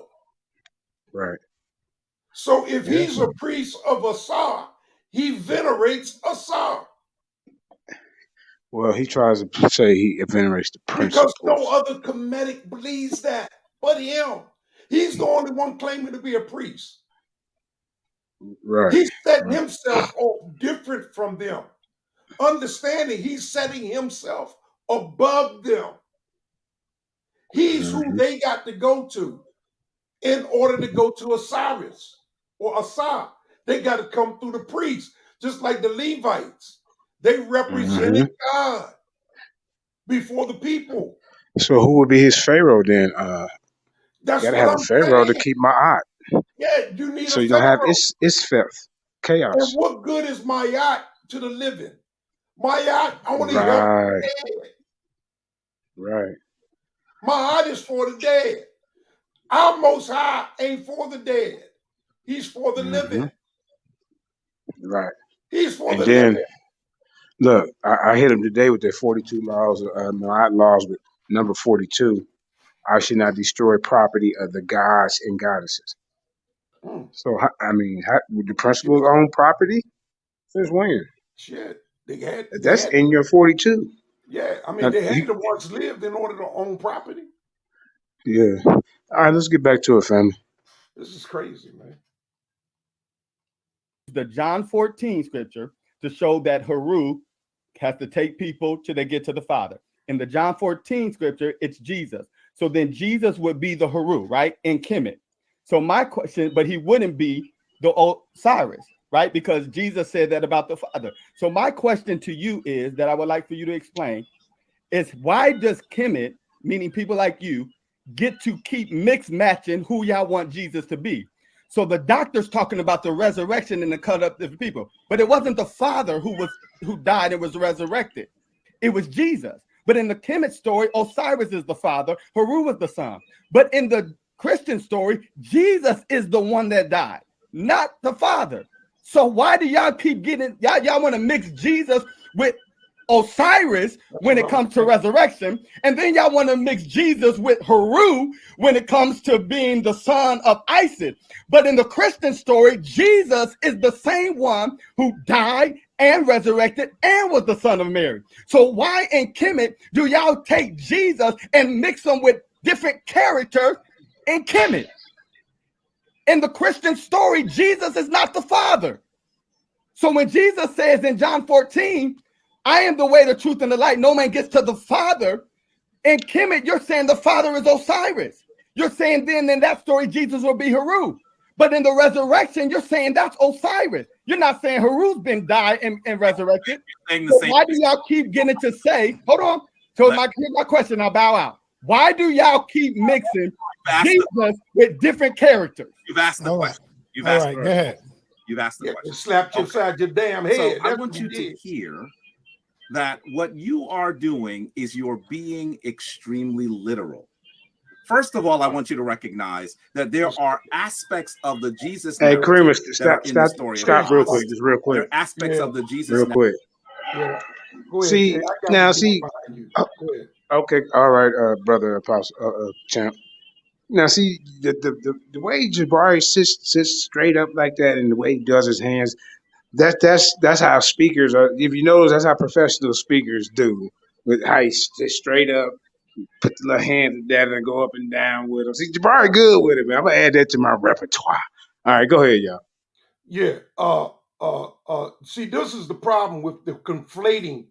Right. So if he's a priest of Osiris, he venerates Osiris. Well, he tries to say he venerates the principles. Because no other Kemetic believes that but him. He's the only one claiming to be a priest. Right. He's setting himself off different from them. Understanding he's setting himself above them. He's who they got to go to in order to go to Osiris or Asa. They got to come through the priest, just like the Levites. They represented God before the people. So who would be his pharaoh then? That's gotta what have I'm a pharaoh saying. to keep my eye. Yeah, you need So a you don't have pharaoh. it's filth, chaos. And what good is Mayat to the living? Mayat only helps Right. the dead. Right. Mayat is for the dead. Our Most High ain't for the dead. He's for the living. Right. He's for And the then living. look, I hit him today with their 42 laws, Ma'at laws, with number 42. I should not destroy property of the gods and goddesses. So I mean, would the principles own property? Since when? Shit, That's in your 42. Yeah, I mean, Now, they had to once lived in order to own property. Yeah. All right, let's get back to it, family. This is crazy, man. The John 14 scripture to show that Haru has to take people till they get to the Father. In the John 14 scripture, it's Jesus. So then Jesus would be the Haru, right? In Kemet. So my question, but he wouldn't be the Osiris, right? Because Jesus said that about the Father. So my question to you is that I would like for you to explain is why does Kemet, meaning people like you, get to keep mix matching who y'all want Jesus to be? So the doctor's talking about the resurrection and the cut up of the people, but it wasn't the Father who died and was resurrected. It was Jesus. But in the Kemet story, Osiris is the Father, Haru was the Son. But in the Christian story, Jesus is the one that died, not the Father. So why do y'all keep getting y'all want to mix Jesus with Osiris when it comes to resurrection, and then y'all want to mix Jesus with Haru when it comes to being the son of Isis? But in the Christian story, Jesus is the same one who died and resurrected and was the son of Mary. So why in Kemet do y'all take Jesus and mix him with different characters in Kemet? In the Christian story, Jesus is not the Father. So when Jesus says in John 14, I am the way, the truth, and the light, no man gets to the Father, in Kemet, you're saying the Father is Osiris. You're saying then in that story, Jesus will be Haru. But in the resurrection, you're saying that's Osiris. You're not saying Haru's been died and resurrected. So why do y'all keep getting to say, hold on, so here's my question, I'll bow out. Why do y'all keep mixing Jesus with different characters? You've asked the question. You've All asked right, go ahead. You've asked the question. It slapped you upside your damn head. So I That's want what you to hear that what you are doing is you're being extremely literal. First of all, I want you to recognize that there are aspects of the Jesus Hey, narrative Creamer, that are in the story. stop real quick, just real quick. There are aspects of the Jesus Real quick. Yeah. Go ahead, See, Jay. I got now, you see, behind you. Go ahead. okay, all right, brother Apostle, champ. Now, see, the way Jabari sits straight up like that, and the way he does his hands, that's how speakers are. If you notice, that's how professional speakers do. With how he sits straight up, put the little hand together, and go up and down with him. See, Jabari good with it, man. I'm gonna add that to my repertoire. All right, go ahead, y'all. Yeah. See, this is the problem with the conflating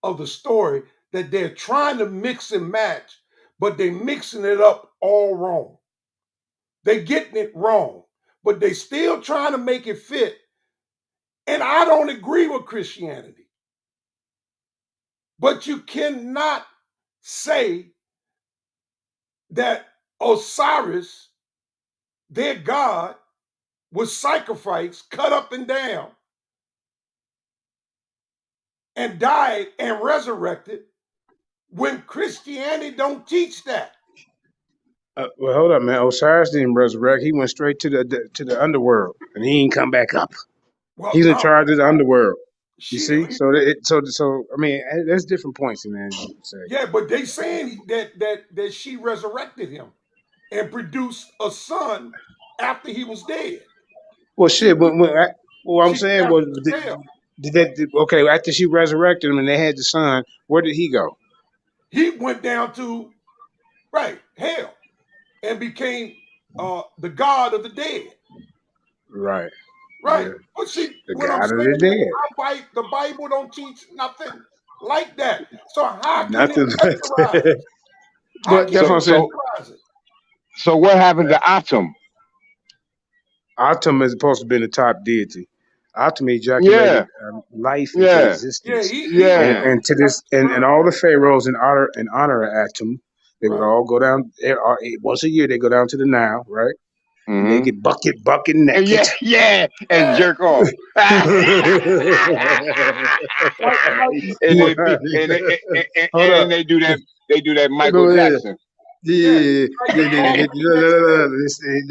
of the story, that they're trying to mix and match, but they're mixing it up all wrong. They're getting it wrong, but they still trying to make it fit. And I don't agree with Christianity. But you cannot say that Osiris, their god, was sacrificed, cut up and down, and died and resurrected when Christianity don't teach that. Well, hold up, man. Osiris didn't resurrect. He went straight to the underworld, and he ain't come back up. Well, He's in no, charge of the underworld. You shit, see, so I mean, there's different points in there. You can say. yeah, but they saying that she resurrected him and produced a son after he was dead. Well, shit. What I'm She saying got was, to hell. okay, after she resurrected him and they had the son, where did he go? He went down to hell and became the god of the dead. Right. Right. Yeah. But see, The what I'm God of saying the dead. is the Bible don't teach nothing like that. So how can Nothing. it characterize it? But that's what I'm saying. So what happened to Atum? Atum is supposed to be the top deity. Atum ejaculated life into existence. And to this, and all the pharaohs in honor of Atum, they would all go down. Once a year, they go down to the Nile, right? And they get bucket naked. And jerk off. And they do that. They do that Michael Jackson. Yeah,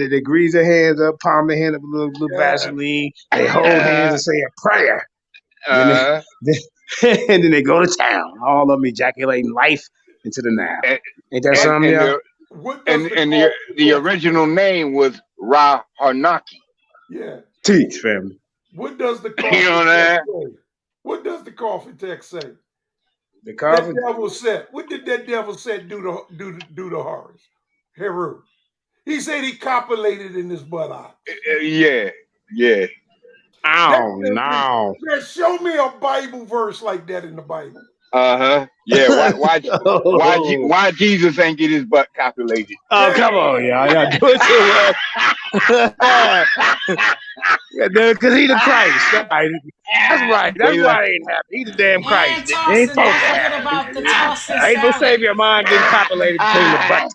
they grease their hands up, palm their hand up with a little Vaseline. They hold hands and say a prayer. And then they go to town. All of them ejaculating life into the Nile. Ain't that something, y'all? And the original name was Ra Harnaki. Yeah. Teach, family. What does the coffee text say? What does the coffee text say? The coffee. That devil said. What did that devil said do to Horus? Heru. He said he copulated in his buttock. Yeah. Oh no! Show me a Bible verse like that in the Bible. Yeah. Why Jesus ain't get his butt copulated? Oh, come on, y'all do it too well. Because he the Christ. That's right. That's why it ain't happen. He the damn Christ. And Ain't don't forget about the tossing ain't no salad. savior of mine getting copulated between the buttocks.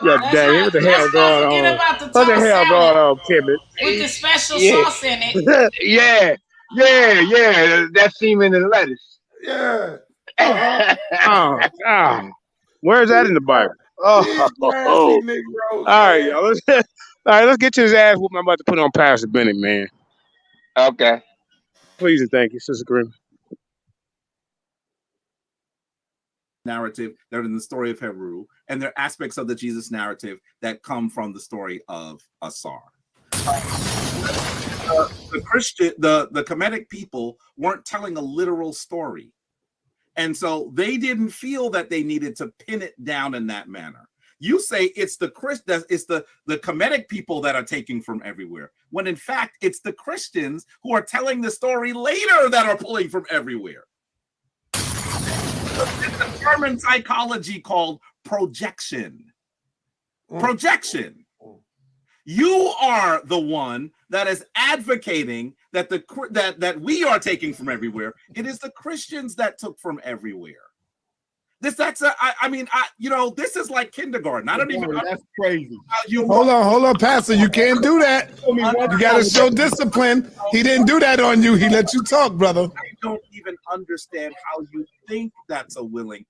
Yeah, dang, what the hell going on? What the hell going on, Kemetic? With the special sauce in it. Yeah. That semen and lettuce. Yeah. Where's that in the Bible? Oh. All right, y'all. Let's get to his ass whooping. I'm about to put on Pastor Bennett, man. Okay. Please and thank you, Sister Grimm. Narrative that are in the story of Heru, and there are aspects of the Jesus narrative that come from the story of Asar. The Kemetic people weren't telling a literal story, and so they didn't feel that they needed to pin it down in that manner. You say it's the Kemetic people that are taking from everywhere, when in fact it's the Christians who are telling the story later that are pulling from everywhere. It's a term in psychology called projection. Projection. You are the one that is advocating that that we are taking from everywhere. It is the Christians that took from everywhere. This is like kindergarten. I don't even. That's crazy. Hold on, Pastor. You can't do that. You got to show discipline. He didn't do that on you. He let you talk, brother. I don't even understand how you think that's a winning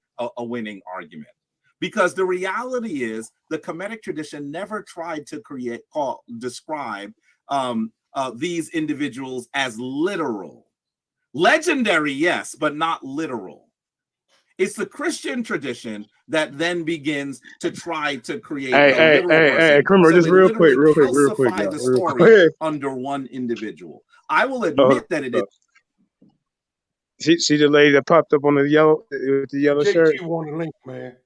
argument, because the reality is the Kemetic tradition never tried to describe these individuals as literal. Legendary, yes, but not literal. It's the Christian tradition that then begins to try to create Hey, Krimmer, just real quick, the story under one individual. I will admit that it is. See the lady that popped up on the yellow shirt? JT want a link, man.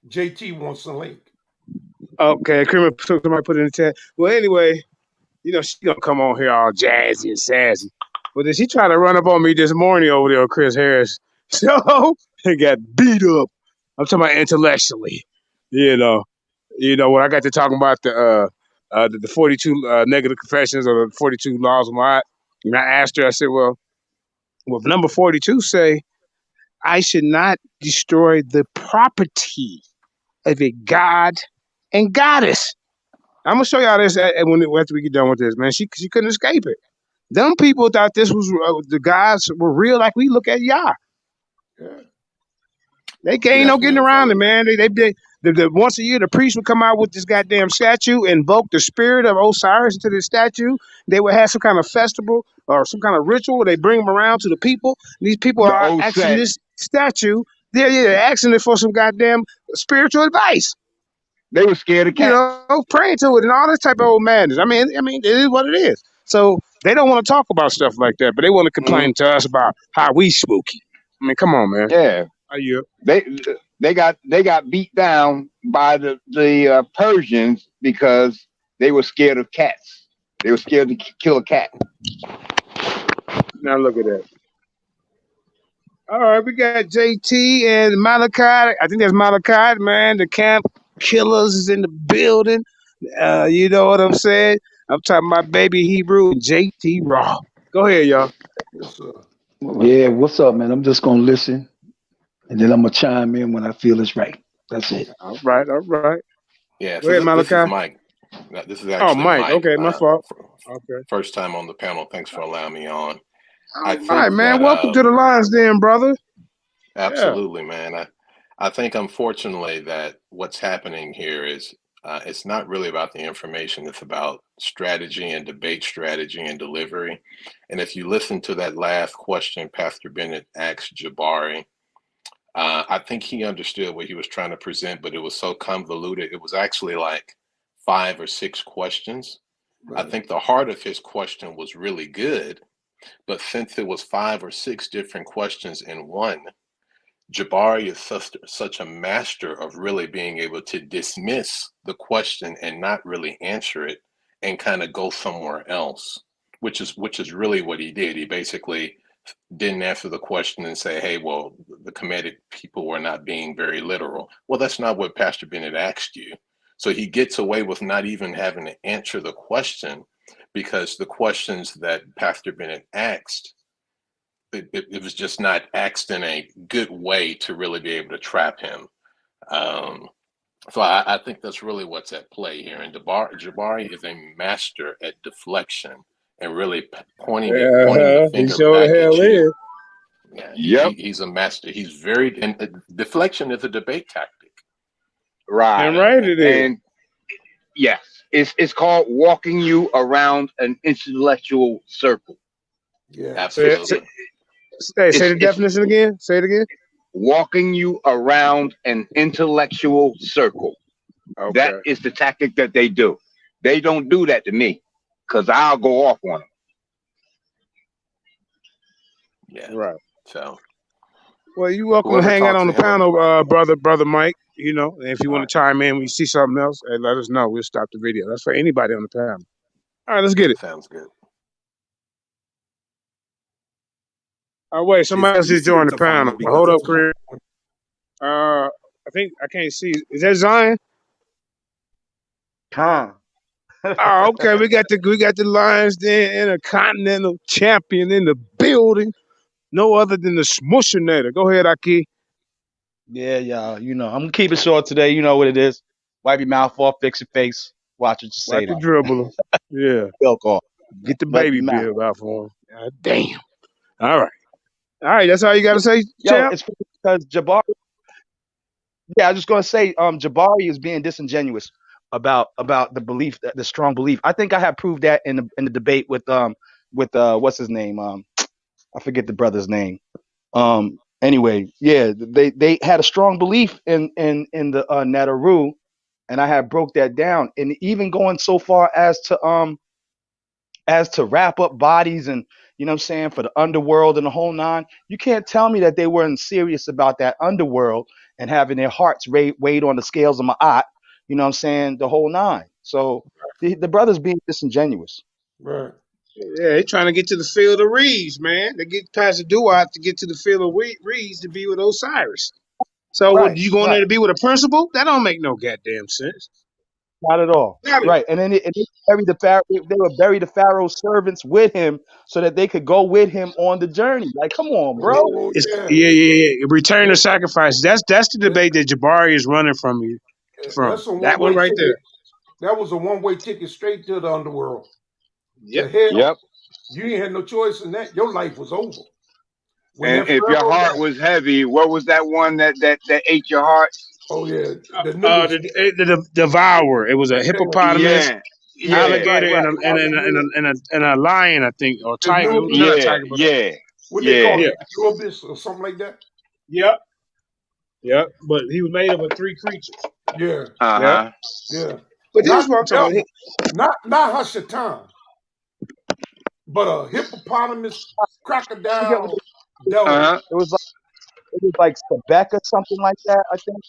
JT wants a link. Okay, Krimmer, somebody put it in the chat. Well, anyway, she gonna come on here all jazzy and sassy. But then she tried to run up on me this morning over there, Chris Harris. So he got beat up. I'm talking about intellectually. When I got to talking about the the 42 negative confessions or the 42 laws of Ma'at. And I asked her, I said, well, if number 42 say, I should not destroy the property of a god and goddess. I'm gonna show y'all this after we get done with this, man. She couldn't escape it. Them people thought this was the gods were real, like we look at Yah. Yeah. They ain't no getting around it, man. The once a year the priest would come out with this goddamn statue, invoke the spirit of Osiris into the statue. They would have some kind of festival or some kind of ritual where they bring them around to the people. These people The are old asking set. this statue. They're asking it for some goddamn spiritual advice. They were scared of cats. You know, praying to it and all this type of old madness. I mean, it is what it is. So they don't want to talk about stuff like that, but they want to complain to us about how we spooky. I mean, come on, man. Yeah. Are you? They got beat down by the Persians because they were scared of cats. They were scared to kill a cat. Now look at that. All right, we got JT and Malachi. I think that's Malachi, man. The camp killers is in the building. You know what I'm saying? I'm talking about Baby Hebrew and JT Raw. Go ahead, y'all. Yes, sir. Yeah, what's up, man? I'm just gonna listen, and then I'm gonna chime in when I feel it's right. That's it. All right. Yeah, Go so ahead, this is Malachi. Mike. This is actually Mike. Mike. Okay, my fault. Okay. First time on the panel. Thanks for allowing me on. All right, man. Welcome to the lines, then, brother. Absolutely, man. I think, unfortunately, that what's happening here is it's not really about the information. It's about strategy and debate strategy and delivery. And if you listen to that last question Pastor Bennett asked Jabari, I think he understood what he was trying to present, but it was so convoluted. It was actually like 5 or 6 questions. Right. I think the heart of his question was really good, but since it was 5 or 6 different questions in one, Jabari is such a master of really being able to dismiss the question and not really answer it and kind of go somewhere else, which is really what he did. He basically didn't answer the question and say, hey, well, the Kemetic people were not being very literal. Well, that's not what Pastor Bennett asked you. So he gets away with not even having to answer the question because the questions that Pastor Bennett asked, it was just not asked in a good way to really be able to trap him. So I think that's really what's at play here. And Jabari is a master at deflection and really pointing the He finger sure back the hell at you. is. Yeah, Yep. He's a master. He's very, and deflection is a debate tactic. Right. And right it is. And yes, it's called walking you around an intellectual circle. Yeah. Absolutely. Say the definition again. Say it again. Walking you around an intellectual circle. Okay. That is the tactic that they do. They don't do that to me because I'll go off on them. Yeah. Right. So. Well, you're welcome to hang out on the panel, brother Mike. You know, and if you want to chime in when you see something else, hey, let us know. We'll stop the video. That's for anybody on the panel. All right, let's get it. Sounds good. Oh wait, somebody else just joined the panel. Hold up, Chris. I think I can't see. Is that Zion? Huh. Oh, okay. We got the Lions Den Intercontinental Champion in the building. No other than the Smushinator. Go ahead, Aki. Yeah, y'all. You know, I'm gonna keep it short today. You know what it is. Wipe your mouth off, fix your face. Watch what you say. Wipe the dribbler. Yeah. Milk off. Get the Wipe baby your mouth. bill out for him. God damn. All right. That's all you got to say, Yo, champ? it's because Jabari. Yeah, I was just gonna say, Jabari is being disingenuous about the belief, the strong belief. I think I have proved that in the debate with what's his name? I forget the brother's name. Anyway, yeah, they had a strong belief in the Nataru, and I had broke that down, and even going so far as to wrap up bodies and, you know what I'm saying, for the underworld and the whole nine. You can't tell me that they weren't serious about that underworld and having their hearts weighed on the scales of Ma'at, you know what I'm saying, the whole nine. So the brother's being disingenuous. Right. Yeah, they trying to get to the field of reeds, man. They get past the Duat to get to the field of reeds to be with Osiris. So Right, you going right. there to be with a principal? That don't make no goddamn sense. Not at all. Right. And then they buried the Pharaoh, they would bury the Pharaoh's servants with him so that they could go with him on the journey. Like, come on, bro. Oh It's, yeah, yeah. Return of sacrifice. That's the debate that Jabari is running from you. From that's a that one one-way right there. ticket. That was a one-way ticket straight to the underworld. Yep. To hell. Yep. You ain't had no choice in that. Your life was over. When And that if your Pharaoh heart died. was heavy, what was that one that ate your heart? Oh yeah, the Nubis. The devourer. It was a hippopotamus, Yeah, yeah, alligator, and a lion, I think, or The tiger. Nubis. Not a yeah, tiger, but yeah, What they call yeah. it? Nubis or something like that. Yep. But he was made up of 3 creatures. Yeah. Uh-huh. Yeah. But this Not is what I'm the talking devil. Not Hashatan. But a hippopotamus, crocodile, devil. Uh-huh. It was like Sebek or something like that, I think.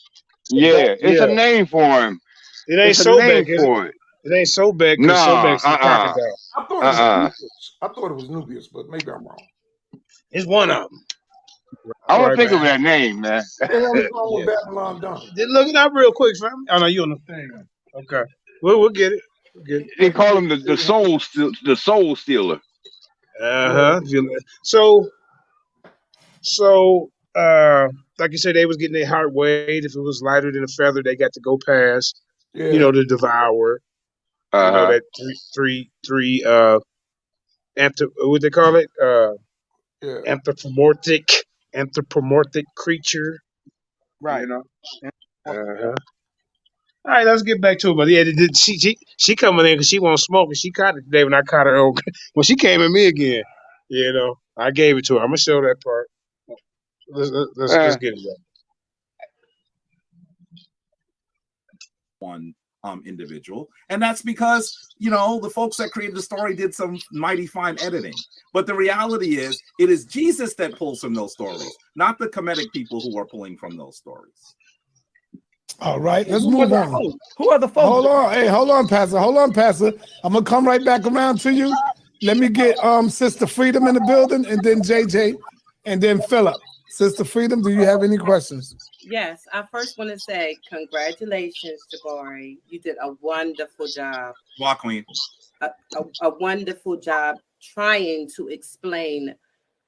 Sebek. Yeah, it's a name for him. It ain't It's a Sobek, name is it? for it. It ain't Sobek because Nah, Sobek's the crocodile. I thought it was Nubius. I thought it was Nubius, but maybe I'm wrong. It's one of them. I All don't right, think of man. that name, man. What the hell is wrong with Babylon done? Look it up real quick, fam. Oh no, you on the thing. Okay. We'll get it. We'll get it. They call him the soul stealer. Uh-huh. Like you said, they was getting their heart weighed. If it was lighter than a feather, they got to go past, Yeah. the devourer. Uh-huh. That three what they call it? Yeah. Anthropomorphic creature. Right. Uh-huh. All right, let's get back to it. But yeah, she coming in because she won't smoke, and she caught it today when I caught her. When she came at me again, I gave it to her. I'm gonna show that part. Let's get it. One individual, and that's because the folks that created the story did some mighty fine editing. But the reality is, it is Jesus that pulls from those stories, not the Kemetic people who are pulling from those stories. All right, let's move on. Who are the folks? Hold on, hey, hold on, Pastor. I'm gonna come right back around to you. Let me get Sister Freedom in the building, and then JJ, and then Philip. Sister Freedom, do you have any questions? Yes, I first want to say congratulations, Jabari. You did a wonderful job. Walk Queen. A wonderful job trying to explain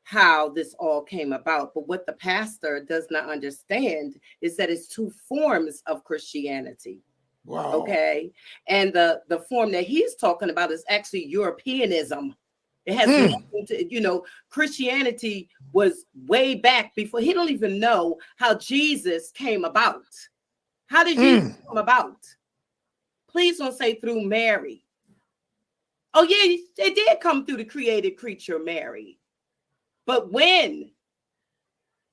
how this all came about. But what the pastor does not understand is that it's 2 forms of Christianity. Wow. Okay. And the form that he's talking about is actually Europeanism. It has nothing to, Christianity was way back before. He don't even know how Jesus came about. How did Jesus come about? Please don't say through Mary. Oh yeah, it did come through the created creature Mary. But when?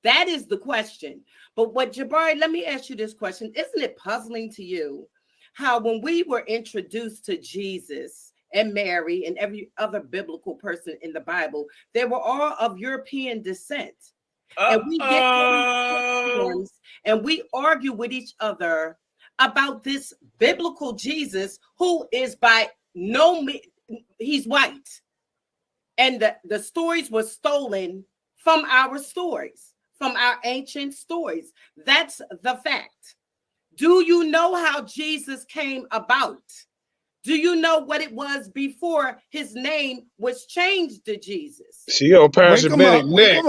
That is the question. But Jabari, let me ask you this question. Isn't it puzzling to you how when we were introduced to Jesus and Mary and every other biblical person in the Bible, they were all of European descent. And we get platforms and we argue with each other about this biblical Jesus who is by no means, he's white. And the stories were stolen from our stories, from our ancient stories. That's the fact. Do you know how Jesus came about? Do you know what it was before his name was changed to Jesus? She on Pastor Bennett neck.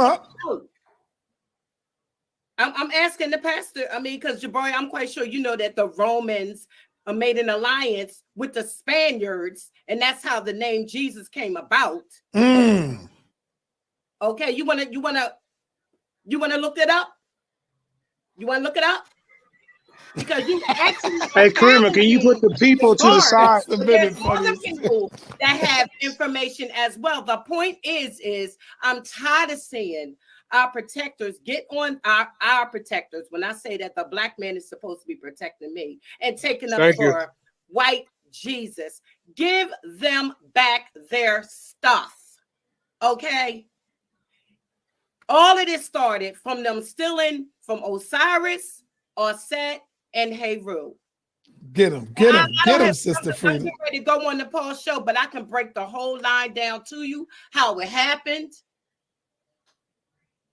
I'm asking the pastor. Because Jabari, I'm quite sure you know that the Romans made an alliance with the Spaniards, and that's how the name Jesus came about. Okay, you wanna look it up? You wanna look it up? Because you actually Hey, Karima, can you put the people to the side? There's other people that have information as well. The point is I'm tired of seeing our protectors get on our protectors. When I say that the black man is supposed to be protecting me and taking up for white Jesus, give them back their stuff. Okay. All of this started from them stealing from Osiris, Osset, and Heru. Get him, Sister Freedom. I'm getting ready to go on the Paul show, but I can break the whole line down to you, how it happened.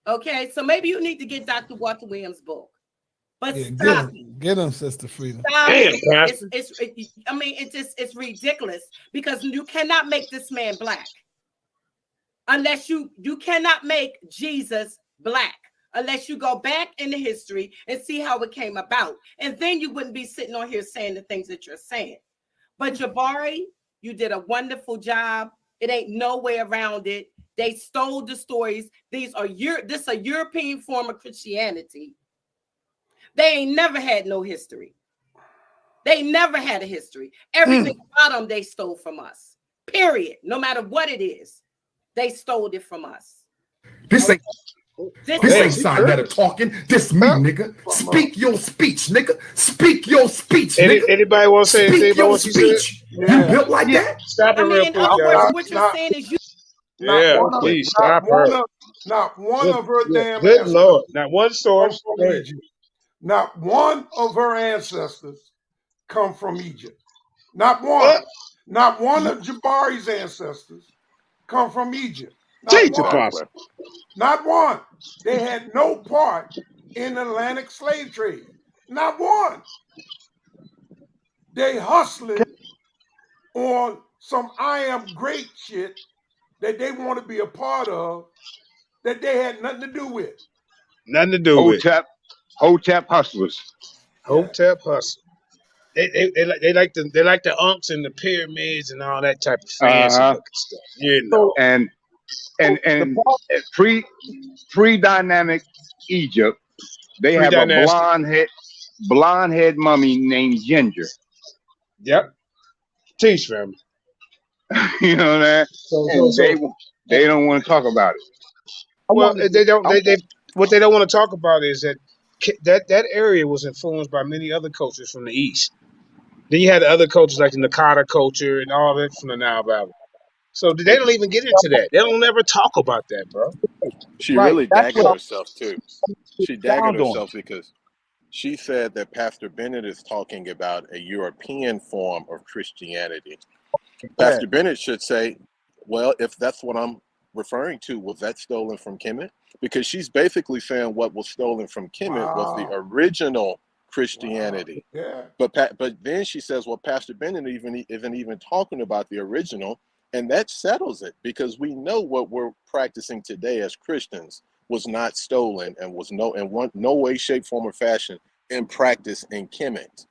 Okay, so maybe you need to get Dr. Walter Williams' book. But Yeah, stop it. get him, Sister Freedom. Stop Damn, it. Pastor. I mean, it's ridiculous because you cannot make this man black unless you cannot make Jesus black unless you go back into history and see how it came about, and then you wouldn't be sitting on here saying the things that you're saying. But Jabari, you did a wonderful job. It ain't no way around it. They stole the stories. This a European form of Christianity. They ain't never had no history. They never had a history. Everything about them they stole from us. Period. No matter what it is, they stole it from us. This ain't This Sinetta talking. This me, nigga. Speak your speech, nigga. Speak your speech, nigga. Anybody want to say anything Speak about your what she said? speech. You built like that? Stop it real in quick, other y'all. words, what you're saying is you. Yeah, please stop her. Not one of her damn Good ancestors Lord. Not one come source. from Go ahead. Egypt. Not one of her ancestors come from Egypt. Not one. Not one of Jabari's ancestors come from Egypt. Not one. Not one. They had no part in the Atlantic slave trade. Not one. They hustling on some I am great shit that they want to be a part of that they had nothing to do with. Nothing to do with. Hotep hustlers. Hotep hustle. They like the unks and the pyramids and all that type of fancy looking stuff. You know. And pre-dynamic Egypt, they have a Pre-dynastic. blonde head mummy named Ginger. Yep. Teach family. You know that? And they don't want to talk about it. Well, they don't. What they don't want to talk about is that area was influenced by many other cultures from the east. Then you had the other cultures like the Nakata culture and all that from the Nile Valley. So they don't even get into that. They don't ever talk about that, bro. She really daggered herself too. She daggered herself because she said that Pastor Bennett is talking about a European form of Christianity. Pastor Bennett should say, well, if that's what I'm referring to, was that stolen from Kemet? Because she's basically saying what was stolen from Kemet was the original Christianity. Yeah. But then she says, well, Pastor Bennett isn't even talking about the original, and that settles it because we know what we're practicing today as Christians was not stolen and was no way, shape, form, or fashion in practice in Kemet.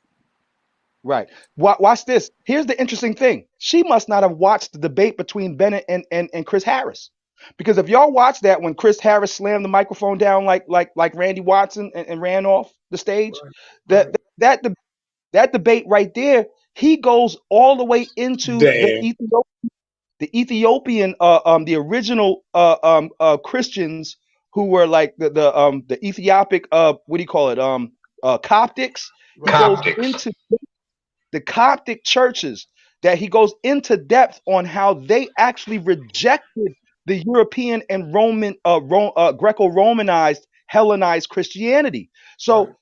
Right. Watch this. Here's the interesting thing. She must not have watched the debate between Bennett and Chris Harris. Because if y'all watch that when Chris Harris slammed the microphone down like Randy Watson and ran off the stage, that debate right there, he goes all the way into the Ethiopian the original Christians who were like the Ethiopic what do you call it Coptics. He goes into the Coptic churches, that he goes into depth on how they actually rejected the European and Roman Greco-Romanized Hellenized Christianity. So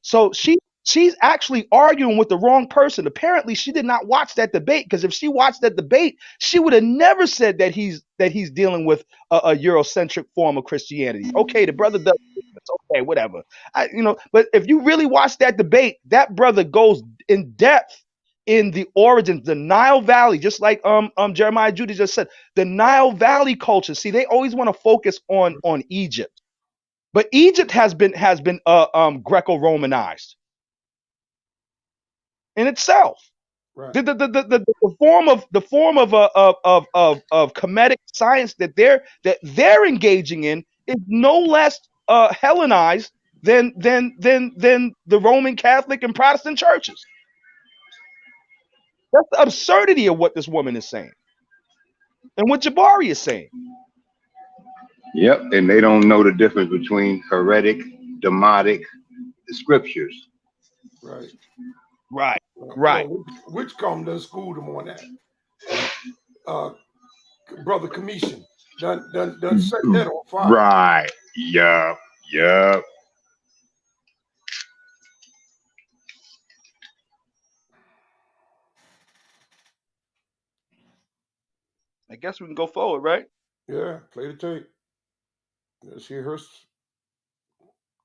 she's actually arguing with the wrong person. Apparently she did not watch that debate, because if she watched that debate, she would have never said that he's dealing with a Eurocentric form of Christianity. Okay, the brother does. It's okay, whatever. But if you really watch that debate, that brother goes in depth in the origins, the Nile Valley, just like Jeremiah Judy just said, the Nile Valley culture. See, they always want to focus on Egypt, but Egypt has been Greco-Romanized in itself. Right. The form of Kemetic science that they're engaging in is no less Hellenized than the Roman Catholic and Protestant churches. That's the absurdity of what this woman is saying and what Jabari is saying. Yep, and they don't know the difference between heretic, demotic, the scriptures. Right. Right. Which come to school them on that? Brother Commission done set that on fire. Right. Yup. I guess we can go forward, right? Yeah, play the tape. Let's hear her.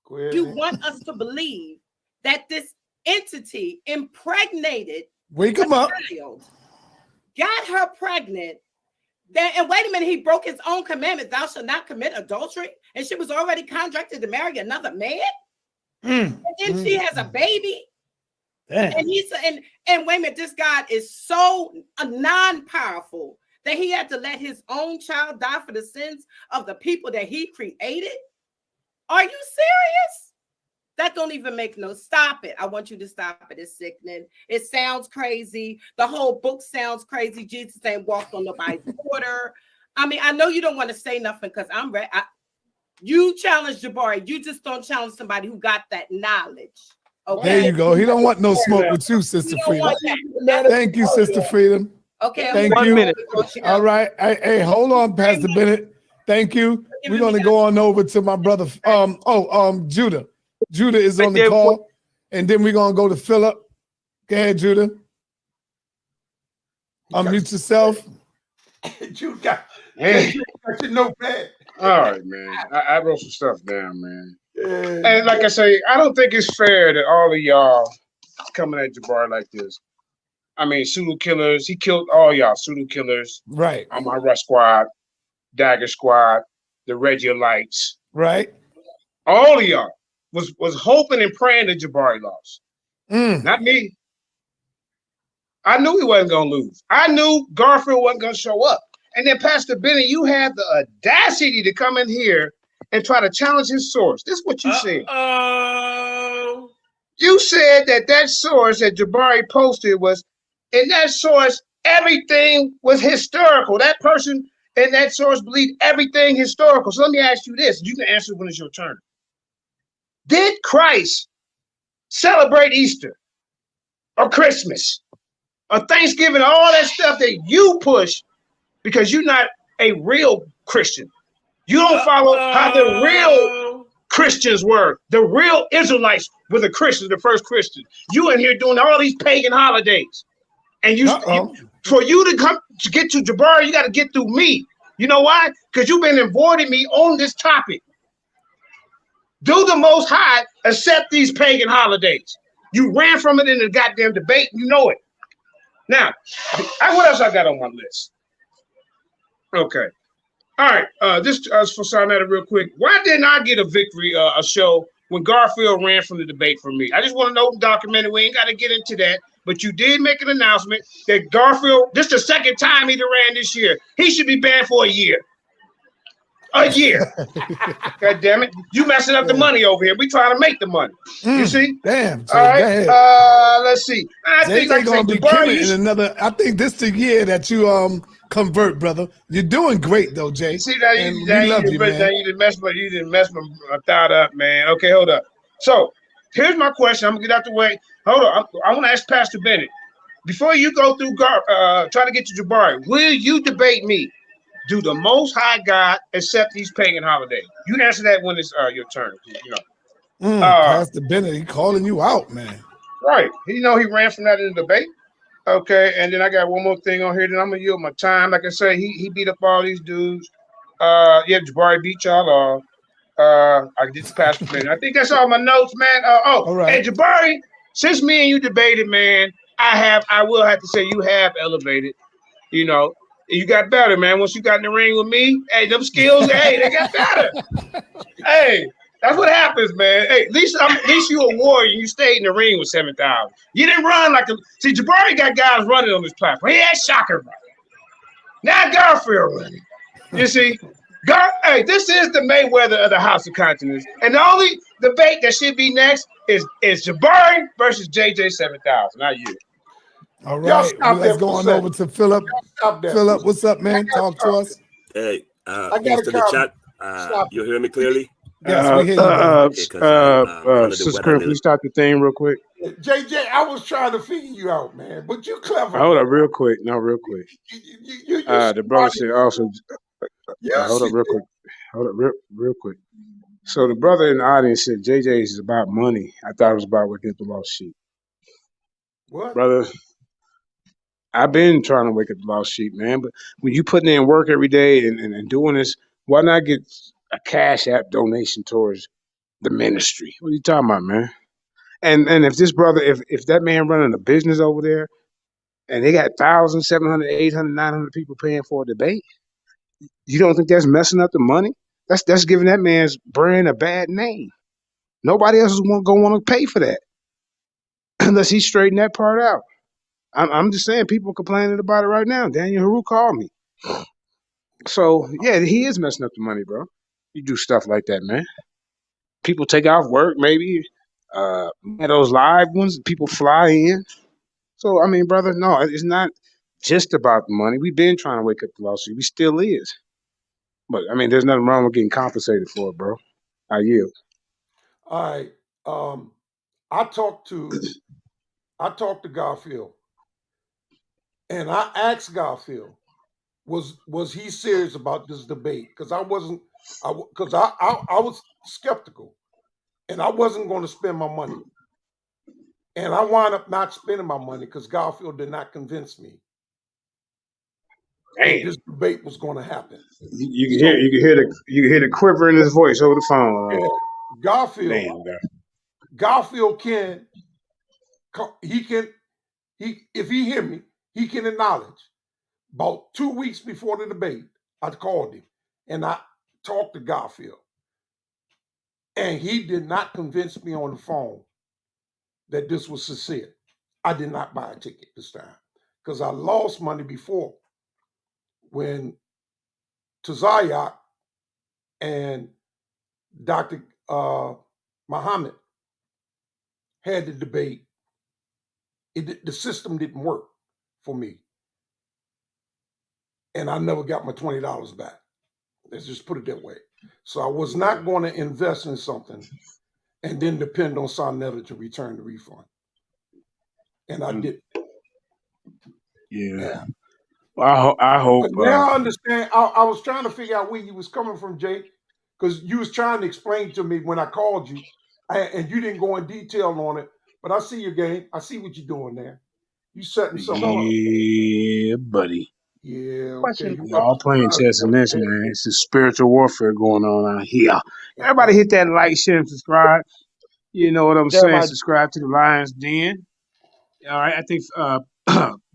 Go ahead. You want us to believe that this entity impregnated Wake him up. child, got her pregnant. Then, and wait a minute, he broke his own commandment, thou shalt not commit adultery. And she was already contracted to marry another man. And then she has a baby. Damn. And he's and wait a minute, this God is so non-powerful that he had to let his own child die for the sins of the people that he created. Are you serious? That don't even make no. Stop it. I want you to stop it. It's sickening. It sounds crazy. The whole book sounds crazy. Jesus ain't walked on nobody's water. I mean, I know you don't want to say nothing because I'm ready. You challenge Jabari. You just don't challenge somebody who got that knowledge. Okay. There you go. He don't want no smoke with you, Sister Freedom. Thank you, Sister Freedom. Okay. Thank you. 1 minute. All right. Hey, hold on, Pastor Bennett. Thank you. We're gonna go on over to my brother. Judah. Judah is on the call, and then we're gonna go to Philip. Go ahead, Judah. Unmute yourself. You got your notepad. All right, man. I wrote some stuff down, man. And like I say, I don't think it's fair that all of y'all coming at Jabari like this. I mean, pseudo killers. He killed all y'all pseudo killers. Right. On my Rush Squad, Dagger Squad, the Regiolites. Right. All of y'all was hoping and praying that Jabari lost. Not me. I knew he wasn't gonna lose. I knew Garfield wasn't gonna show up. And then Pastor Benny, you had the audacity to come in here and try to challenge his source. This is what you said. You said that source that Jabari posted was, in that source, everything was historical. That person and that source believed everything historical. So let me ask you this. You can answer when it's your turn. Did Christ celebrate Easter or Christmas or Thanksgiving, all that stuff that you push because you're not a real Christian? You don't follow how the real Christians were. The real Israelites were the Christians, the first Christians. You in here doing all these pagan holidays. And for you to come to get to Jabari, you got to get through me. You know why? Because you've been avoiding me on this topic. Do the Most High accept these pagan holidays? You ran from it in the goddamn debate. You know it. Now, what else I got on my list? Okay. All right. This for Sarnetta real quick. Why didn't I get a victory, a show when Garfield ran from the debate for me? I just want to know, documented. We ain't got to get into that. But you did make an announcement that Garfield, this is the second time he ran this year. He should be banned for a year. A year. God damn it. You messing up the money over here. We trying to make the money. You see? Damn. All right. Let's see. I think like gonna be killing in another. I think this the year that you convert, brother. You're doing great though, Jay. See that you didn't mess my thought up, man. Okay, hold up. So here's my question. I'm gonna get out the way. Hold on. I want to ask Pastor Bennett. Before you go through try to get to Jabari, will you debate me? Do the Most High God accept these pagan holidays? You answer that when it's your turn. You know. Pastor Bennett, he calling you out, man. Right. He ran from that in the debate. Okay, and then I got one more thing on here. Then I'm gonna yield my time. Like I say, he beat up all these dudes. Yeah, Jabari beat y'all all. I did Pastor Bennett. I think that's all my notes, man. All right. Hey, Jabari, since me and you debated, man, I will have to say you have elevated. You know. You got better, man. Once you got in the ring with me, hey, them skills, hey, they got better. Hey, that's what happens, man. Hey, at least you a warrior. You stayed in the ring with 7,000. You didn't run like a. See, Jabari got guys running on this platform. He had Shocker running. Now Garfield running. You see, hey, this is the Mayweather of the House of Continents, and the only debate that should be next is Jabari versus JJ 7,000. Not you. All right, let's go on over to Philip. Philip, what's up, man? Talk to us. Hey, thanks to the chat. You hear me clearly? Yes, we hear you. Sister Kern, can you stop the thing real quick? JJ, I was trying to figure you out, man, but you clever. Hold up, real quick. No, real quick. The brother said also. Hold up, real quick. Hold up, real quick. So the brother in the audience said JJ is about money. I thought it was about what gets the lost sheep. What, brother? I've been trying to wake up the lost sheep, man. But when you putting in work every day and doing this, why not get a Cash App donation towards the ministry? What are you talking about, man? And if this brother, if that man running a business over there, and they got 1,700, 800, 900 people paying for a debate, you don't think that's messing up the money? That's giving that man's brand a bad name. Nobody else is gonna want to pay for that unless he straighten that part out. I'm just saying, people complaining about it right now. Daniel Haru called me. So yeah, he is messing up the money, bro. You do stuff like that, man. People take off work, maybe. Those live ones, people fly in. So I mean, brother, no, it's not just about the money. We've been trying to wake up the lawsuit. We still is. But I mean, there's nothing wrong with getting compensated for it, bro. I yield. All right. I talked to Garfield, and I asked Garfield, was he serious about this debate? Because I wasn't, I was skeptical, and I wasn't going to spend my money, and I wound up not spending my money because Garfield did not convince me that this debate was going to happen. You can hear the quiver in his voice over the phone. Yeah, Garfield. Damn, God. Garfield if he hear me, he can acknowledge. About 2 weeks before the debate, I called him and I talked to Garfield. And he did not convince me on the phone that this was sincere. I did not buy a ticket this time because I lost money before when Tazayak and Dr. Muhammad had the debate. The system didn't work for me. And I never got my $20 back. Let's just put it that way. So I was not going to invest in something and then depend on Sonetta to return the refund. And I did. Yeah. Well, I hope. But now I understand. I was trying to figure out where you was coming from, Jake, because you was trying to explain to me when I called you, and you didn't go in detail on it. But I see your game. I see what you're doing there. You setting something up. Yeah, buddy. Yeah, Okay. okay. Y'all playing chess in this, man. It's a spiritual warfare going on out here. Everybody hit that like, share, and subscribe. You know what I'm saying? Subscribe to the Lions Den. All right. I think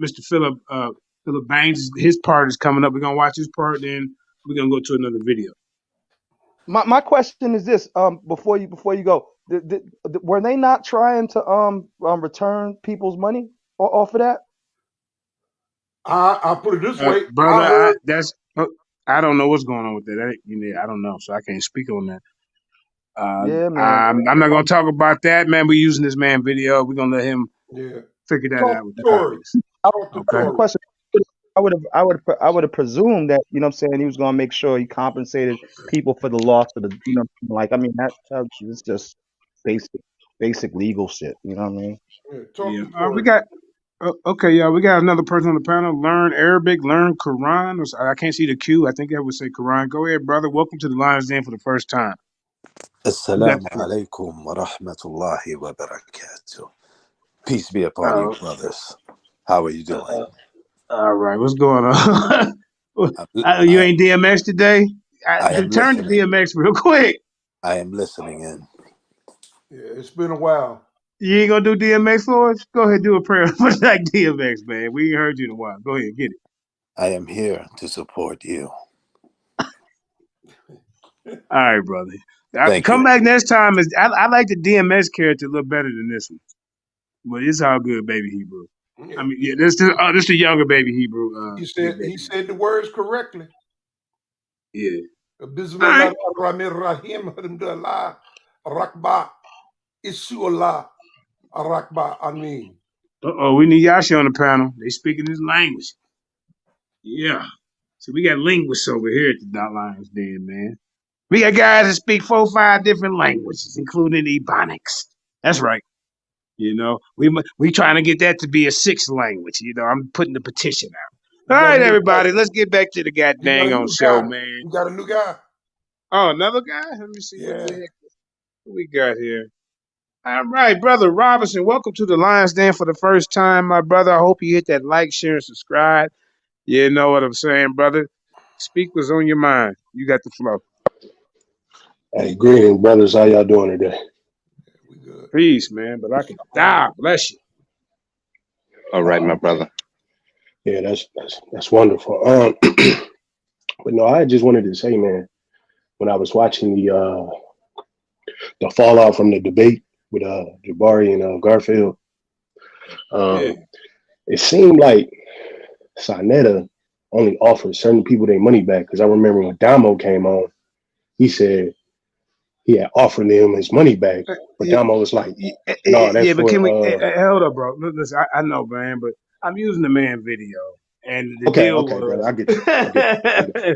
Mr. Philip Banks, his part is coming up. We're gonna watch his part, then we're gonna go to another video. My question is this: before you go, were they not trying to return people's money off of that? I'll put it this way, brother. I don't know what's going on with that. I don't know, so I can't speak on that. Yeah, man. I'm not gonna talk about that, man. We're using this man video. We're gonna let him figure that out with the audience. Okay. Question. I would have presumed that, you know what I'm saying, he was gonna make sure he compensated people for the loss of the, you know, like, I mean, it's just basic legal shit, you know what I mean? Yeah. We got okay, y'all. We got another person on the panel. Learn Arabic, learn Quran. I can't see the Q. I think that would say Quran. Go ahead, brother. Welcome to the Lions Den for the first time. Assalamu alaikum wa rahmatullahi wa barakatuh. Peace be upon you, brothers. How are you doing? All right, what's going on? You ain't DMX today? Turn to DMX real quick. I am listening in. Yeah, it's been a while. You ain't gonna do DMX for us? Go ahead, do a prayer for like DMX, man. We ain't heard you in a while. Go ahead, get it. I am here to support you. All right, brother. Come back next time. I like the DMX character a little better than this one, but it's all good, baby Hebrew. Yeah. I mean, yeah, this the younger baby Hebrew. He said the words correctly. Yeah. Bismillahirrahmanirrahim. Alhamdulillah. Rakba. Isu'Allah. Rakba. Amin. We need Yashi on the panel. They speaking his language. Yeah. So we got linguists over here at the Lions Den, man. We got guys that speak 4 or 5 different languages, including Ebonics. That's right. You know, we trying to get that to be a 6th language. You know, I'm putting the petition out. All right, everybody, let's get back to the goddamn show, man. We got a new guy. Oh, another guy? Let me see what the heck we got here. All right, brother Robinson, welcome to the Lions Den for the first time, my brother. I hope you hit that like, share, and subscribe. You know what I'm saying, brother. Speak what's on your mind. You got the flow. Hey, greetings, brothers. How y'all doing today? We good. Peace, man. But I can die. Bless you. All right, my brother. Yeah, that's wonderful. But no, I just wanted to say, man, when I was watching the fallout from the debate with Jabari and Garfield, it seemed like Sinetta only offered certain people their money back. Because I remember when Damo came on, he said he had offered them his money back, but Damo was like, "No, that's but for." can we hold up, bro? Listen, I know, man, but I'm using the man video, and the Okay, deal brother, was, I get you.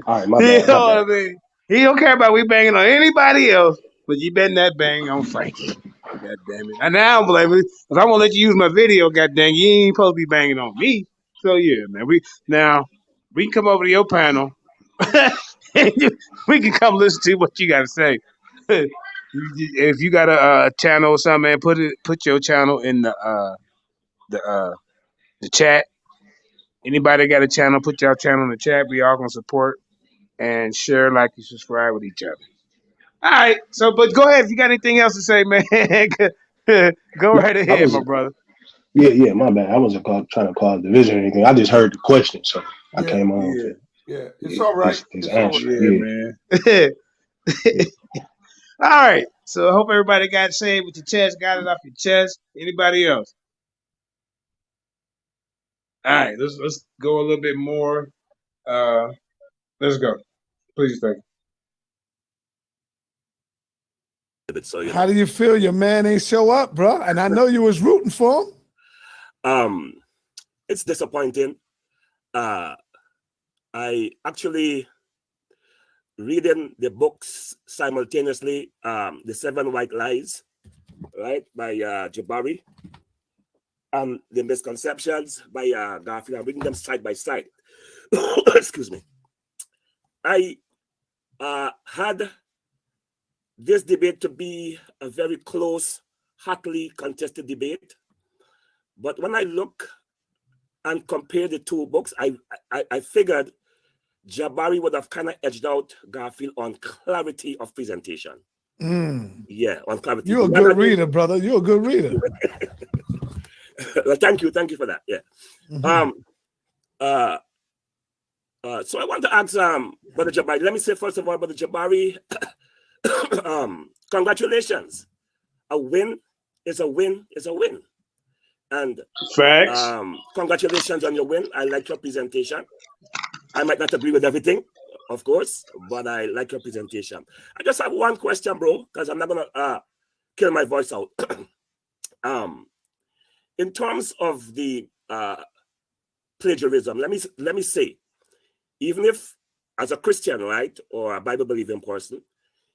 All right, my you bad. know what I mean? He don't care about we banging on anybody else, but you better not bang on Frankie. God damn it! And now I'm blaming because I won't let you use my video. God dang, you ain't supposed to be banging on me. So yeah, man. We can come over to your panel. We can come listen to what you got to say. If you got a channel or something, man, put your channel in the chat. Anybody got a channel, put your channel in the chat. We all gonna support and share, like, and subscribe with each other. All right. So, but go ahead if you got anything else to say, man. Go No, right I ahead, my wasn't. brother. Yeah, my bad. I wasn't trying to cause division or anything. I just heard the question, so I Yeah, came on to yeah. It's all right. his It's all answer. right. Yeah, man. All right. So I hope everybody got saved with your chest, got it off your chest. Anybody else? All right, let's go a little bit more. Let's go. Please, thank you. So, How do you feel your man ain't show up, bro? And I know you was rooting for him. It's disappointing. I actually reading the books simultaneously, The Seven White Lies, right, by Jabari, and The Misconceptions by Garfield. I'm reading them side by side. Excuse me. I had this debate to be a very close, hotly contested debate. But when I look and compare the two books, I figured Jabari would have kind of edged out Garfield on clarity of presentation. Yeah, on clarity. You're a good reader, brother. You're a good reader. Well, thank you for that. Yeah. So I want to ask Brother Jabari. Let me say first of all, Brother Jabari, congratulations. A win is a win is a win. And facts. Congratulations on your win. I like your presentation. I might not agree with everything, of course, but I like your presentation. I just have one question, bro, because I'm not gonna kill my voice out. In terms of the plagiarism, let me say, even if as a Christian, right, or a Bible believing person,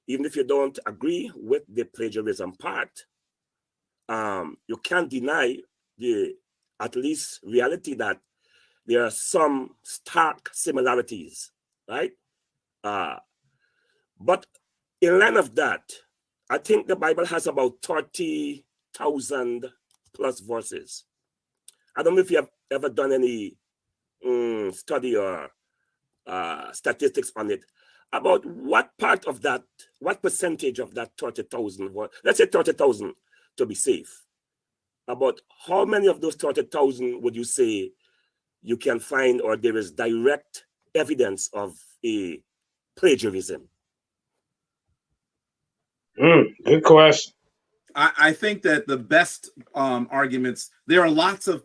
even if you don't agree with the plagiarism part, you can't deny the at least reality that there are some stark similarities, right? But in line of that, I think the Bible has about 30,000 plus verses. I don't know if you have ever done any study or statistics on it, about what part of that, what percentage of that 30,000, let's say 30,000 to be safe, about how many of those 30,000 would you say you can find or there is direct evidence of a plagiarism? Good question. I think that the best arguments, there are lots of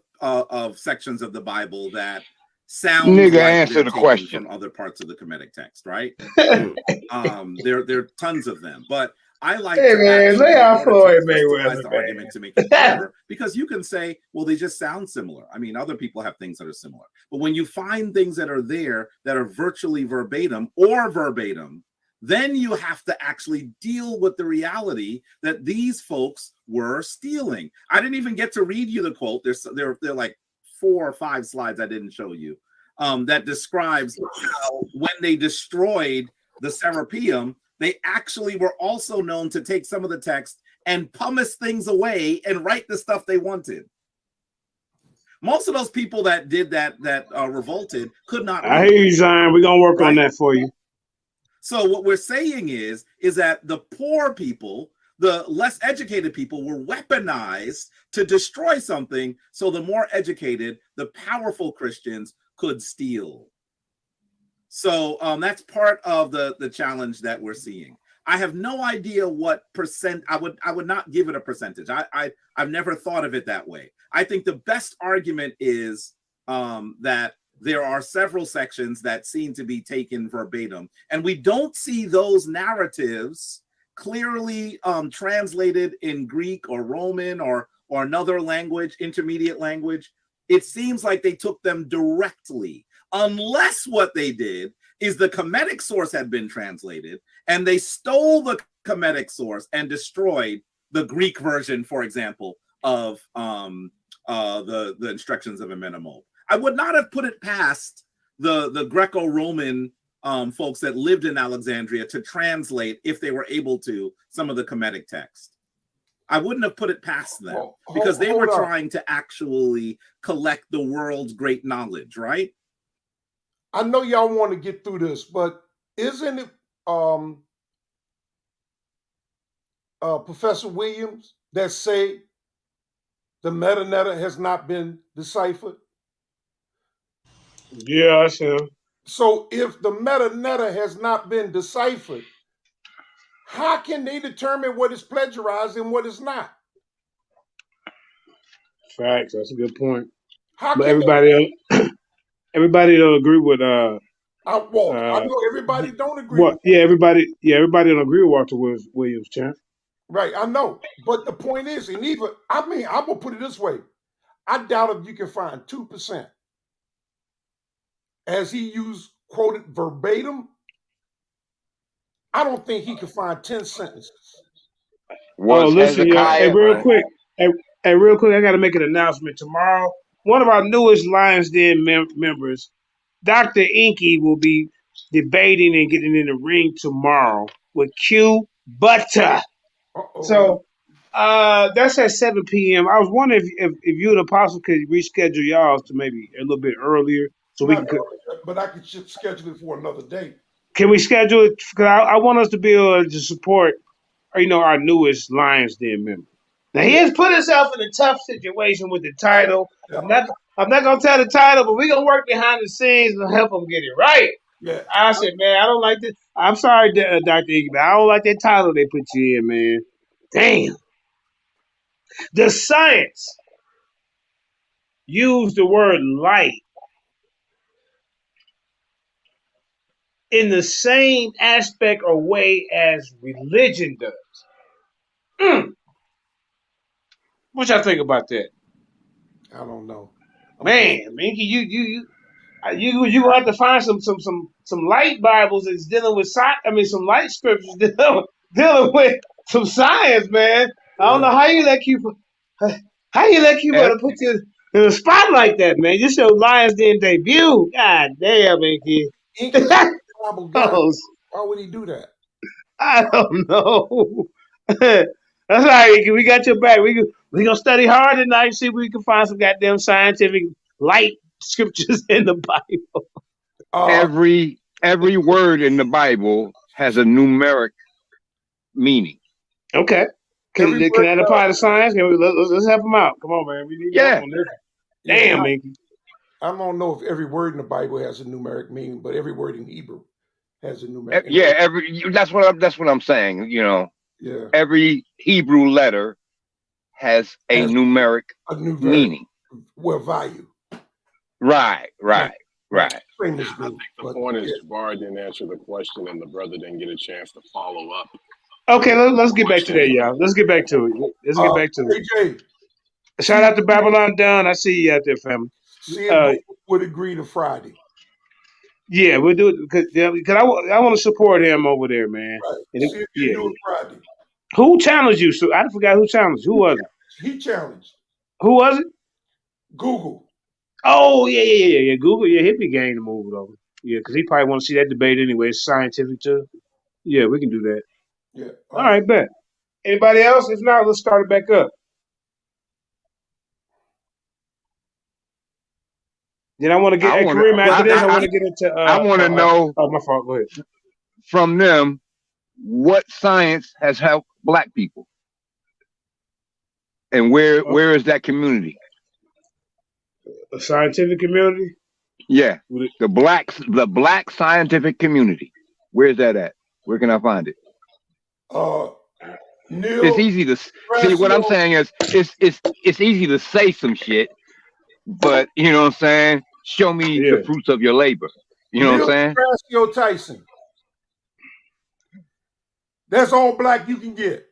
sections of the Bible that sound Nigga, like answer they're the taken question. from other parts of the Kemetic text, right? There are tons of them, but I like Hey, to man, actually, lay in out order Floyd to crystallize Mayweather, the man. argument to make it clearer, because you can say, well, they just sound similar. I mean, other people have things that are similar, but when you find things that are there that are virtually verbatim or verbatim, then you have to actually deal with the reality that these folks were stealing. I didn't even get to read you the quote. There are like 4 or 5 slides I didn't show you that describes how when they destroyed the Serapeum, they actually were also known to take some of the text and pumice things away and write the stuff they wanted. Most of those people that did that revolted could not read. I hear you, Zion. We're gonna work on that for you. So what we're saying is that the poor people, the less educated people were weaponized to destroy something, so the more educated, the powerful Christians could steal. So that's part of the challenge that we're seeing. I have no idea what percent. I would not give it a percentage. I've never thought of it that way. I think the best argument is that there are several sections that seem to be taken verbatim, and we don't see those narratives clearly translated in Greek or Roman or another language, intermediate language. It seems like they took them directly, unless what they did is the Kemetic source had been translated and they stole the Kemetic source and destroyed the Greek version, for example, of the instructions of Amenemhotep. I would not have put it past the Greco-Roman folks that lived in Alexandria to translate, if they were able to, some of the Kemetic text. I wouldn't have put it past them because they were trying to actually collect the world's great knowledge, right? I know y'all want to get through this, but isn't it Professor Williams that say the metanoia has not been deciphered? Yeah, that's him. So if the metanoia has not been deciphered, how can they determine what is plagiarized and what is not? Facts. That's a good point. How But can everybody don't agree with I know everybody don't agree with everybody don't agree with Walter Williams, champ. Right, I know. But the point is, and even I'm gonna put it this way. I doubt if you can find 2%. As he quoted verbatim, I don't think he could find 10 sentences. Listen, y'all. Hey, real quick, I got to make an announcement. Tomorrow, one of our newest Lions Den members, Dr. Inky, will be debating and getting in the ring tomorrow with Q Butter. So that's at 7 p.m. I was wondering if you and Apostle could reschedule y'all to maybe a little bit earlier, so we can. But I could schedule it for another day. Can we schedule it? Because I want us to be able to support, our newest Lions Den member. Now he has put himself in a tough situation with the title. I'm not gonna tell the title, but we're gonna work behind the scenes and help him get it right. Yeah. I said, man, I don't like this. I'm sorry, Dr. Iggy, but I don't like that title they put you in, man. Damn. The science used the word light in the same aspect or way as religion does. What y'all think about that? I don't know. Man, Minky, you gonna have to find some light Bibles that's dealing with some light scriptures dealing with some science, man. I don't know how you let Cuba put you in a spot like that, man. This your Lions Den debut. God damn, Minky. Bible guy. Why would he do that? I don't know. That's all right. We got your back. We gonna study hard tonight. See if we can find some goddamn scientific light scriptures in the Bible. Every word in the Bible has a numeric meaning. Okay. Can that apply to science? Let's help them out. Come on, man. We need help on this. Damn, Minky. I don't know if every word in the Bible has a numeric meaning, but every word in Hebrew has a numeric. Yeah, that's what I'm saying. Every Hebrew letter has a numeric meaning. Well, value. Right. I think the point is Jabari didn't answer the question, and the brother didn't get a chance to follow up. Okay, let's get back to that, y'all. Let's get back to it. AJ, shout out to Babylon Dunn. I see you out there, family. Would agree to Friday. Yeah, we'll do it because I want to support him over there, man. Right. And See if you do it Friday. Who challenged you? So I forgot who challenged. Who was it? He challenged. Who was it? Google. Oh yeah. Google, he'd be game to move it over. Yeah, because he probably want to see that debate anyway. It's scientific too. Yeah, we can do that. Yeah. All right, bet. Anybody else? If not, let's start it back up. Then I want to get Kareem after this. I want to get into. I want to know. Oh, my fault. Go ahead. From them, what science has helped Black people? And where is that community? A scientific community? Yeah, the black scientific community. Where's that at? Where can I find it? It's easy to see. What I'm saying is, it's easy to say some shit, but you know what I'm saying. Show me the fruits of your labor. You know what I'm saying? Neil deGrasse Tyson. That's all black you can get.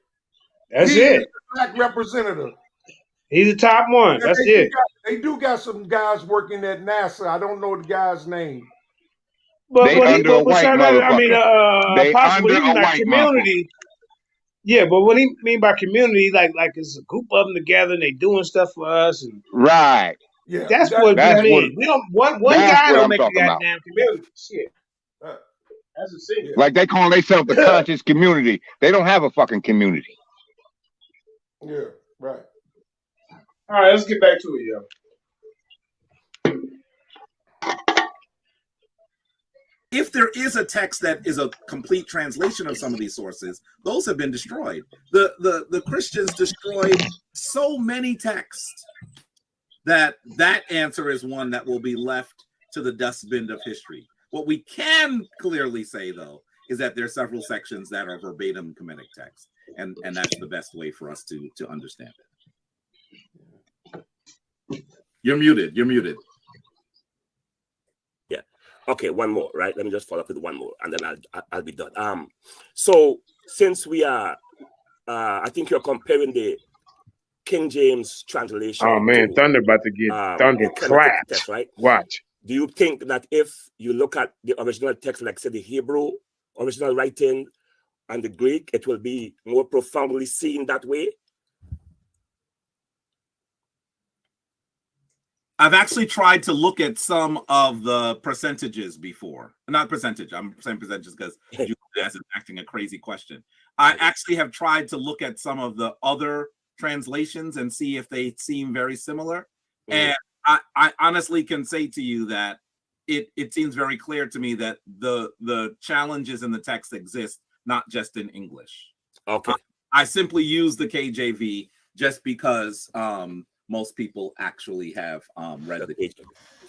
That's He it. is the black representative. He's the top one. That's it. They do got some guys working at NASA. I don't know the guy's name. But they under a white motherfucker. Apostle, what he mean by community? Yeah, but what he mean by community, like it's a group of them together and they doing stuff for us. And right. Yeah, that's what we mean. We don't one guy don't make a goddamn community. Shit. That's a secret. Like they call themselves the conscious community. They don't have a fucking community. Yeah, right. All right, let's get back to it, yo. If there is a text that is a complete translation of some of these sources, those have been destroyed. The Christians destroyed so many texts that answer is one that will be left to the dustbin of history. What we can clearly say, though, is that there are several sections that are verbatim Kemetic text, and that's the best way for us to understand it. You're muted. You're muted. Yeah. Okay. One more. Right. Let me just follow up with one more, and then I'll be done. So since we are, I think you're comparing the King James translation. Oh man, Thunder about to get Thunder clapped. Text, right? Watch. Do you think that if you look at the original text, like say the Hebrew original writing and the Greek, it will be more profoundly seen that way? I've actually tried to look at some of the percentages before. Not percentage, I'm saying percentages because you guys are asking a crazy question. I actually have tried to look at some of the other translations and see if they seem very similar. And I honestly can say to you that it seems very clear to me that the challenges in the text exist, not just in English. Okay. I simply use the KJV just because most people actually have read the KJV.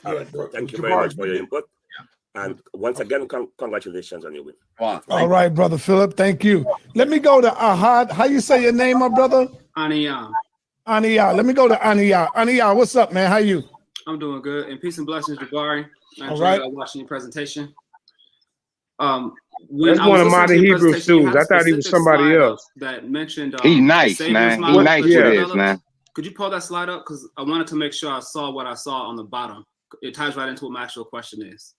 All right. Thank you very much for your input. And once again, congratulations on your win. All right, brother Philip. Thank you. Let me go to Ahad. How you say your name, my brother? Aniyah. Aniyah. Let me go to Aniyah. Aniyah, what's up, man? How you? I'm doing good. And peace and blessings, Jabari. I enjoyed watching your presentation. That's one of my Hebrew students. I thought he was somebody else. That mentioned he's nice, man. He's nice with his, man. Could you pull that slide up? Because I wanted to make sure I saw what I saw on the bottom. It ties right into what my actual question is.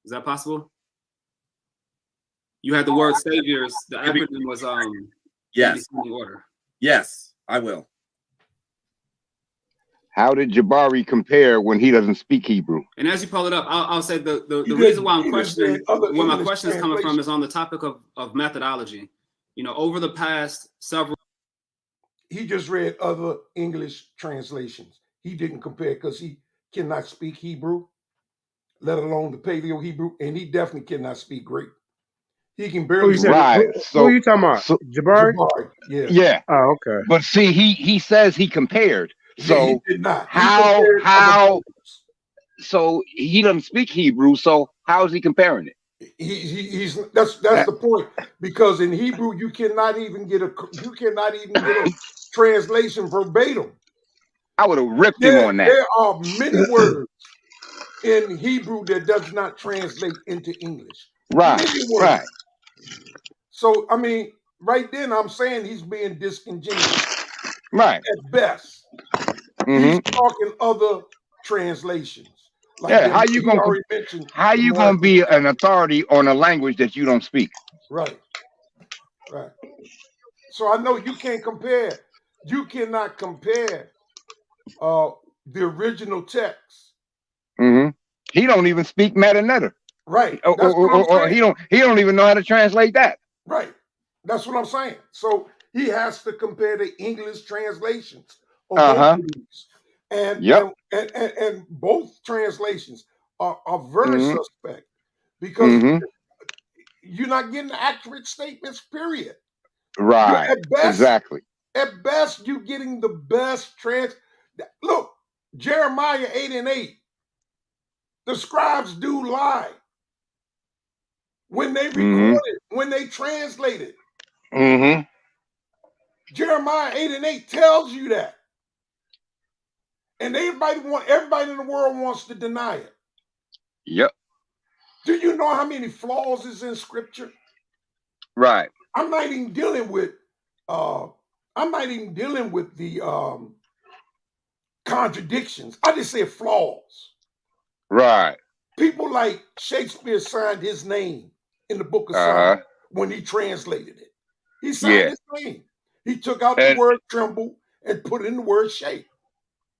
Is that possible? You had the word saviors. The acronym was yes. Order. Yes, I will. How did Jabari compare when he doesn't speak Hebrew? And as you pull it up, I'll say the reason why I'm questioning, where my question is coming from, is on the topic of methodology. You know, over the past several. He just read other English translations. He didn't compare because he cannot speak Hebrew, let alone the Paleo Hebrew, and he definitely cannot speak Greek. He can barely. Who are you talking about? Jabari? Yeah. Yeah. Oh, okay. But see, he says he compared. So he did not. How? So he doesn't speak Hebrew. So how is he comparing it? He's that's the point, because in Hebrew you cannot even get a translation verbatim. I would have ripped him on that. There are many words in Hebrew that does not translate into English. Right. Right. So I mean, right then I'm saying he's being disingenuous. Right. At best. He's talking other translations. Like yeah, how you gonna be an authority on a language that you don't speak? Right. Right. So I know you can't compare. You cannot compare the original text. Mm-hmm. He don't even speak Metanetta. Right. Or he don't even know how to translate that. Right. That's what I'm saying. So he has to compare the English translations of both of these. And both translations are very suspect, because you're not getting accurate statements, period. Right. At best, exactly. At best, you getting the best trans. Look, Jeremiah 8:8. The scribes do lie when they record it, when they translate it. Jeremiah 8:8 tells you that. And everybody in the world wants to deny it. Yep. Do you know how many flaws is in scripture? Right. I'm not even dealing with the contradictions. I just say flaws. Right. People like Shakespeare signed his name in the book of Psalms when he translated it. He signed his name. He took out the word tremble and put in the word shake.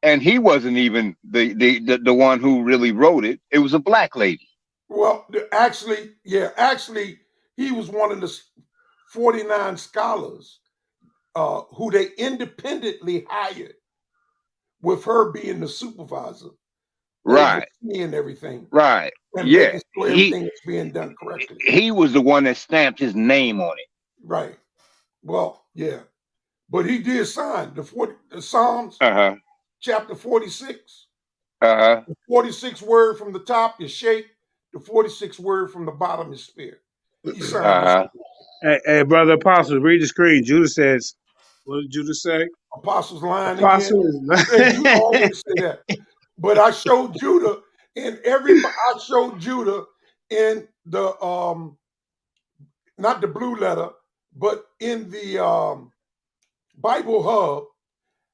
And he wasn't even the one who really wrote it. It was a black lady. Well, actually, he was one of the 49 scholars who they independently hired, with her being the supervisor, Right. overseeing everything, Right. and Yeah. making sure everything is being done correctly. He was the one that stamped his name on it. Right. Well, yeah, but he did sign the Psalms, chapter 46. The 46th word from the top is shake. The 46th word from the bottom is spear. He signed this. Hey, brother Apostle, read the screen. Judah says, what did Judah say? Apostle's lying Apostle again. is Hey, you always say that. But I showed Judah in the not the blue letter, but in the Bible Hub,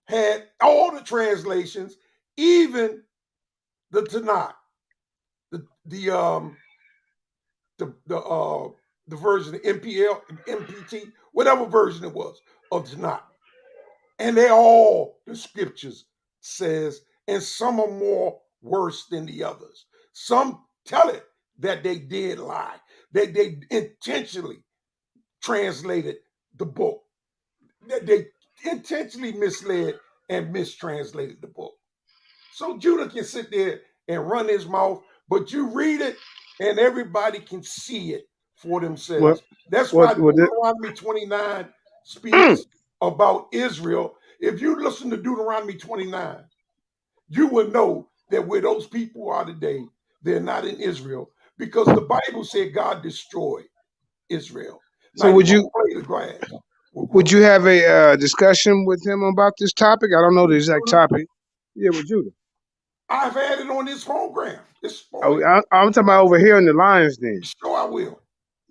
had all the translations, even the Tanakh, the version of MPL, MPT, whatever version it was of Tanakh. And the scriptures says, and some are more worse than the others. Some tell it that they did lie, that they intentionally translated the book, that they intentionally misled and mistranslated the book. So Judah can sit there and run his mouth, but you read it and everybody can see it for themselves. That's why Deuteronomy 29 speaks about Israel. If you listen to Deuteronomy 29, you will know that where those people are today, they're not in Israel, because the Bible said God destroyed Israel. So would you have a discussion with him about this topic? I don't know the exact topic. Yeah, with Judah. I've had it on this program. I'm talking about over here in the Lions Den. Sure, I will.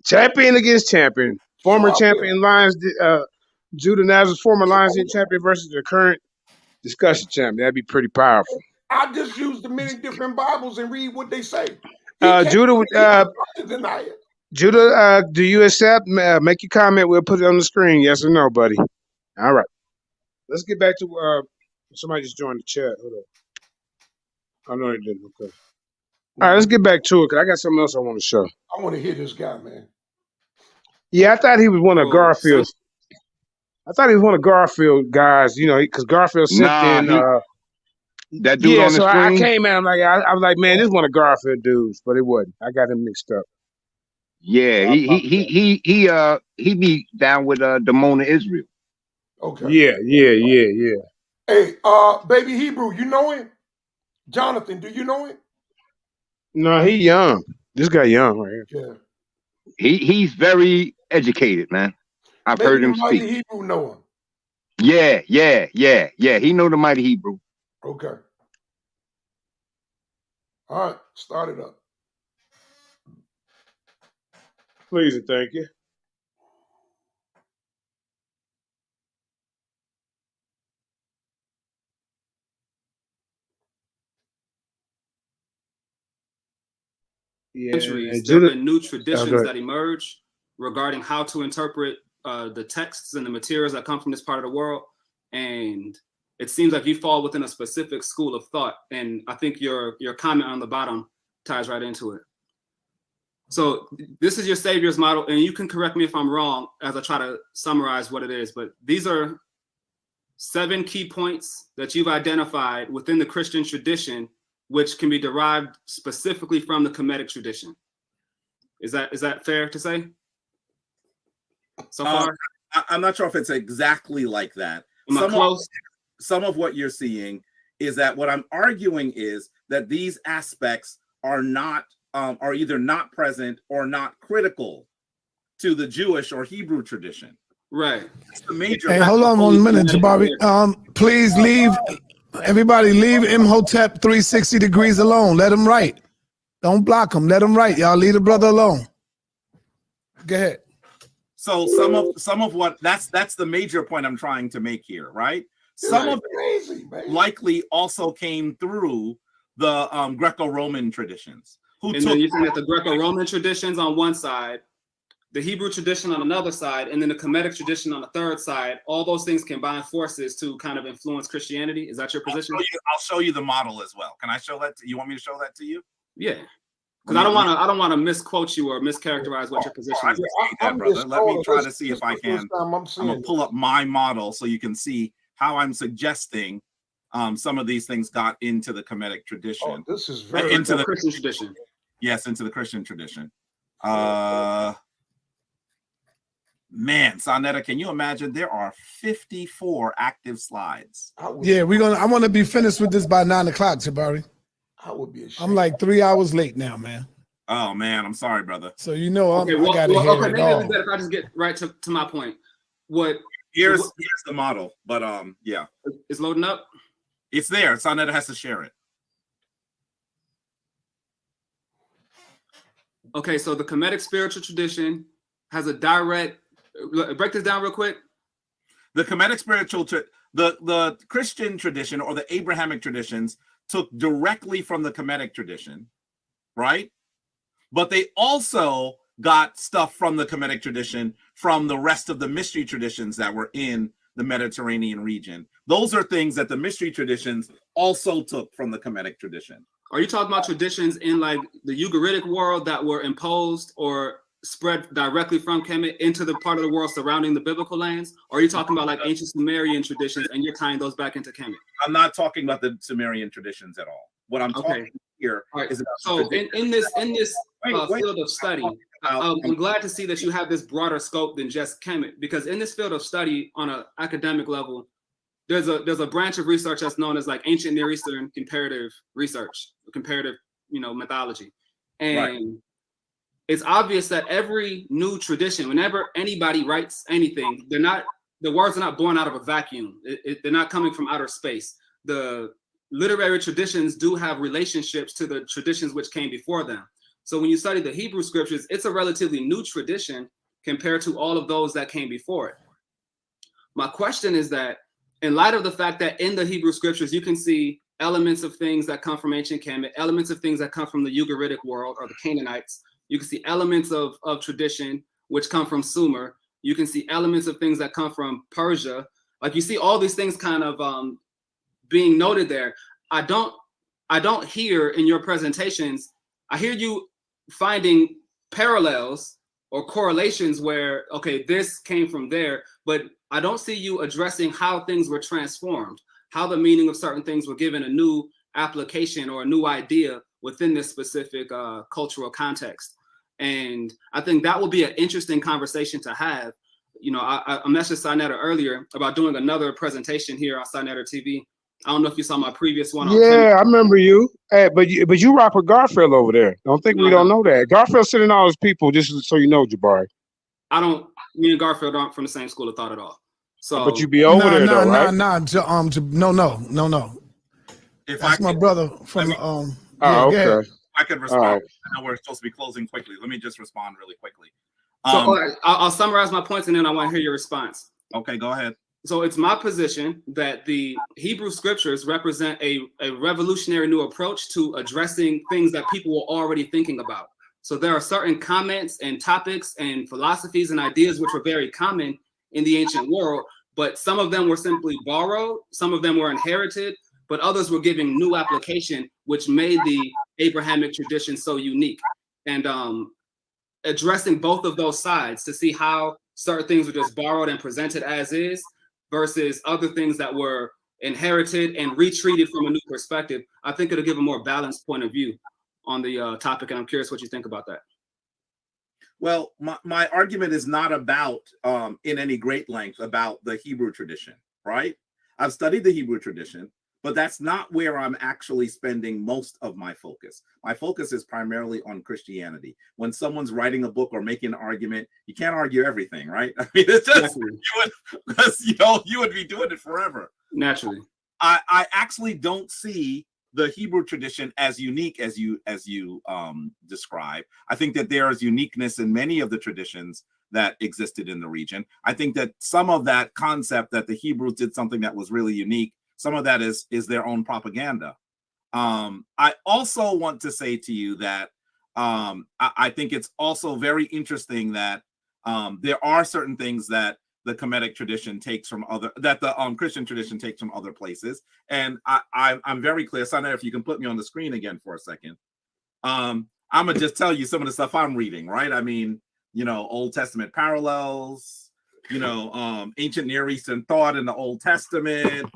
Champion against champion. Former champion Lions, Judah Nazar's former Lions Den champion versus the current discussion champion. That'd be pretty powerful. I just use the many different Bibles and read what they say. Judah, deny it. Judah, do you accept? Make your comment. We'll put it on the screen. Yes or no, buddy. All right. Let's get back to somebody just joined the chat. Hold on. I know they didn't. Okay. All right, let's get back to it because I got something else I want to show. I want to hear this guy, man. Yeah, I thought he was one of Garfield's. I thought he was one of Garfield guys, because Garfield sent in. That dude on the screen. I came at him I was like, man, this is one of Garfield dudes, but it wasn't. I got him mixed up. Yeah, he be down with Damona Israel. Okay. Yeah. Hey, baby Hebrew, you know him? Jonathan, do you know him? No, he young. This guy young right here. Yeah. He's very educated, man. I've heard him speak. Mighty Hebrew know him. Yeah. He know the Mighty Hebrew. Okay. All right, start it up. Please and thank you. Centuries, there have been new traditions that emerge regarding how to interpret the texts and the materials that come from this part of the world. And it seems like you fall within a specific school of thought. And I think your comment on the bottom ties right into it. So this is your Savior's model, and you can correct me if I'm wrong as I try to summarize what it is, but these are 7 key points that you've identified within the Christian tradition, which can be derived specifically from the Kemetic tradition. Is that fair to say so far? I'm not sure if it's exactly like that. Am I close? Some of what you're seeing is that what I'm arguing is that these aspects are not are either not present or not critical to the Jewish or Hebrew tradition. Right. It's the major. Hey, hold on 1 minute, Jabari. Please leave. Everybody leave Imhotep 360 degrees alone. Let him write. Don't block him. Let him write. Y'all leave the brother alone. Go ahead. So some of what that's the major point I'm trying to make here, right? Some of it likely also came through the Greco-Roman traditions. And then you think that the Greco-Roman traditions on one side, the Hebrew tradition on another side, and then the Kemetic tradition on the third side, all those things combine forces to kind of influence Christianity. Is that your position? I'll show you the model as well. Can I show that? You want me to show that to you? Yeah. Because I don't want to misquote you or mischaracterize what your position is. Brother. Let me try to see if I can. I'm gonna pull up my model so you can see how I'm suggesting some of these things got into the Kemetic tradition. Oh, this is very into the Christian tradition. Yes, into the Christian tradition. Man, Sonetta, can you imagine? There are 54 active slides. Yeah, I want to be finished with this by 9 o'clock, Jabari. I would be ashamed. I'm like 3 hours late now, man. Oh man, I'm sorry, brother. So you know Okay, I gotta hear it maybe all. it's better if I just get right to my point. Here's the model, but yeah, it's loading up. It's there. Sonetta has to share it. Okay, so the Kemetic spiritual tradition has a direct. Break this down real quick. The Kemetic spiritual, the Christian tradition or the Abrahamic traditions took directly from the Kemetic tradition, right? But they also got stuff from the Kemetic tradition from the rest of the mystery traditions that were in the Mediterranean region. Those are things that the mystery traditions also took from the Kemetic tradition. Are you talking about traditions in like the Ugaritic world that were imposed or spread directly from Kemet into the part of the world surrounding the biblical lands? Or are you talking about like ancient Sumerian traditions and you're tying those back into Kemet? I'm not talking about the Sumerian traditions at all. What I'm talking here is about. So in this field of study, I'm glad to see that you have this broader scope than just Kemet, because in this field of study on an academic level, there's a branch of research that's known as like ancient Near Eastern comparative research, comparative mythology, and it's obvious that every new tradition, whenever anybody writes anything, the words are not born out of a vacuum. They're not coming from outer space. The literary traditions do have relationships to the traditions which came before them. So when you study the Hebrew scriptures, it's a relatively new tradition compared to all of those that came before it. My question is that in light of the fact that in the Hebrew scriptures, you can see elements of things that come from ancient Kemet, elements of things that come from the Ugaritic world or the Canaanites, you can see elements of tradition which come from Sumer, you can see elements of things that come from Persia. Like you see all these things kind of being noted there. I don't hear in your presentations, I hear you finding parallels or correlations where, okay, this came from there, but I don't see you addressing how things were transformed, how the meaning of certain things were given a new application or a new idea within this specific cultural context. And I think that will be an interesting conversation to have. I messaged Sinetta earlier about doing another presentation here on Sinetta TV. I don't know if you saw my previous one. Yeah, I remember you. Hey, but you rock with Garfield over there. Don't think we don't know that. Garfield's sitting all his people, just so you know, Jabari. Me and Garfield aren't from the same school of thought at all. So, but you be over there though, right? No. That's my brother from okay. I could respond. Right. I know we're supposed to be closing quickly. Let me just respond really quickly. So I'll summarize my points and then I want to hear your response. Okay, go ahead. So it's my position that the Hebrew scriptures represent a revolutionary new approach to addressing things that people were already thinking about. So there are certain comments and topics and philosophies and ideas which were very common in the ancient world, but some of them were simply borrowed, some of them were inherited, but others were giving new application, which made the Abrahamic tradition so unique. And addressing both of those sides to see how certain things were just borrowed and presented as is versus other things that were inherited and retreated from a new perspective, I think it'll give a more balanced point of view on the topic. And I'm curious what you think about that. Well, my argument is not about in any great length about the Hebrew tradition, right? I've studied the Hebrew tradition, but that's not where I'm actually spending most of my focus. My focus is primarily on Christianity. When someone's writing a book or making an argument, you can't argue everything, right? I mean, it's just because you would be doing it forever. Naturally, I actually don't see the Hebrew tradition as unique as you describe. I think that there is uniqueness in many of the traditions that existed in the region. I think that some of that concept that the Hebrews did something that was really unique, some of that is their own propaganda. I also want to say to you that I think it's also very interesting that there are certain things that the Kemetic tradition takes from the Christian tradition takes from other places. And I'm very clear. Sana, if you can put me on the screen again for a second. I'm gonna just tell you some of the stuff I'm reading, right? I mean, Old Testament parallels, ancient Near Eastern thought in the Old Testament,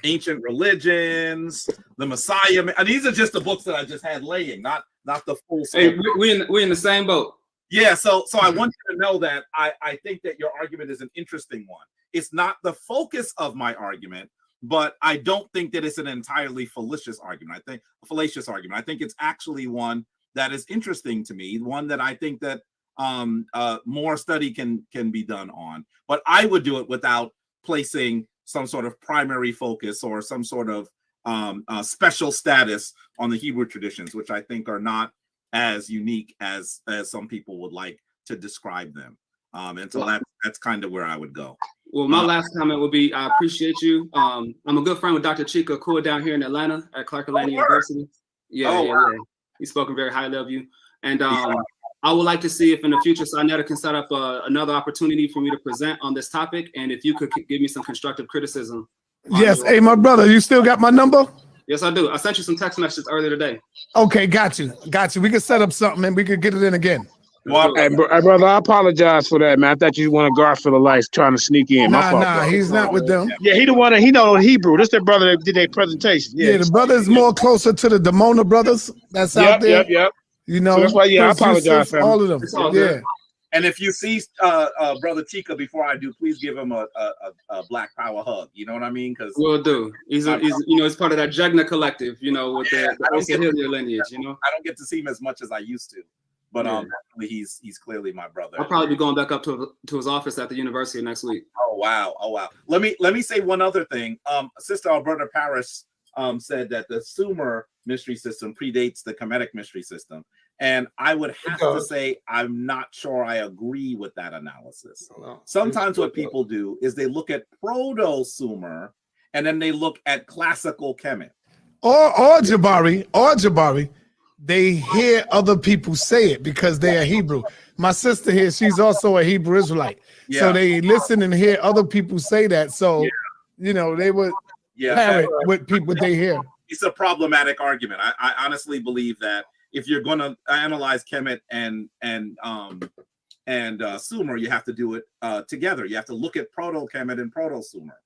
ancient religions, the Messiah. And these are just the books that I just had laying, not the full. Hey, we're in the same boat. Yeah, so I want you to know that I think that your argument is an interesting one. It's not the focus of my argument, but I don't think that it's an entirely fallacious argument. I think it's actually one that is interesting to me, one that I think that more study can be done on. But I would do it without placing some sort of primary focus or some sort of special status on the Hebrew traditions, which I think are not as unique as some people would like to describe them. And so that's kind of where I would go. Well, my last comment would be, I appreciate you. I'm a good friend with Dr. Chica Kua down here in Atlanta at Clark Atlanta University. Yeah. He's spoken very highly of you. And I would like to see if in the future Sarnetta can set up another opportunity for me to present on this topic. And if you could give me some constructive criticism. Yes. Hey, my brother, you still got my number? Yes, I do. I sent you some text messages earlier today. Okay, got you. We can set up something and we could get it in again. Hey, brother, I apologize for that, man. I thought you wanted Garfield Reid trying to sneak in. My fault, bro. He's not with them. Yeah, he the one he know Hebrew. This their brother that did their presentation. Yeah, the brother's more closer to the Demona brothers that's out there. Yep. So that's why, I apologize for all of them. Yeah. And if you see Brother Chica before I do, please give him a Black Power hug. You know what I mean? Because will do. He's part of that Jegna collective. With the Osaze lineage. I don't get to see him as much as I used to, but he's clearly my brother. I'll probably be going back up to his office at the university next week. Oh wow. Let me say one other thing. Sister Alberta Paris said that the Sumer mystery system predates the Kemetic mystery system. And I would have to say, I'm not sure I agree with that analysis. Sometimes what people do is they look at Proto-Sumer and then they look at classical Kemet. Or Jabari, they hear other people say it because they are Hebrew. My sister here, she's also a Hebrew Israelite. Yeah. So they listen and hear other people say that. So, they would parrot what they hear. It's a problematic argument. I honestly believe that if you're going to analyze Kemet and Sumer, you have to do it together. You have to look at Proto-Kemet and Proto-Sumer.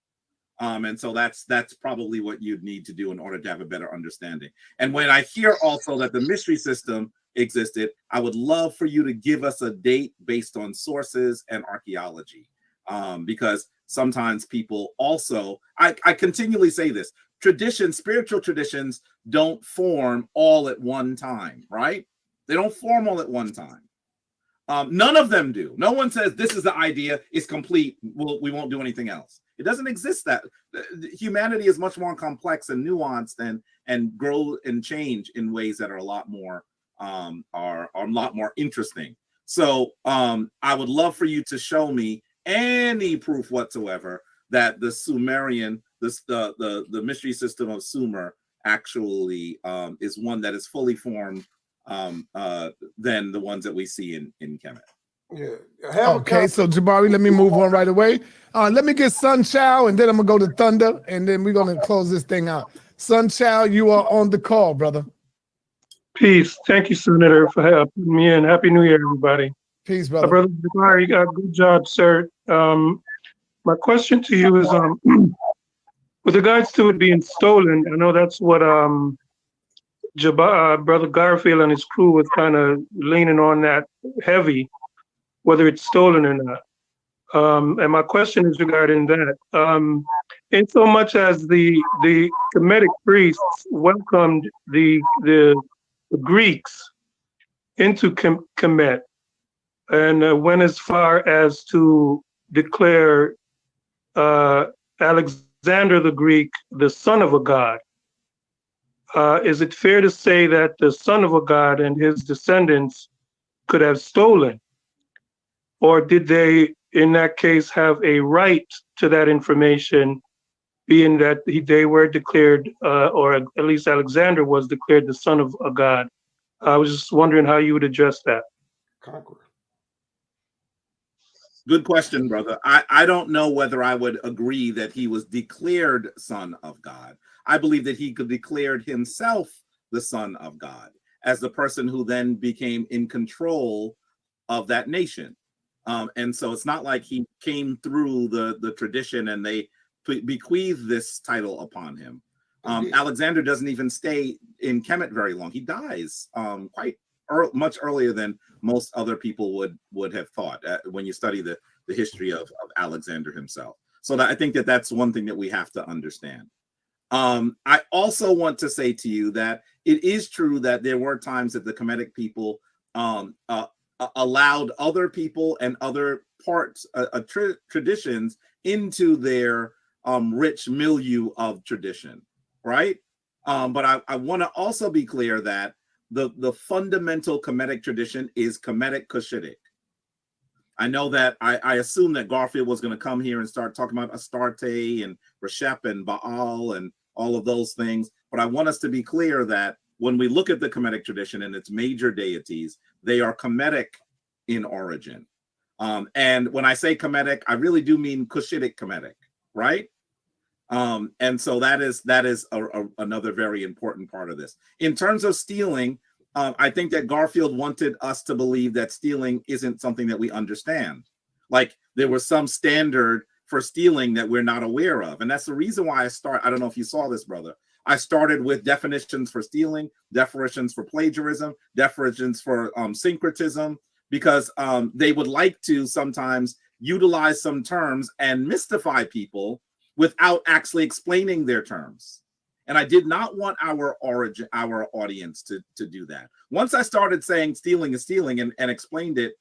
And so that's probably what you'd need to do in order to have a better understanding. And when I hear also that the mystery system existed, I would love for you to give us a date based on sources and archaeology. Because sometimes people also, I continually say this, spiritual traditions don't form all at one time, right? They don't form all at one time. None of them do. No one says this is the idea, it's complete, we won't do anything else. It doesn't exist that. Humanity is much more complex and nuanced and grow and change in ways that are a lot more interesting. So I would love for you to show me any proof whatsoever that the Sumerian, the mystery system of Sumer actually is one that is fully formed than the ones that we see in Kemet. Yeah. Okay, so Jabari, let me move on right away. Let me get Sun Chow, and then I'm gonna go to Thunder, and then we're gonna close this thing out. Sun Chow, you are on the call, brother. Peace. Thank you, Senator, for putting me in. Happy New Year, everybody. Peace, brother. Brother Jabari, good job, sir. My question to you is, with regards to it being stolen, I know that's what Brother Garfield and his crew was kind of leaning on that heavy. whether it's stolen or not. And my question is regarding that. In so much as the Kemetic priests welcomed the Greeks into Kemet and went as far as to declare Alexander the Greek the son of a god. Is it fair to say that the son of a god and his descendants could have stolen? Or did they, in that case, have a right to that information, being that they were declared, or at least Alexander was declared the son of a god? I was just wondering how you would address that. Good question, brother. I don't know whether I would agree that he was declared son of God. I believe that he could declared himself the son of God as the person who then became in control of that nation. And so it's not like he came through the tradition and they bequeathed this title upon him. Alexander doesn't even stay in Kemet very long. He dies much earlier than most other people would have thought when you study the history of Alexander himself. So I think that's one thing that we have to understand. I also want to say to you that it is true that there were times that the Kemetic people allowed other people and other parts, traditions into their rich milieu of tradition, right? But I want to also be clear that the fundamental Kemetic tradition is Kemetic Cushitic. I know that I assume that Garfield was going to come here and start talking about Astarte and Reshep and Baal and all of those things. But I want us to be clear that when we look at the Kemetic tradition and its major deities, they are Kemetic in origin. And when I say Kemetic, I really do mean Cushitic Kemetic, right? And so that is another very important part of this. In terms of stealing, I think that Garfield wanted us to believe that stealing isn't something that we understand. Like there was some standard for stealing that we're not aware of. And that's the reason why I don't know if you saw this, brother. I started with definitions for stealing, definitions for plagiarism, definitions for syncretism, because they would like to sometimes utilize some terms and mystify people without actually explaining their terms. And I did not want our audience to do that. Once I started saying stealing is stealing and explained it,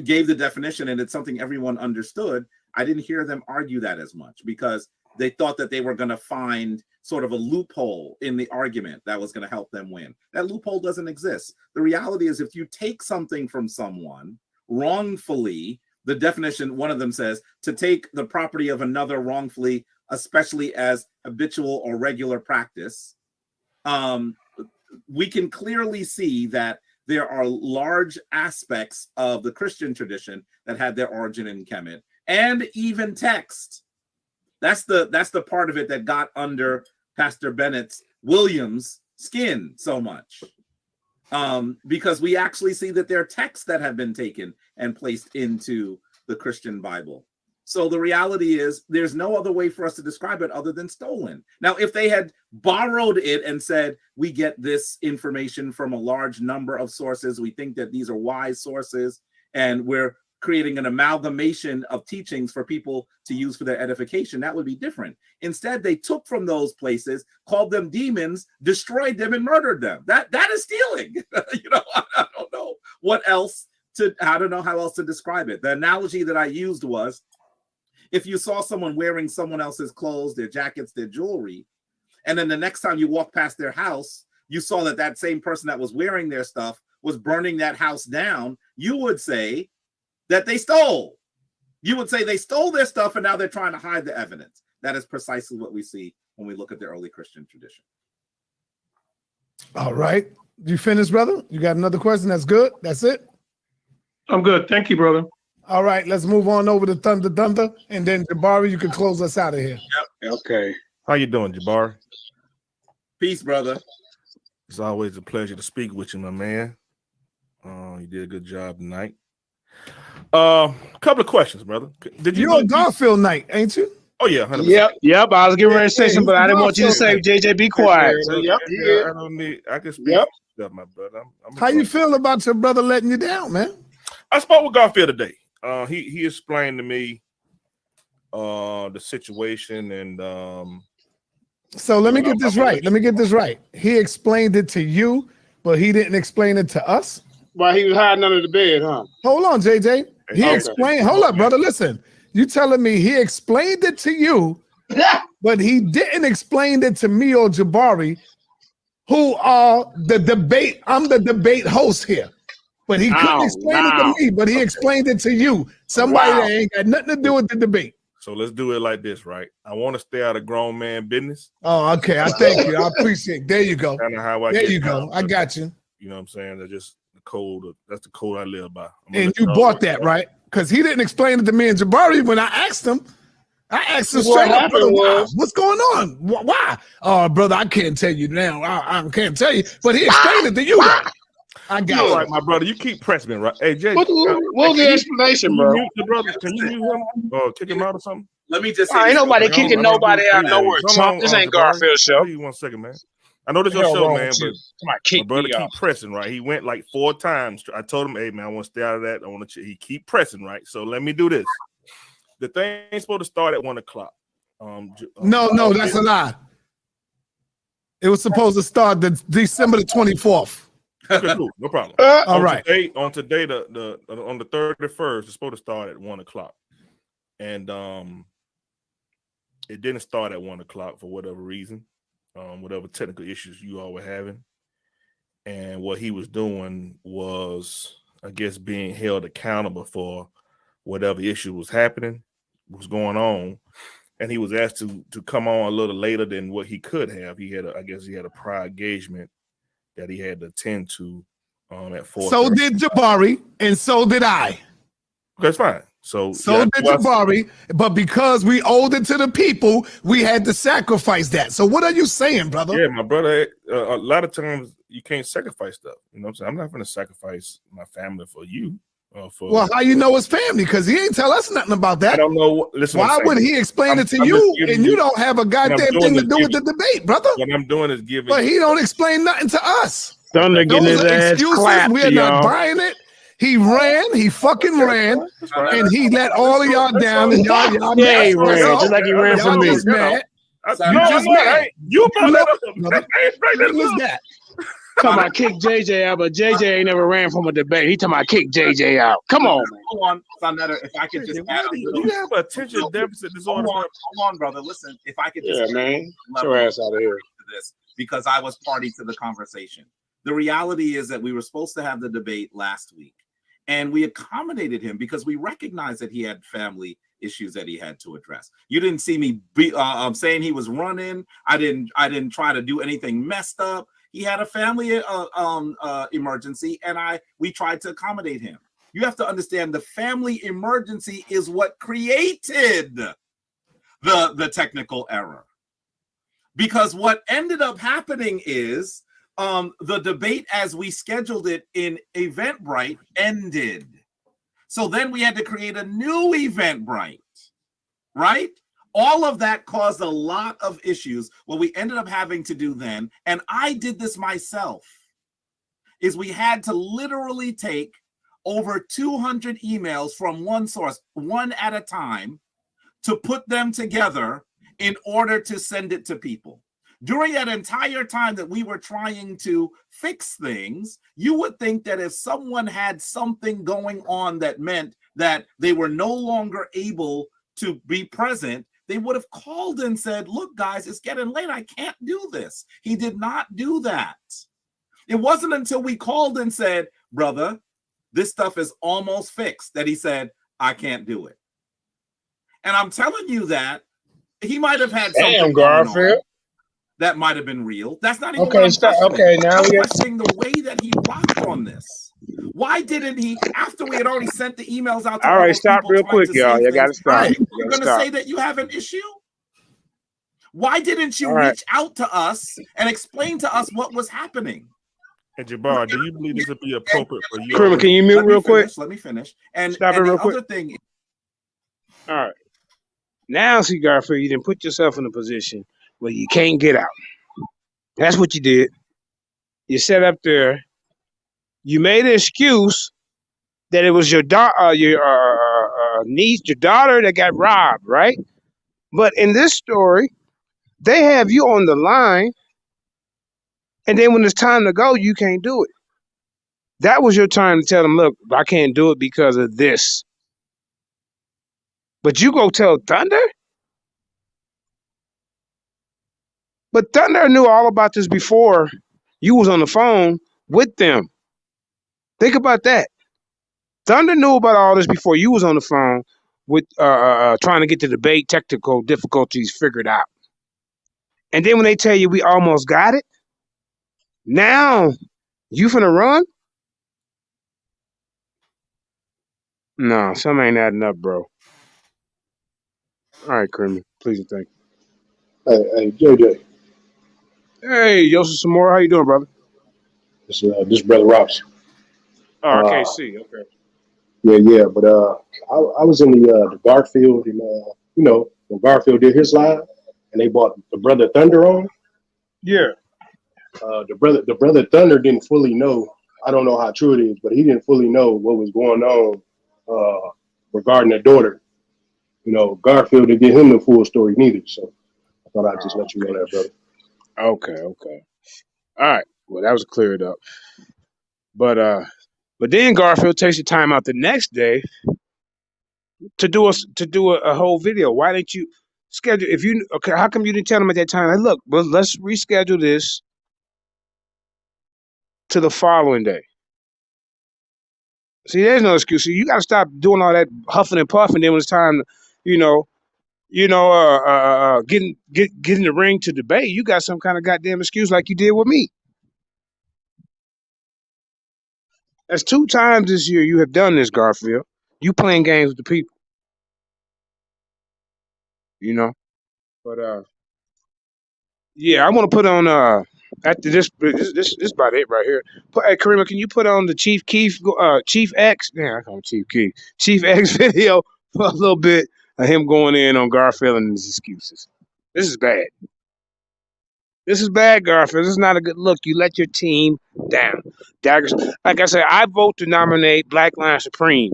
gave the definition, and it's something everyone understood, I didn't hear them argue that as much because they thought that they were going to find sort of a loophole in the argument that was going to help them win. That loophole doesn't exist. The reality is if you take something from someone wrongfully, the definition, one of them says, to take the property of another wrongfully, especially as habitual or regular practice, we can clearly see that there are large aspects of the Christian tradition that had their origin in Kemet, and even text. That's the part of it that got under Pastor Williams' skin so much, because we actually see that there are texts that have been taken and placed into the Christian Bible. So the reality is there's no other way for us to describe it other than stolen. Now, if they had borrowed it and said, we get this information from a large number of sources, we think that these are wise sources, and we're creating an amalgamation of teachings for people to use for their edification, that would be different. Instead, they took from those places, called them demons, destroyed them, and murdered them. That is stealing. I don't know what else I don't know how else to describe it. The analogy that I used was, if you saw someone wearing someone else's clothes, their jackets, their jewelry, and then the next time you walk past their house, you saw that same person that was wearing their stuff was burning that house down, you would say that they stole. You would say they stole their stuff and now they're trying to hide the evidence. That is precisely what we see when we look at the early Christian tradition. All right. You finished, brother? You got another question? That's good? That's it? I'm good. Thank you, brother. All right, let's move on over to Thunder, and then Jabari, you can close us out of here. Yep. Okay. How you doing, Jabari? Peace, brother. It's always a pleasure to speak with you, my man. You did a good job tonight. Couple of questions, brother. You're on Garfield night, ain't you? Oh yeah, 100%. Yep. I was getting ready to say something, but I didn't want you to say, JJ, be quiet. So, yep. Yeah, I don't need. I can speak. Yep. Up, my brother. How you feel about your brother letting you down, man? I spoke with Garfield today. he explained to me the situation, and so let me get this right. He explained it to you, but he didn't explain it to us. While he was hiding under the bed, huh? Hold on, JJ. He explained. Hold up, brother. Listen, you telling me he explained it to you, but he didn't explain it to me or Jabari, who are the debate. I'm the debate host here. But he couldn't explain it to me, but he explained it to you. Somebody that ain't got nothing to do with the debate. So let's do it like this, right? I want to stay out of grown man business. Oh, okay. I thank you. I appreciate it. There you go. Kind of how There you go. I got you. You know what I'm saying? That's just the code. That's the code I live by. And you bought that, right? Because he didn't explain it to me and Jabari when I asked him. I asked him straight up, brother, what's going on? Why? Oh, brother, I can't tell you now. I can't tell you. But he explained it to you, though. I got you. Right, my brother. You keep pressing me, right? Hey, Jay. What's the explanation, bro? Can you mute him or kick him out or something? Let me just say ain't nobody kicking nobody out nowhere. Trump, this ain't Garfield show. Hold you 1 second, man. I know this is your show, man, but my brother keep pressing, right? He went like 4 times. I told him, hey, man, I want to stay out of that. I want to. He keep pressing, right? So let me do this. The thing ain't supposed to start at 1 o'clock. No, that's a lie. It was supposed to start December the 24th. Okay, cool, no problem. All right. On today, on the 31st, it's supposed to start at 1 o'clock, and it didn't start at 1 o'clock for whatever reason, whatever technical issues you all were having, and what he was doing was, I guess, being held accountable for whatever issue was happening, was going on, and he was asked to come on a little later than what he could have. He had, I guess, he had a prior engagement that he had to attend to at 4. So did Jabari, and so did I. That's fine. So did Jabari, but because we owed it to the people, we had to sacrifice that. So what are you saying, brother? Yeah, my brother, a lot of times you can't sacrifice stuff. You know what I'm saying? I'm not going to sacrifice my family for you. Well, how you know it's family? Because he ain't tell us nothing about that. I don't know. Listen, why would he explain it to you and you don't have a goddamn thing to do with the debate, brother? What I'm doing is giving. But he don't explain nothing to us. Thunder getting his ass clapped, we are not buying it. He ran, he fucking ran, and he let all of y'all down. And y'all yeah, he ran just like he ran from me. Just mad. You just mad. You brought that up. Talking about kick JJ out, but JJ ain't never ran from a debate. He talking about kick JJ out. Come on, man. Hold on, Sonetta, if I could just add a little. You have attention deficit disorder. Hold on, brother. Listen, if I could just man, get your ass out of here. This, because I was party to the conversation. The reality is that we were supposed to have the debate last week, and we accommodated him because we recognized that he had family issues that he had to address. You didn't see me saying he was running. I didn't try to do anything messed up. He had a family emergency, and we tried to accommodate him. You have to understand the family emergency is what created the technical error. Because what ended up happening is the debate as we scheduled it in Eventbrite ended. So then we had to create a new Eventbrite, right? All of that caused a lot of issues. What we ended up having to do then, and I did this myself, is we had to literally take over 200 emails from one source, one at a time, to put them together in order to send it to people. During that entire time that we were trying to fix things, you would think that if someone had something going on that meant that they were no longer able to be present, they would have called and said, look, guys, it's getting late. I can't do this. He did not do that. It wasn't until we called and said, brother, this stuff is almost fixed, that he said, I can't do it. And I'm telling you that he might have had something Garfield. That might have been real. That's not even okay. Stop. Okay, now I'm questioning the way that he rocked on this. Why didn't he, after we had already sent the emails out to all right, stop real quick, y'all. You gotta stop. You're gonna say that you have an issue? Why didn't you reach out to us and explain to us what was happening? Hey, Jabbar, do you believe this would be appropriate for you? Criminal, can you mute real quick? Let me finish. And stop it real quick. Other thing. All right. Now, see, Garfield, you didn't put yourself in a position where you can't get out. That's what you did. You sat up there. You made an excuse that it was your niece, your daughter that got robbed, right? But in this story, they have you on the line, and then when it's time to go, you can't do it. That was your time to tell them, look, I can't do it because of this. But you go tell Thunder? But Thunder knew all about this before you was on the phone with them. Think about that. Thunder knew about all this before you was on the phone with trying to get the debate technical difficulties figured out. And then when they tell you we almost got it, now you finna run? No, something ain't adding up, bro. All right, Creamy. Please and thank Hey, hey, JJ. Hey, Joseph Samora, how you doing, brother? This brother Ross. Oh, I can't see. Okay. Yeah. But I was in the Garfield, and when Garfield did his live, and they brought the brother Thunder on. Yeah. The brother Thunder didn't fully know. I don't know how true it is, but he didn't fully know what was going on regarding the daughter. Garfield didn't give him the full story neither. So I thought I'd just let you know that, brother. Okay. All right. Well, that was cleared up. But then Garfield takes the time out the next day to do a whole video. Why didn't you schedule? How come you didn't tell him at that time? Like, look, well, let's reschedule this to the following day. See, there's no excuse. See, you got to stop doing all that huffing and puffing. Then when it's time, to, get in the ring to debate, you got some kind of goddamn excuse like you did with me. That's 2 times this year you have done this, Garfield. You playing games with the people, But yeah, I want to put on after this is about it right here. Hey, Karima, can you put on the Chief X? Yeah, I call him Chief Keef. Chief X video for a little bit of him going in on Garfield and his excuses. This is bad. This is bad, Garfield. This is not a good look. You let your team down. Daggers. Like I said, I vote to nominate Black Lion Supreme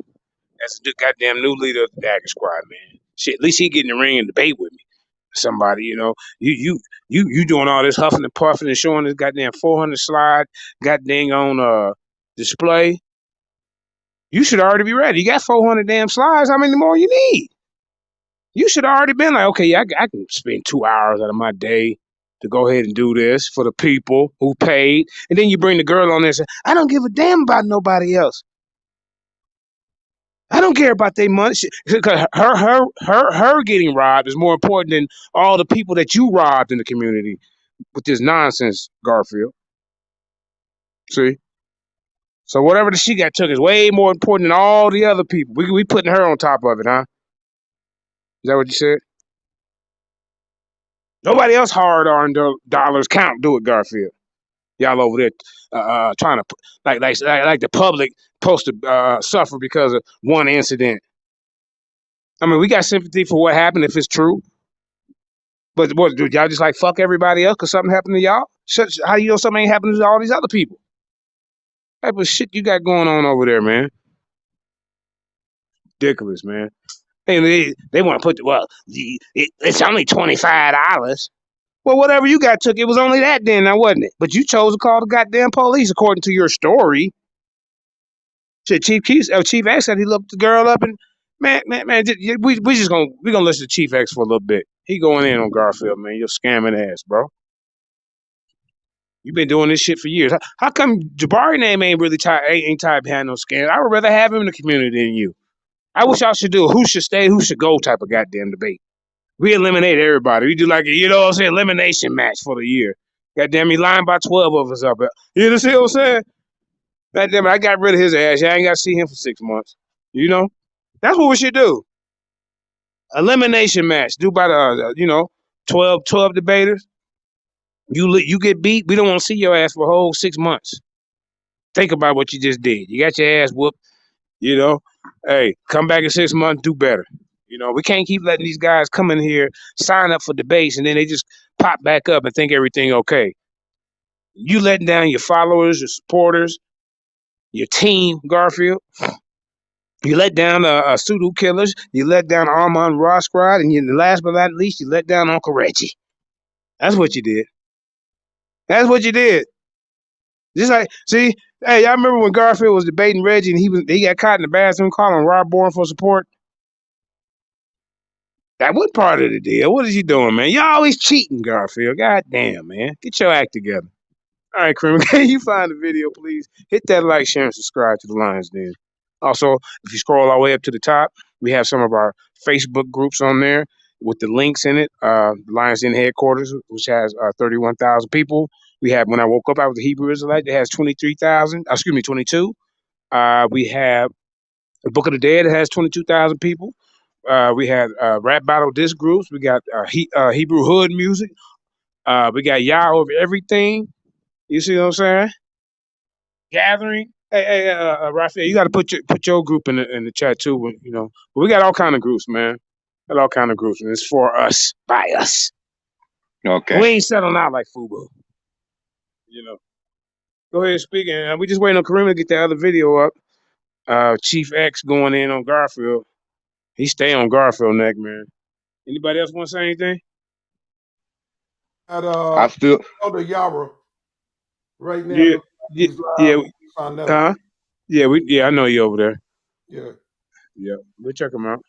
as the goddamn new leader of the Dagger Squad, man. Shit, at least he get in the ring and debate with me. Somebody, you doing all this huffing and puffing and showing this goddamn 400 slide goddamn on display. You should already be ready. You got 400 damn slides. How many more you need? You should have already been like, okay, yeah, I can spend 2 hours out of my day to go ahead and do this for the people who paid. And then you bring the girl on there and say, I don't give a damn about nobody else. I don't care about their money. Because her getting robbed is more important than all the people that you robbed in the community with this nonsense, Garfield. See? So whatever she got took is way more important than all the other people. We putting her on top of it, huh? Is that what you said? Nobody else hard-earned dollars count. Do it, Garfield. Y'all over there trying to like the public supposed to suffer because of one incident. I mean, we got sympathy for what happened if it's true. But what, do y'all just like fuck everybody else because something happened to y'all? How you know something ain't happening to all these other people? What type of shit you got going on over there, man? Ridiculous, man. And they want to put it's only $25. Well, whatever you got took, it was only that then, now wasn't it? But you chose to call the goddamn police according to your story. Shit, Chief X said he looked the girl up and man, we gonna listen to Chief X for a little bit. He going in on Garfield, man. You're scamming ass, bro. You've been doing this shit for years. How come Jabari name ain't really ain't tied behind no scams? I would rather have him in the community than you. I wish y'all should do a who should stay, who should go type of goddamn debate. We eliminate everybody. We do like a, what I'm saying, elimination match for the year. Goddamn, he lying by 12 of us up there. You see what I'm saying? Goddamn it, I got rid of his ass. I ain't got to see him for 6 months. That's what we should do. Elimination match. Do by the 12 debaters. You get beat, we don't want to see your ass for a whole 6 months. Think about what you just did. You got your ass whooped, Hey, come back in 6 months, do better. We can't keep letting these guys come in here, sign up for debates, and then they just pop back up and think everything okay. You letting down your followers, your supporters, your team, Garfield. You let down Pseudo Killers. You let down Armand Ross Squad, and last but not least, you let down Uncle Reggie. That's what you did. That's what you did. Just like, see, hey, y'all remember when Garfield was debating Reggie, and he got caught in the bathroom calling Rob Bourne for support? That was part of the deal. What is you doing, man? You always cheating, Garfield. God damn, man. Get your act together. All right, Criminal, can you find the video, please? Hit that like, share, and subscribe to the Lions Den. Also, if you scroll all the way up to the top, we have some of our Facebook groups on there with the links in it. The Lions Den headquarters, which has 31,000 people. We have When I Woke Up, I Was a Hebrew Israelite. It has 23,000. Excuse me, 22. We have the Book of the Dead. It has 22,000 people. We have rap battle disc groups. We got Hebrew hood music. We got Yah over everything. You see what I'm saying? Gathering. Hey, Raphael, you got to put your group in the chat too. You know, but we got all kind of groups, man. Got all kind of groups, and it's for us, by us. Okay. We ain't selling out like Fubu. You know. Go ahead and speak, and we just waiting on Kareem to get that other video up. Chief X going in on Garfield. He stay on Garfield neck, man. Anybody else want to say anything? At I still Elder Yara right now. Yeah, He's live. yeah, On that. huh? Yeah, I know you over there. Yeah. Yeah, we'll check him out.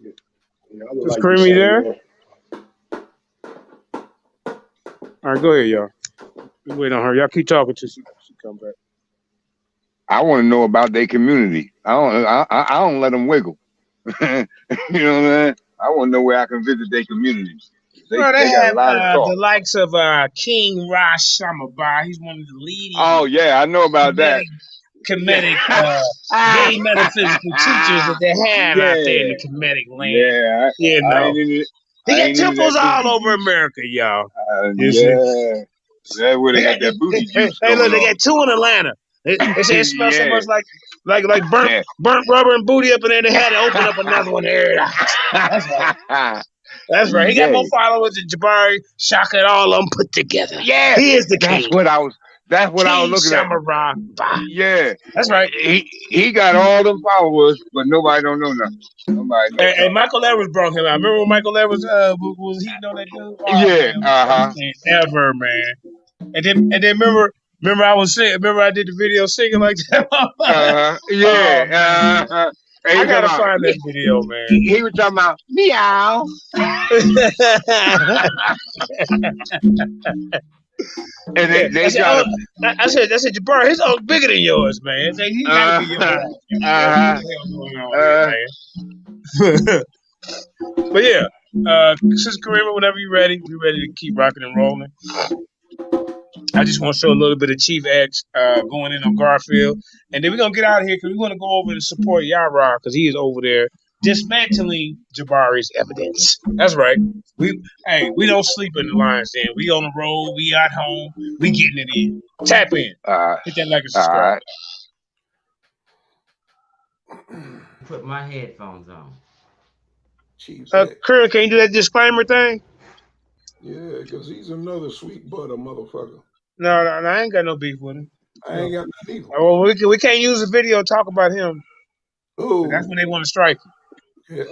Yeah, I would Is like to Creamy say, there? man. All right, go ahead, y'all. We wait on her. Y'all keep talking till she come back. I want to know about their community. I don't let them wiggle. You know what I'm saying? I want to know where I can visit their communities. They Well, they got a have lot of talk. the likes of King Rosh Samabai. He's one of the leading Oh yeah, I know about that. Kemetic gay metaphysical teachers that they have out there in the Kemetic land. Yeah, You I know, ain't into he got that temples all booty over juice. America, y'all. You see? Yeah, that's where they got that booty juice Hey, going look, they on. got two in Atlanta. They say it smells so Yeah. much like burnt rubber and booty up in there. They had to open up another one there. That's right. That's right. He got more followers than Jabari, Shaka, and all of them put together. Yeah, he is the king. That's what I was King looking at. Samurai. Yeah, that's right. He got all them followers, but nobody don't know nothing. Nobody knows. Hey, Michael Evers brought him out. Remember when Michael Evers was heating on that dude? Oh, Yeah, man, ever, man. And then remember I was singing. Remember I did the video singing like that. Yeah. Oh, I gotta find that video, man. He was talking about meow. And they got I said, Jabari, his own bigger than yours, man. I said, he gotta be your own. What the hell's going on here, man? But yeah, Sister Karima, whenever you're ready, we're ready to keep rocking and rolling. I just want to show a little bit of Chief X going in on Garfield, and then we're gonna get out of here because we want to go over and support Yara because he is over there dismantling Jabari's evidence. That's right. We don't sleep in the Lions Den. We on the road. We at home. We getting it in. Tap in. Hit that like and subscribe. Put my headphones on. Kurt, can you do that disclaimer thing? Yeah, because he's another sweet butter motherfucker. No, I ain't got no beef with him. I ain't got nothing either. Well, we can't use the video to talk about him. Oh, that's when they want to strike you.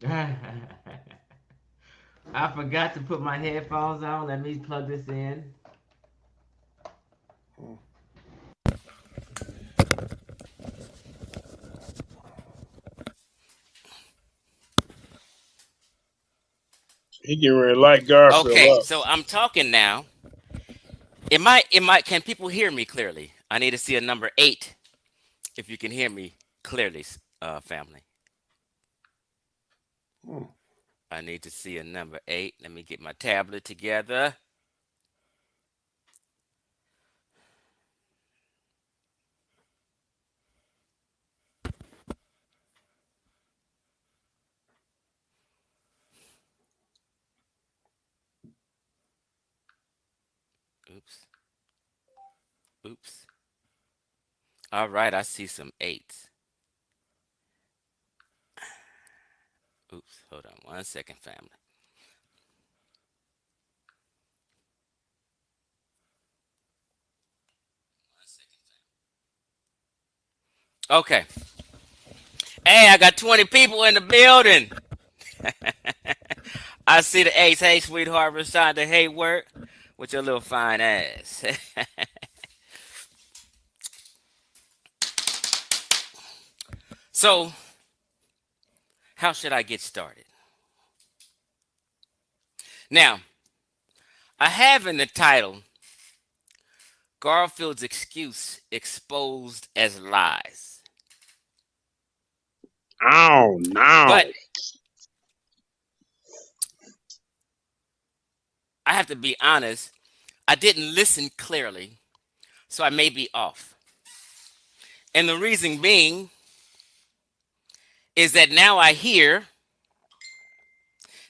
Yeah. I forgot to put my headphones on. Let me plug this in. He getting ready to light Garfield Okay, up. so I'm talking now. It might. Can people hear me clearly? I need to see a number 8. If you can hear me clearly, family. I need to see a number 8. Let me get my tablet together. Oops. Oops. All right, I see some 8s. Oops, hold on 1 second, family. Okay. Hey, I got 20 people in the building. I see the 8s. Hey, sweetheart, Rashonda Hayward, with your little fine ass. So, how should I get started? Now, I have in the title Garfield's excuse exposed as lies. Oh no. But I have to be honest, I didn't listen clearly, so I may be off. And the reason being is that now I hear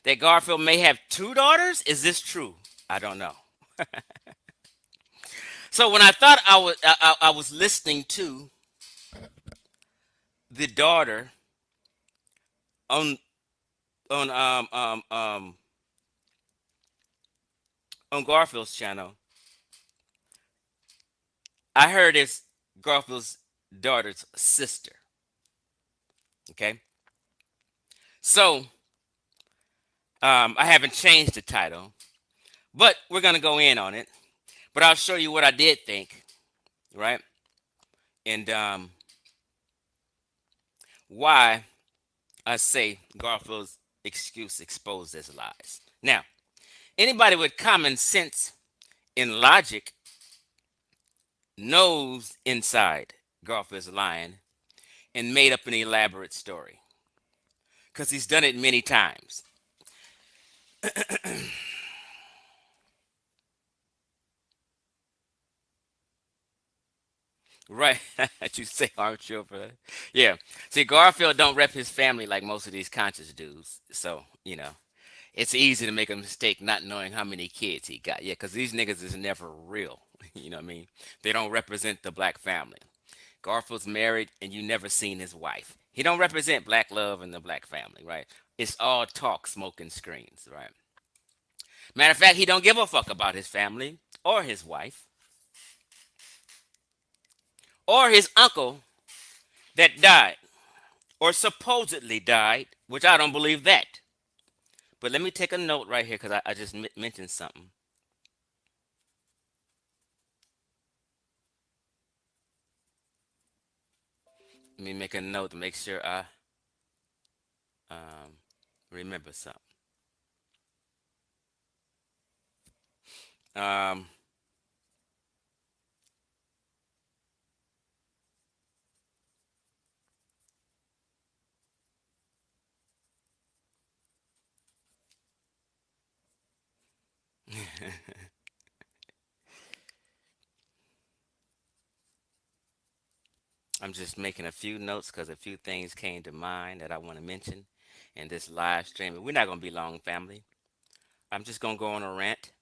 that Garfield may have 2 daughters. Is this true? I don't know. So when I thought I was listening to the daughter on on on Garfield's channel, I heard it's Garfield's daughter's sister. Okay. So I haven't changed the title, but we're gonna go in on it. But I'll show you what I did think, right? And why I say Garfield's excuse exposed as lies. Now, anybody with common sense and logic knows inside Garfield's lying and made up an elaborate story, because he's done it many times. Right. You say, aren't you? Yeah. See, Garfield don't rep his family like most of these conscious dudes. So, it's easy to make a mistake not knowing how many kids he got. Yeah, because these niggas is never real. You know what I mean? They don't represent the black family. Garfield's married and you never seen his wife. He don't represent black love and the black family, right? It's all talk, smoke, and screens, right? Matter of fact, he don't give a fuck about his family or his wife or his uncle that died or supposedly died, which I don't believe that. But let me take a note right here because I just mentioned something. Let me make a note to make sure I remember something. I'm just making a few notes because a few things came to mind that I want to mention in this live stream. We're not going to be long, family. I'm just going to go on a rant,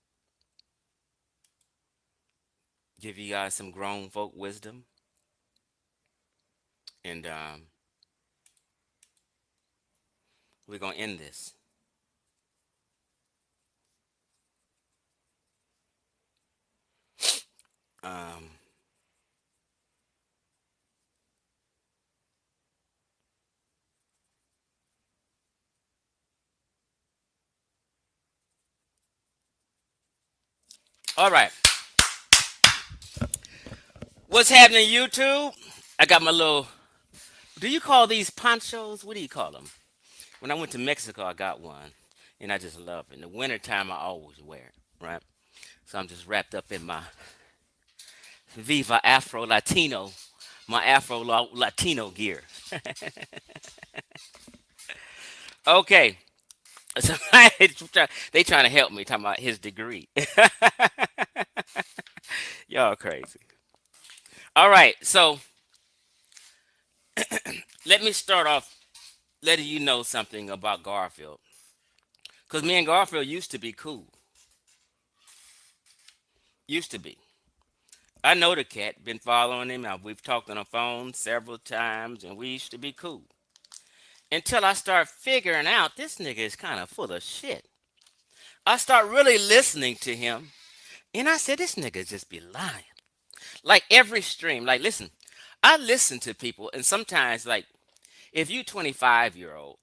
give you guys some grown folk wisdom, and we're going to end this. All right. What's happening, YouTube? I got my little, do you call these ponchos? What do you call them? When I went to Mexico, I got one, and I just love it. In the wintertime, I always wear it, right? So I'm just wrapped up in my Viva Afro Latino, my Afro Latino gear. Okay. So they trying to help me, talking about his degree. Y'all crazy. All right, so let me start off letting you know something about Garfield. Because me and Garfield used to be cool. Used to be. I know the cat. Been following him. We've talked on the phone several times, and we used to be cool. Until I start figuring out this nigga is kind of full of shit. I start really listening to him, and I said, this nigga just be lying. Like every stream, like listen, I listen to people, and sometimes like if you 25-year-old,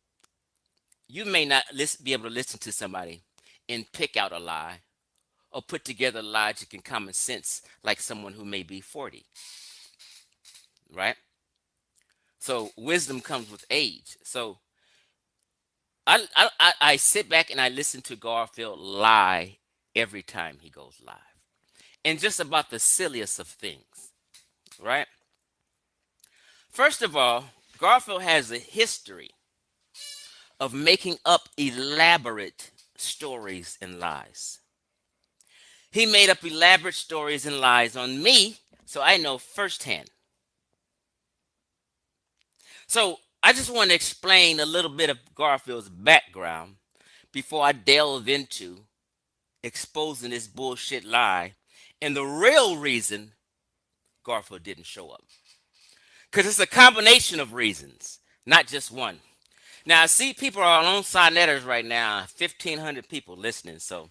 you may not be able to listen to somebody and pick out a lie or put together logic and common sense like someone who may be 40, right? So wisdom comes with age. So I sit back and I listen to Garfield lie every time he goes live. And just about the silliest of things, right? First of all, Garfield has a history of making up elaborate stories and lies. He made up elaborate stories and lies on me, so I know firsthand. So I just want to explain a little bit of Garfield's background before I delve into exposing this bullshit lie and the real reason Garfield didn't show up. Because it's a combination of reasons, not just one. Now, I see people are on Sinetters right now, 1,500 people listening. So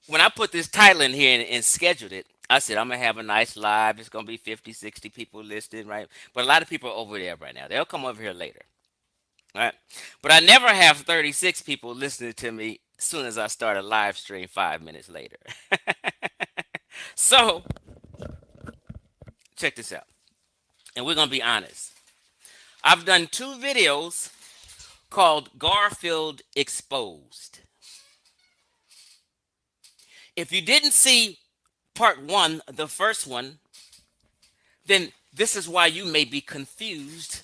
when I put this title in here and scheduled it, I said, I'm going to have a nice live. It's going to be 50, 60 people listening, right? But a lot of people are over there right now. They'll come over here later, right? But I never have 36 people listening to me as soon as I start a live stream 5 minutes later. So check this out. And we're going to be honest. I've done 2 videos called Garfield Exposed. If you didn't see part 1, the first one, then this is why you may be confused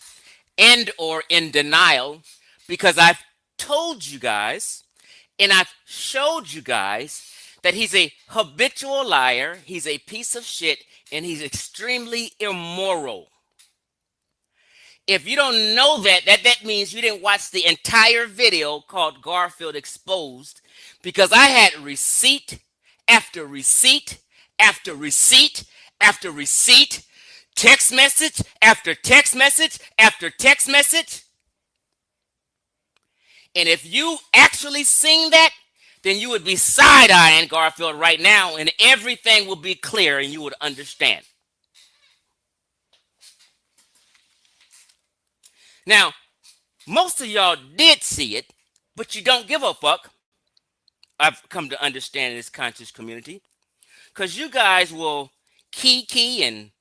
and or in denial, because I've told you guys and I've showed you guys that he's a habitual liar, he's a piece of shit, and he's extremely immoral. If you don't know that means you didn't watch the entire video called Garfield Exposed, because I had receipt after receipt after receipt after receipt, text message after text message after text message. And if you actually seen that, then you would be side-eyeing Garfield right now and everything will be clear and you would understand. Now, most of y'all did see it, but you don't give a fuck. I've come to understand in this conscious community. Because you guys will kiki and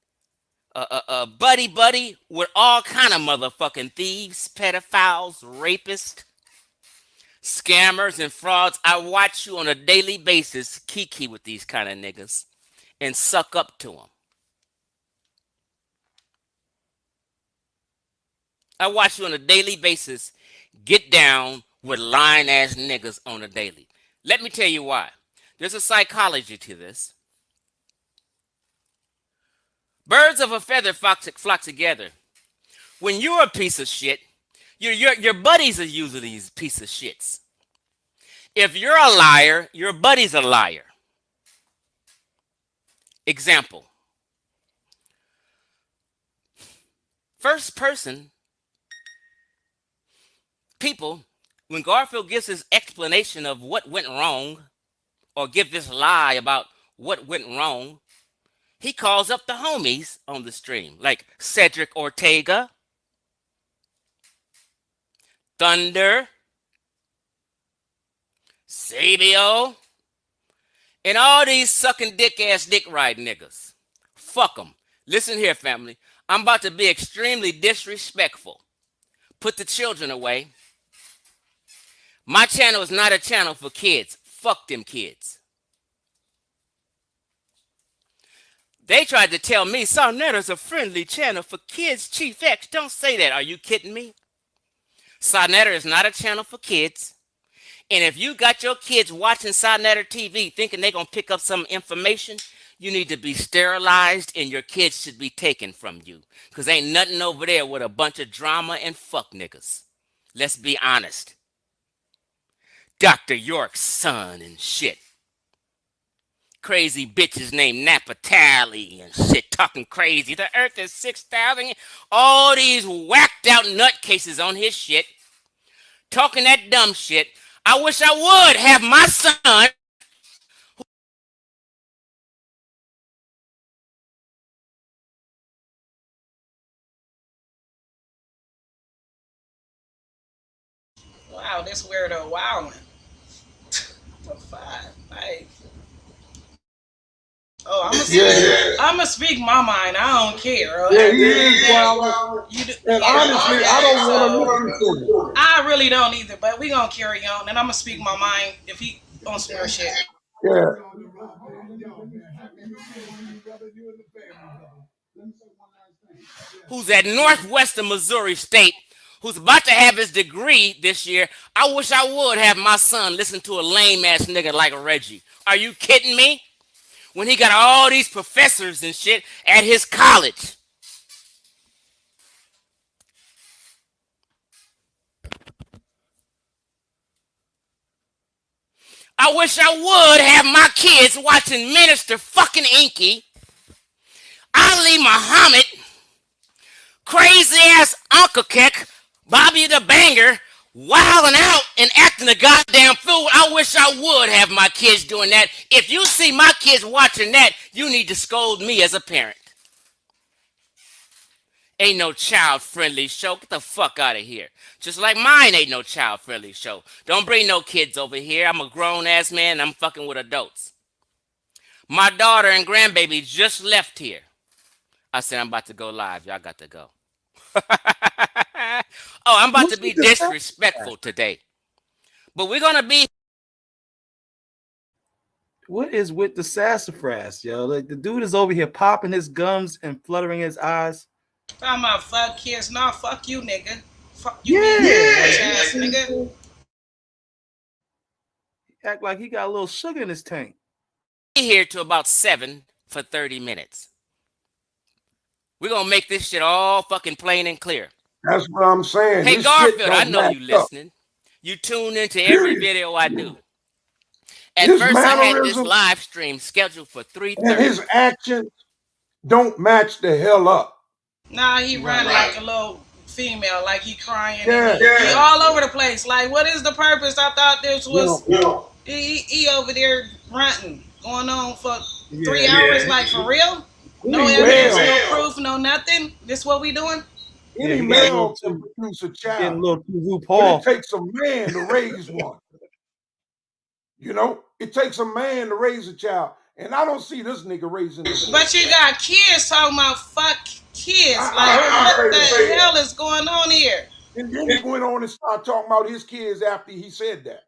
buddy with all kind of motherfucking thieves, pedophiles, rapists, scammers, and frauds. I watch you on a daily basis kiki with these kind of niggas and suck up to them. I watch you on a daily basis get down with lying ass niggas on a daily. Let me tell you why. There's a psychology to this. Birds of a feather flock together. When you're a piece of shit, your buddies are usually these piece of shits. If you're a liar, your buddy's a liar. Example. First person people, when Garfield gives his explanation of what went wrong, or give this lie about what went wrong, he calls up the homies on the stream, like Cedric Ortega, Thunder, Sabio, and all these sucking dick-ass dick-ride niggas. Fuck them. Listen here, family. I'm about to be extremely disrespectful. Put the children away. My channel is not a channel for kids. Fuck them kids. They tried to tell me Sarnetta's a friendly channel for kids. Chief X, don't say that. Are you kidding me? Sarnetta is not a channel for kids. And if you got your kids watching Sarnetta TV thinking they're going to pick up some information, you need to be sterilized and your kids should be taken from you. Because ain't nothing over there with a bunch of drama and fuck niggas. Let's be honest. Dr. York's son and shit. crazy bitches named Napatali and shit talking crazy. The earth is 6,000. All these whacked out nutcases on his shit talking that dumb shit. I wish I would have my son. Wow, this weirdo wilding. The fuck? Like, oh, I'm gonna speak my mind. I don't care. Yeah, he is wild. And honestly, I don't want to listen to him. I really don't either, but we gonna carry on, and I'm gonna speak my mind if he on some real shit. Yeah. Who's at Northwestern Missouri State, who's about to have his degree this year. I wish I would have my son listen to a lame ass nigga like Reggie. Are you kidding me? When he got all these professors and shit at his college. I wish I would have my kids watching Minister fucking Inky, Ali Muhammad, crazy ass Uncle Keck, Bobby the Banger, wilding out and acting a goddamn fool. I wish I would have my kids doing that. If you see my kids watching that, you need to scold me as a parent. Ain't no child-friendly show. Get the fuck out of here. Just like mine ain't no child-friendly show. Don't bring no kids over here. I'm a grown-ass man and I'm fucking with adults. My daughter and grandbaby just left here. I said I'm about to go live. Y'all got to go. Oh, I'm about to be disrespectful today. But we're going to be... What is with the sassafras, yo? Like, the dude is over here popping his gums and fluttering his eyes. Talking about fuck kids, nah, fuck you, nigga. Fuck you, ass nigga. Act like he got a little sugar in his tank. Be here to about 7 for 30 minutes. We're going to make this shit all fucking plain and clear. That's what I'm saying. Hey, This Garfield, shit I don't know match you up. listening. You tune into every video I do. At His first, I had this mannerisms live stream scheduled for and 3:30. his actions don't match the hell up. Nah, he run like a little female, like he crying. Yeah. And he all over the place. Like, what is the purpose? I thought this was... He over there ranting, going on for 3 hours, like, for real? No evidence, no proof, no nothing? This what we doing? Any male can produce a child. A little too But it takes a man to raise one. You know, it takes a man to raise a child. And I don't see this nigga raising this. But you got kids talking about fuck kids. Like, what the hell is going on here? And then he went on and started talking about his kids after he said that.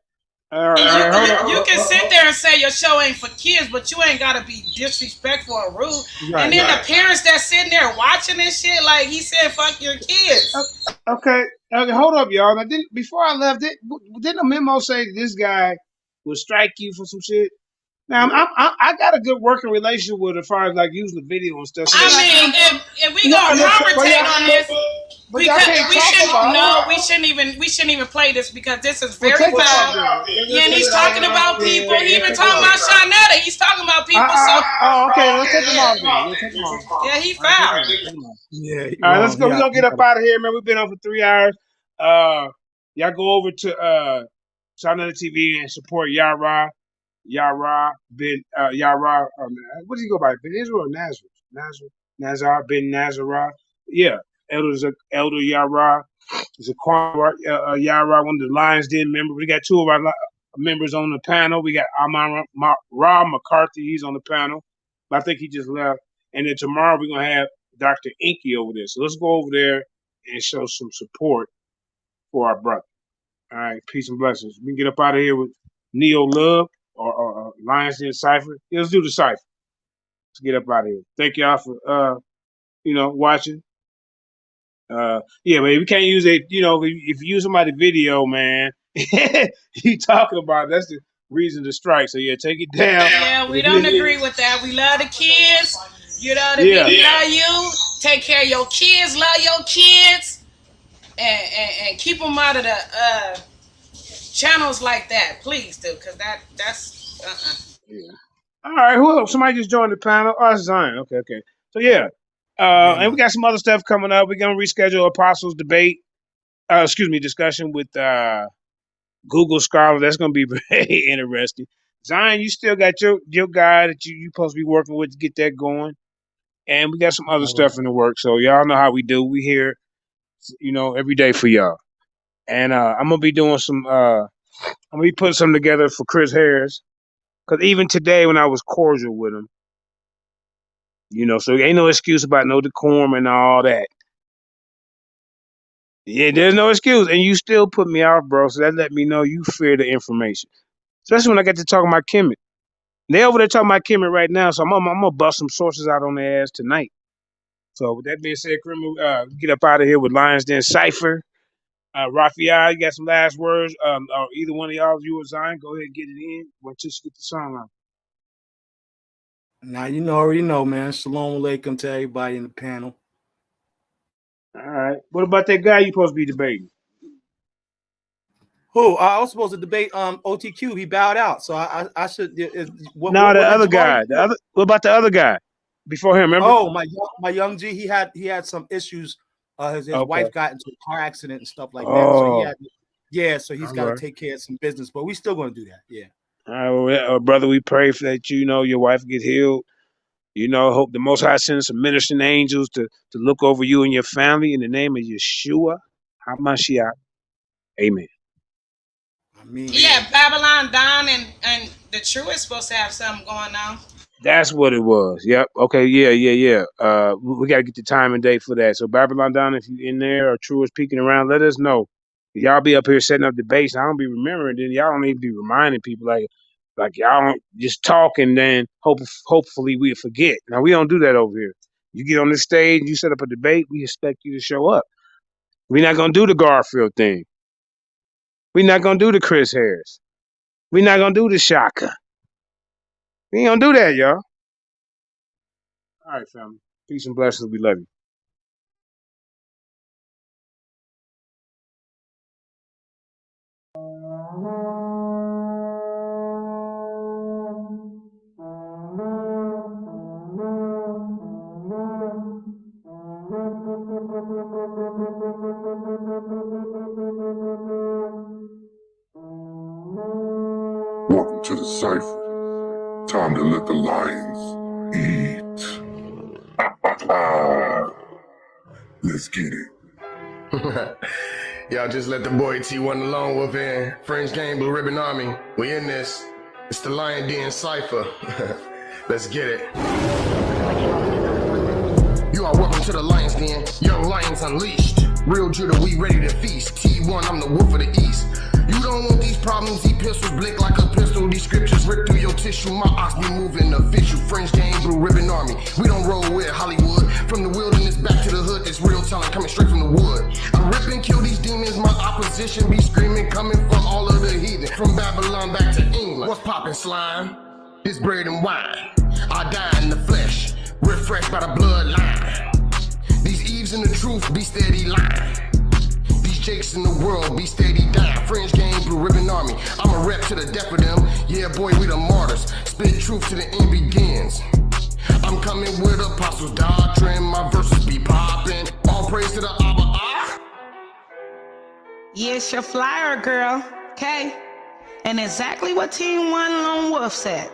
You can sit there and say your show ain't for kids, but you ain't gotta be disrespectful or rude. And then the parents that's sitting there watching this shit, like he said, "Fuck your kids." Okay, hold up, y'all. Now, before I left, didn't a memo say this guy would strike you for some shit? Now, I got a good working relationship with her as far as like using the video and stuff. So I mean, if we gonna commentate on this, we shouldn't even play this because this is very foul. Yeah, and he's talking about people. He even talking about Shawnetta. He's talking about people. Okay, let's take him off then. Let's take him off. Yeah, he foul. Yeah. All right, let's go. We're gonna get up out of here, man. We've been on for 3 hours. Y'all go over to Shawnetta TV and support Yara. Bin Yara. What does he go by? Bin Israel or Nazareth? Nazar bin Nazarah. Yeah, Elder Yara. Zaquan Yara, one of the Lions Den members. We got 2 of our members on the panel. We got Rob McCarthy. He's on the panel. But I think he just left. And then tomorrow we're gonna have Dr. Inky over there. So let's go over there and show some support for our brother. All right, peace and blessings. We can get up out of here with Neo Love or Lions Den Cypher. Yeah, let's do the Cypher. Let's get up out of here. Thank y'all for watching. Yeah, but we can't use it. You know, if you use somebody's video, man, you talking about it, that's the reason to strike. So yeah, take it down. Yeah, we don't agree with that. We love the kids. You know what I mean? We love you. Take care of your kids. Love your kids, and keep them out of the channels like that, please, do, because that's Yeah. All right, who else? Somebody just joined the panel. Oh, it's Zion. Okay. So yeah, and we got some other stuff coming up. We're gonna reschedule Apostles debate. Discussion with Google Scholar. That's gonna be very interesting. Zion, you still got your guy that you supposed to be working with to get that going, and we got some other stuff in the work. So y'all know how we do. We here, every day for y'all. And I'm gonna be doing some. I'm gonna be putting something together for Chris Harris. Because even today, when I was cordial with him, so ain't no excuse about no decorum and all that. Yeah, there's no excuse. And you still put me off, bro. So that let me know you fear the information. Especially when I get to talking about Kemet. They over there talking about Kemet right now, so I'm gonna bust some sources out on their ass tonight. So with that being said, criminal, get up out of here with Lions Den Cypher. Raphael, you got some last words? Or either one of y'all, you or Zion, go ahead and get it in. Once you get the song on. Now you already know, man. Shalom alaikum to everybody in the panel. All right. What about that guy you supposed to be debating? Who? I was supposed to debate OTQ. He bowed out, so I should. The other guy. What about the other guy before him? Remember? Oh, my young G. He had some issues. His wife got into a car accident and stuff like that. So so he's got to take care of some business. But we still going to do that. Yeah. All right, brother. We pray for that. Your wife get healed. Hope the Most High sends some ministering angels to look over you and your family in the name of Yeshua HaMashiach. Amen. Yeah, Babylon Dawn and the True is supposed to have something going on. That's what it was. Yep. Okay. Yeah. We got to get the time and date for that. So Babylon Dawn, if you in there or True is peeking around, let us know. Y'all be up here setting up debates. I don't be remembering. Then y'all don't need to be reminding people like y'all don't just talk and then hopefully we forget. Now we don't do that over here. You get on the stage, you set up a debate, we expect you to show up. We're not gonna do the Garfield thing. We're not gonna do the Chris Harris. We're not gonna do the Shaka. We ain't gonna do that, y'all. All right, family. Peace and blessings. We love you. Welcome to the cipher. Time to let the lions eat. Let's get it. Y'all just let the boy T1 alone whoop in. Fringe Gang, Blue Ribbon Army. We in this. It's the Lion Den Cypher. Let's get it. You are welcome to the Lion's Den. Young lions unleashed. Real Judah, we ready to feast. T1, I'm the wolf of the east. You don't want these problems, these pistols blink like a pistol. These scriptures rip through your tissue. My ox be moving official. Fringe Gang, Blue Ribbon Army. We don't roll with Hollywood. From the wilderness back to the hood, it's real talent coming straight from the wood. I rip and kill these demons, my opposition be screaming, coming from all of the heathen. From Babylon back to England. What's poppin', slime? It's bread and wine. I die in the flesh, refreshed by the bloodline. These Eves in the truth be steady lying. These Jakes in the world be steady dying. Fringe Gang, Blue Ribbon Army. I'm a rep to the death of them. Yeah, boy, we the martyrs. Spit truth to the end begins. I'm coming with apostles' doctrine. My verses be popping. All praise to the Abba. Yes, your flyer, girl. Okay. And exactly what Team One Lone Wolf said.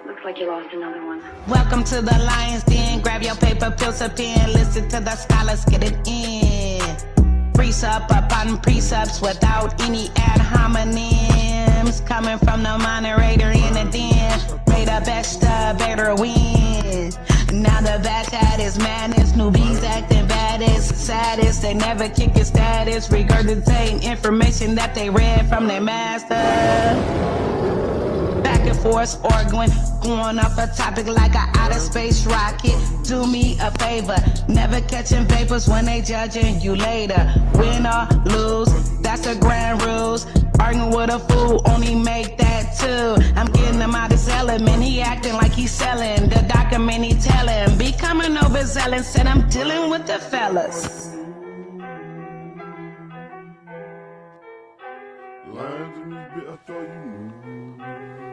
Looks like you lost another one. Welcome to the Lion's Den. Grab your paper, pencil, pen. Listen to the scholars, get it in. Precept upon precepts without any ad hominems. Coming from the moderator in the den. Pray the best, better win. Now the back hat is madness. Newbies acting baddest, saddest. They never kick your status. Regurgitating information that they read from their master. Back and forth, arguing, going off a topic like an outer space rocket. Do me a favor, never catching vapors when they judging you later. Win or lose, that's the grand rules. Arguing with a fool, only make that too. I'm getting him out of his element, he acting like he's selling. The document he telling, becoming overzealous, said I'm dealing with the fellas. Lions in this bit, I thought you knew.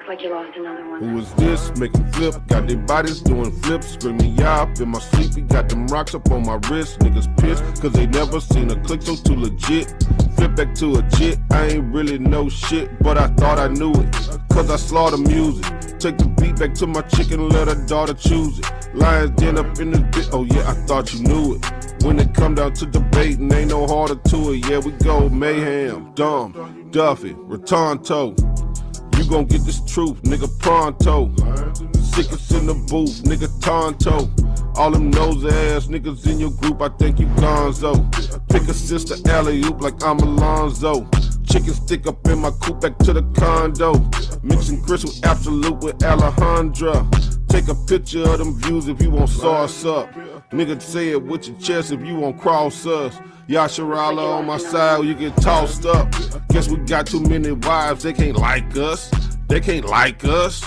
like you lost another one. Who is this? Making flip, got their bodies doing flips, screaming yeah up in my sleep. We got them rocks up on my wrist. Niggas pissed, cause they never seen a click so too legit. Flip back to a jit, I ain't really know shit, but I thought I knew it, cause I slaughter music. Take the beat back to my chicken, let her daughter choose it. Lions den up in the bit, oh yeah, I thought you knew it. When it come down to debating, ain't no harder to it. Yeah, we go mayhem, dumb, Duffy, Rotonto. You gon' get this truth, nigga, pronto. Sickest in the booth, nigga, tonto. All them nosy ass niggas in your group, I think you gonzo. Pick a sister alley-oop like I'm Alonzo. Chicken stick up in my coupe back to the condo. Mixing Chris with Absolute with Alejandra. Take a picture of them views if you want sauce up. Nigga, say it with your chest if you want cross us. Yasharala on my side, you get tossed up. Guess we got too many wives, they can't like us. They can't like us.